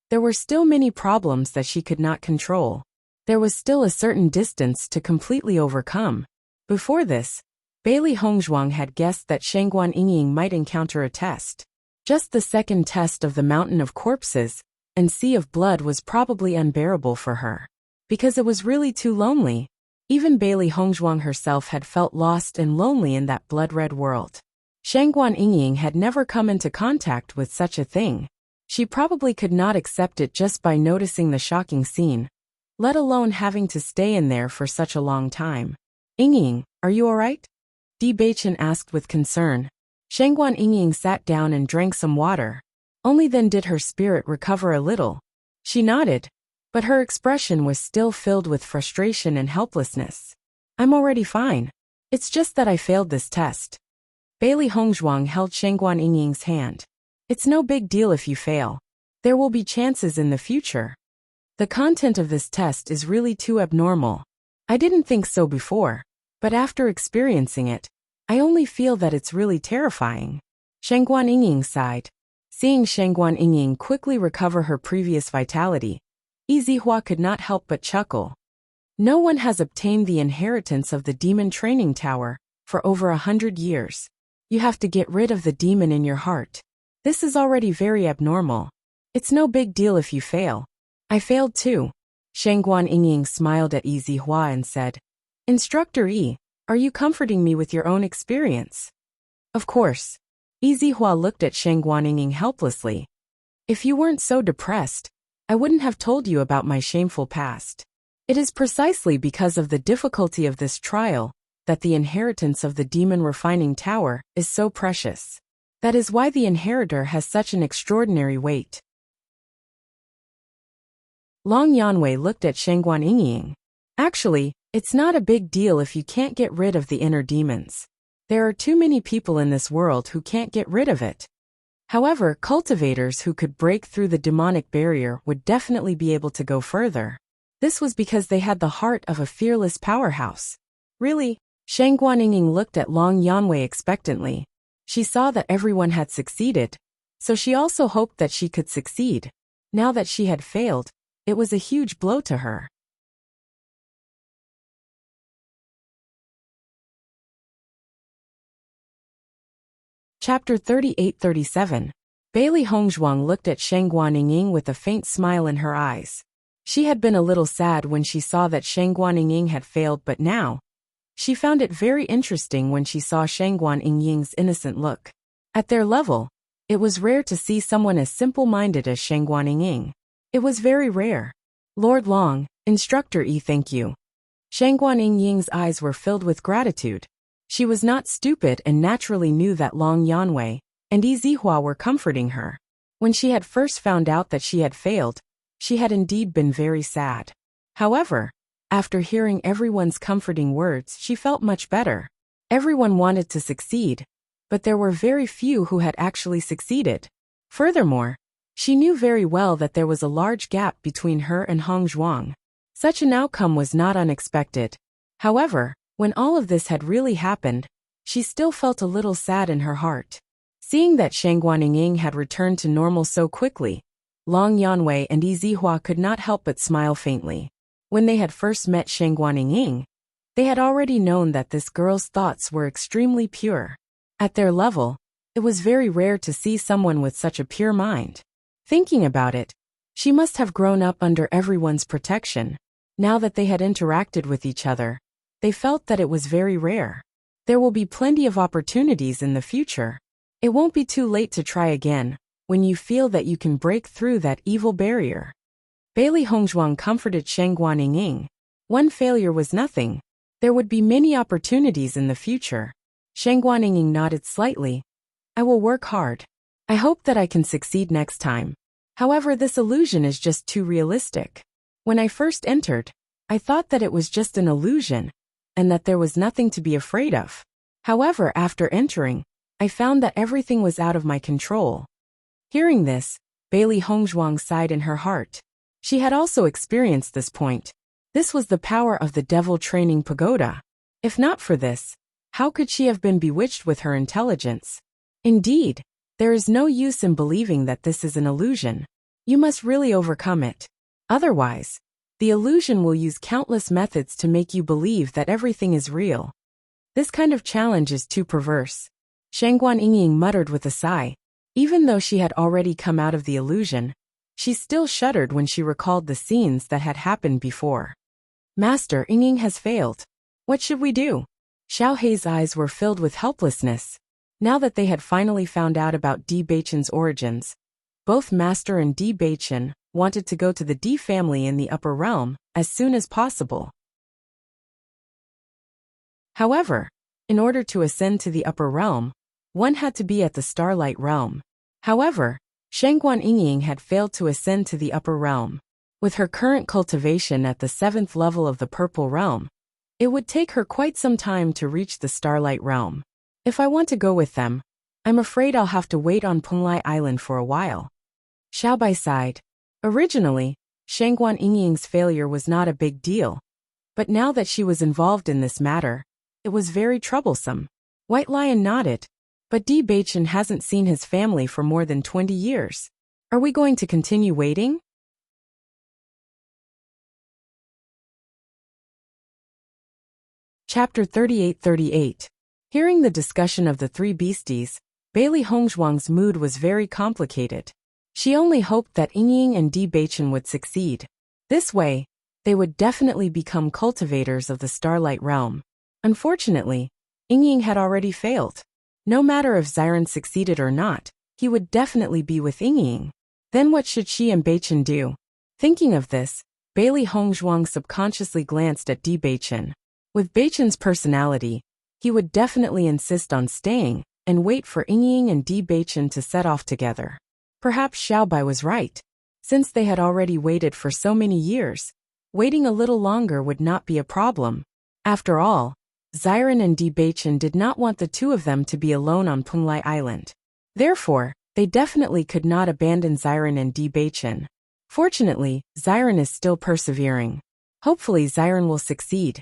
there were still many problems that she could not control. There was still a certain distance to completely overcome. Before this, Bailey Hongzhuang had guessed that Shangguan Yingying might encounter a test. Just the second test of the Mountain of Corpses and Sea of Blood was probably unbearable for her, because it was really too lonely. Even Bailey Hongzhuang herself had felt lost and lonely in that blood-red world. Shangguan Yingying had never come into contact with such a thing. She probably could not accept it just by noticing the shocking scene, let alone having to stay in there for such a long time. Yingying, are you alright? Bewitching asked with concern. Shangguan Yingying sat down and drank some water. Only then did her spirit recover a little. She nodded, but her expression was still filled with frustration and helplessness. I'm already fine. It's just that I failed this test. Bailey Hongzhuang held Shangguan Yingying's hand. It's no big deal if you fail. There will be chances in the future. The content of this test is really too abnormal. I didn't think so before, but after experiencing it, I only feel that it's really terrifying. Shangguan Yingying sighed. Seeing Shangguan Yingying quickly recover her previous vitality, Yizihua could not help but chuckle. No one has obtained the inheritance of the demon training tower for over 100 years. You have to get rid of the demon in your heart. This is already very abnormal. It's no big deal if you fail. I failed too. Shangguan Yingying smiled at Yizihua and said, Instructor Yi, are you comforting me with your own experience? Of course. Yizihua looked at Shangguan Yingying helplessly. If you weren't so depressed, I wouldn't have told you about my shameful past. It is precisely because of the difficulty of this trial that the inheritance of the demon refining tower is so precious. That is why the inheritor has such an extraordinary weight. Long Yanwei looked at Shangguan Yingying. Actually, It's not a big deal if you can't get rid of the inner demons. There are too many people in this world who can't get rid of it. However, cultivators who could break through the demonic barrier would definitely be able to go further. This was because they had the heart of a fearless powerhouse. Really? Shangguaniying looked at Long Yanwei expectantly. She saw that everyone had succeeded, so she also hoped that she could succeed. Now that she had failed, it was a huge blow to her. Chapter 38-37. Bailey Hongzhuang looked at Shangguaniying with a faint smile in her eyes. She had been a little sad when she saw that Shangguaniying had failed, but now, she found it very interesting when she saw Shangguaniying's innocent look. At their level, it was rare to see someone as simple-minded as Shangguaniying. It was very rare. Lord Long, Instructor E, thank you. Shangguaniying's eyes were filled with gratitude. She was not stupid and naturally knew that Long Yanwei and Yi Zihua were comforting her. When she had first found out that she had failed, she had indeed been very sad. However, after hearing everyone's comforting words, she felt much better. Everyone wanted to succeed, but there were very few who had actually succeeded. Furthermore, she knew very well that there was a large gap between her and Hongzhuang. Such an outcome was not unexpected. However, when all of this had really happened, she still felt a little sad in her heart. Seeing that Shangguaniying had returned to normal so quickly, Long Yanwei and Yi Zihua could not help but smile faintly. When they had first met Shangguaniying, they had already known that this girl's thoughts were extremely pure. At their level, it was very rare to see someone with such a pure mind. Thinking about it, she must have grown up under everyone's protection. Now that they had interacted with each other, they felt that it was very rare. There will be plenty of opportunities in the future. It won't be too late to try again, when you feel that you can break through that evil barrier. Bailey Hongzhuang comforted Shangguaniying. One failure was nothing. There would be many opportunities in the future. Shangguaniying nodded slightly. I will work hard. I hope that I can succeed next time. However, this illusion is just too realistic. When I first entered, I thought that it was just an illusion, and that there was nothing to be afraid of. However, after entering, I found that everything was out of my control. Hearing this, Bailey Hongzhuang sighed in her heart. She had also experienced this point. This was the power of the devil training pagoda. If not for this, how could she have been bewitched with her intelligence? Indeed, there is no use in believing that this is an illusion. You must really overcome it. Otherwise, the illusion will use countless methods to make you believe that everything is real. This kind of challenge is too perverse. Shangguaniying muttered with a sigh. Even though she had already come out of the illusion, she still shuddered when she recalled the scenes that had happened before. Master Ying has failed. What should we do? Xiao Hei's eyes were filled with helplessness. Now that they had finally found out about Di Beichen's origins, both Master and Di Beichen wanted to go to the Di family in the upper realm as soon as possible. However, in order to ascend to the upper realm, one had to be at the Starlight realm. However, Shangguaniying had failed to ascend to the upper realm. With her current cultivation at the 7th level of the Purple Realm, it would take her quite some time to reach the Starlight realm. If I want to go with them, I'm afraid I'll have to wait on Penglai Island for a while. Xiaobai sighed. Originally, Shangguaniying's failure was not a big deal, but now that she was involved in this matter, it was very troublesome. White Lion nodded. But Di Beichen hasn't seen his family for more than 20 years. Are we going to continue waiting? Chapter 38-38. Hearing the discussion of the three beasties, Bailey Hongzhuang's mood was very complicated. She only hoped that Ying and Di Beichen would succeed. This way, they would definitely become cultivators of the Starlight realm. Unfortunately, Ying had already failed. No matter if Xiren succeeded or not, he would definitely be with Ying. Then what should she and Beichen do? Thinking of this, Bailey Hongzhuang subconsciously glanced at Di Beichen. With Beichen's personality, he would definitely insist on staying and wait for Ying and Di Beichen to set off together. Perhaps Xiaobai was right. Since they had already waited for so many years, Waiting a little longer would not be a problem. After all, Xiren and Bewitching did not want the two of them to be alone on Punglai Island. Therefore, they definitely could not abandon Xiren and Bewitching. Fortunately, Xiren is still persevering. Hopefully Xiren will succeed.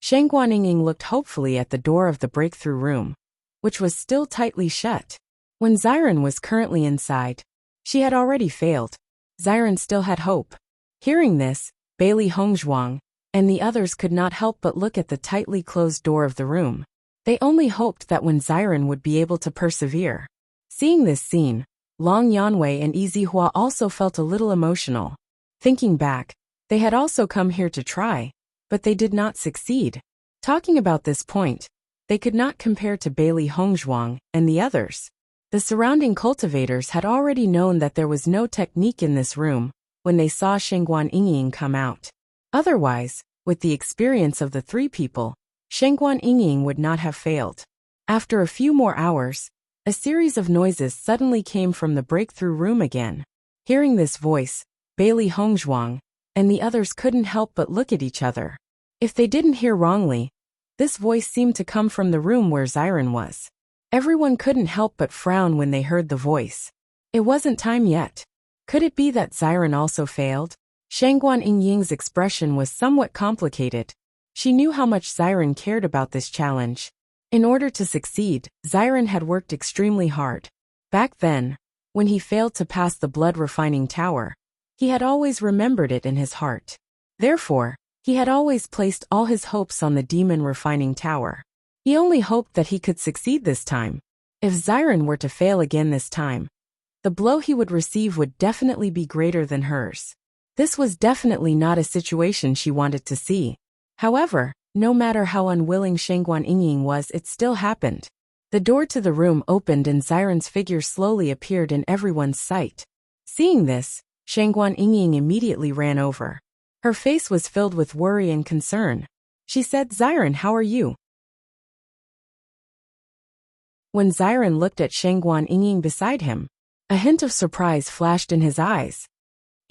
Shangguan looked hopefully at the door of the breakthrough room, which was still tightly shut. When Xiren was currently inside, she had already failed. Xiren still had hope. Hearing this, Bailey Hongzhuang and the others could not help but look at the tightly closed door of the room. They only hoped that when Xiren would be able to persevere. Seeing this scene, Long Yanwei and Yizihua also felt a little emotional. Thinking back, they had also come here to try, but they did not succeed. Talking about this point, they could not compare to Bailey Hongzhuang and the others. The surrounding cultivators had already known that there was no technique in this room when they saw Shangguan come out. Otherwise, with the experience of the three people, Shangguan would not have failed. After a few more hours, a series of noises suddenly came from the breakthrough room again. Hearing this voice, Bailey Hongzhuang and the others couldn't help but look at each other. If they didn't hear wrongly, this voice seemed to come from the room where Xiren was. Everyone couldn't help but frown when they heard the voice. It wasn't time yet. Could it be that Xiren also failed? Shangguan expression was somewhat complicated. She knew how much Xiren cared about this challenge. In order to succeed, Xiren had worked extremely hard. Back then, when he failed to pass the blood refining tower, he had always remembered it in his heart. Therefore, he had always placed all his hopes on the demon refining tower. He only hoped that he could succeed this time. If Xiren were to fail again this time, the blow he would receive would definitely be greater than hers. This was definitely not a situation she wanted to see. However, no matter how unwilling Shangguan was, it still happened. The door to the room opened and Xiren's figure slowly appeared in everyone's sight. Seeing this, Shangguan immediately ran over. Her face was filled with worry and concern. She said, "Xiren, how are you?" When Xiren looked at Shangguan beside him, a hint of surprise flashed in his eyes.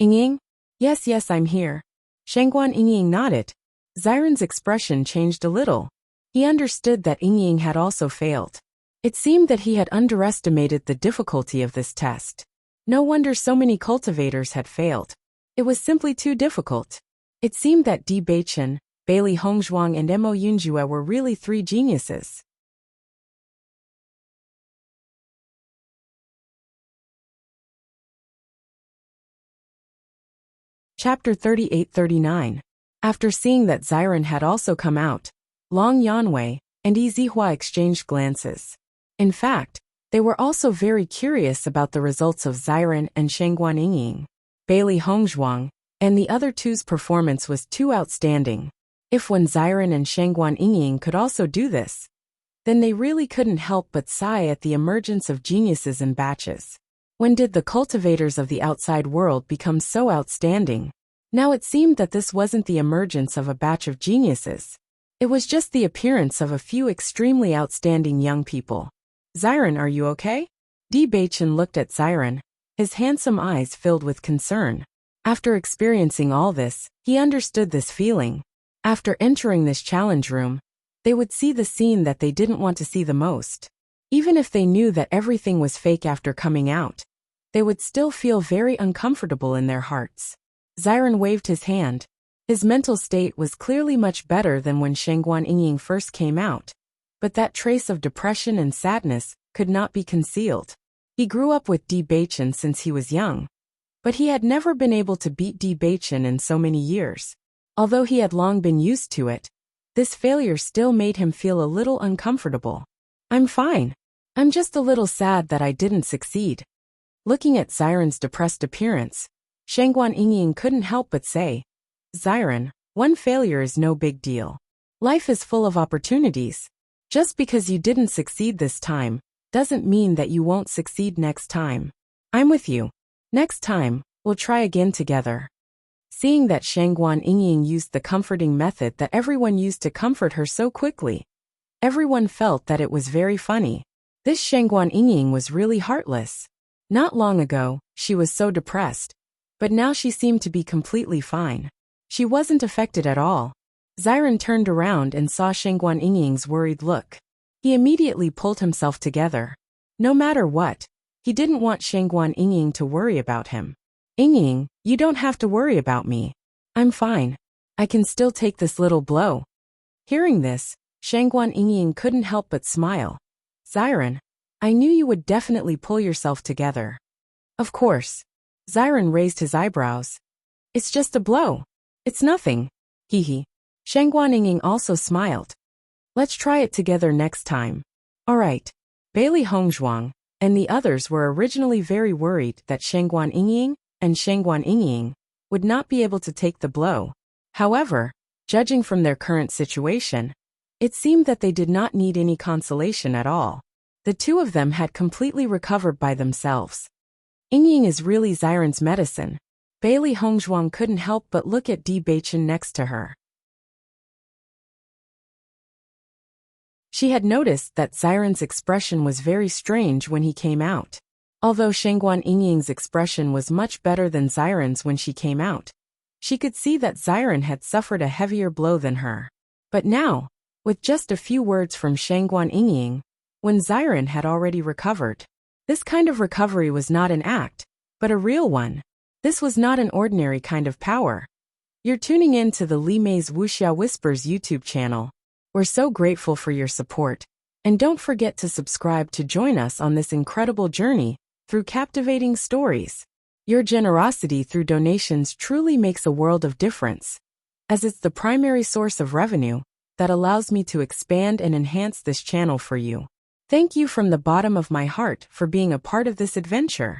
"Ying? Yes, I'm here." Shangguan nodded. Xiren's expression changed a little. He understood that Ying had also failed. It seemed that he had underestimated the difficulty of this test. No wonder so many cultivators had failed. It was simply too difficult. It seemed that Bewitching, Bailey Hongzhuang and Mo Yunjue were really three geniuses. Chapter 38-39. After seeing that Xiren had also come out, Long Yanwei and Yizihua exchanged glances. In fact, they were also very curious about the results of Xiren and Shangguan. Bailey Hongzhuang and the other two's performance was too outstanding. If when Xiren and Shangguan could also do this, then they really couldn't help but sigh at the emergence of geniuses in batches. When did the cultivators of the outside world become so outstanding? Now it seemed that this wasn't the emergence of a batch of geniuses. It was just the appearance of a few extremely outstanding young people. "Xiren, are you okay?" Bewitching looked at Xiren, his handsome eyes filled with concern. After experiencing all this, he understood this feeling. After entering this challenge room, they would see the scene that they didn't want to see the most. Even if they knew that everything was fake after coming out, they would still feel very uncomfortable in their hearts. Xiren waved his hand. His mental state was clearly much better than when Shangguan first came out, but that trace of depression and sadness could not be concealed. He grew up with Bewitching since he was young, but he had never been able to beat Bewitching in so many years. Although he had long been used to it, this failure still made him feel a little uncomfortable. "I'm fine. I'm just a little sad that I didn't succeed." Looking at Xiren's depressed appearance, Shangguan couldn't help but say, "Xiren, one failure is no big deal. Life is full of opportunities. Just because you didn't succeed this time, doesn't mean that you won't succeed next time. I'm with you. Next time, we'll try again together." Seeing that Shangguan used the comforting method that everyone used to comfort her so quickly, everyone felt that it was very funny. This Shangguan was really heartless. Not long ago, she was so depressed, but now she seemed to be completely fine. She wasn't affected at all. Xiren turned around and saw Shangguan Yingying's worried look. He immediately pulled himself together. No matter what, he didn't want Shangguan Yingying to worry about him. Yingying, you don't have to worry about me. I'm fine. I can still take this little blow. Hearing this, Shangguan Yingying couldn't help but smile. Xiren, I knew you would definitely pull yourself together. Of course. Xiren raised his eyebrows. It's just a blow. It's nothing. Hee. Shangguan Yingying also smiled. Let's try it together next time. Alright. Bailey Hongzhuang and the others were originally very worried that Shangguan Yingying and Shangguan Yingying would not be able to take the blow. However, judging from their current situation, it seemed that they did not need any consolation at all. The two of them had completely recovered by themselves. Yingying is really Xiren's medicine. Bailey Hongzhuang couldn't help but look at Bewitching next to her. She had noticed that Xiren's expression was very strange when he came out. Although Shangguan Yingying's expression was much better than Xiren's when she came out, she could see that Xiren had suffered a heavier blow than her. But now, with just a few words from Shangguan Yingying, when Xiren had already recovered. This kind of recovery was not an act, but a real one. This was not an ordinary kind of power. You're tuning in to the Li Mei's Wuxia Whispers YouTube channel. We're so grateful for your support. And don't forget to subscribe to join us on this incredible journey through captivating stories. Your generosity through donations truly makes a world of difference, as it's the primary source of revenue that allows me to expand and enhance this channel for you. Thank you from the bottom of my heart for being a part of this adventure.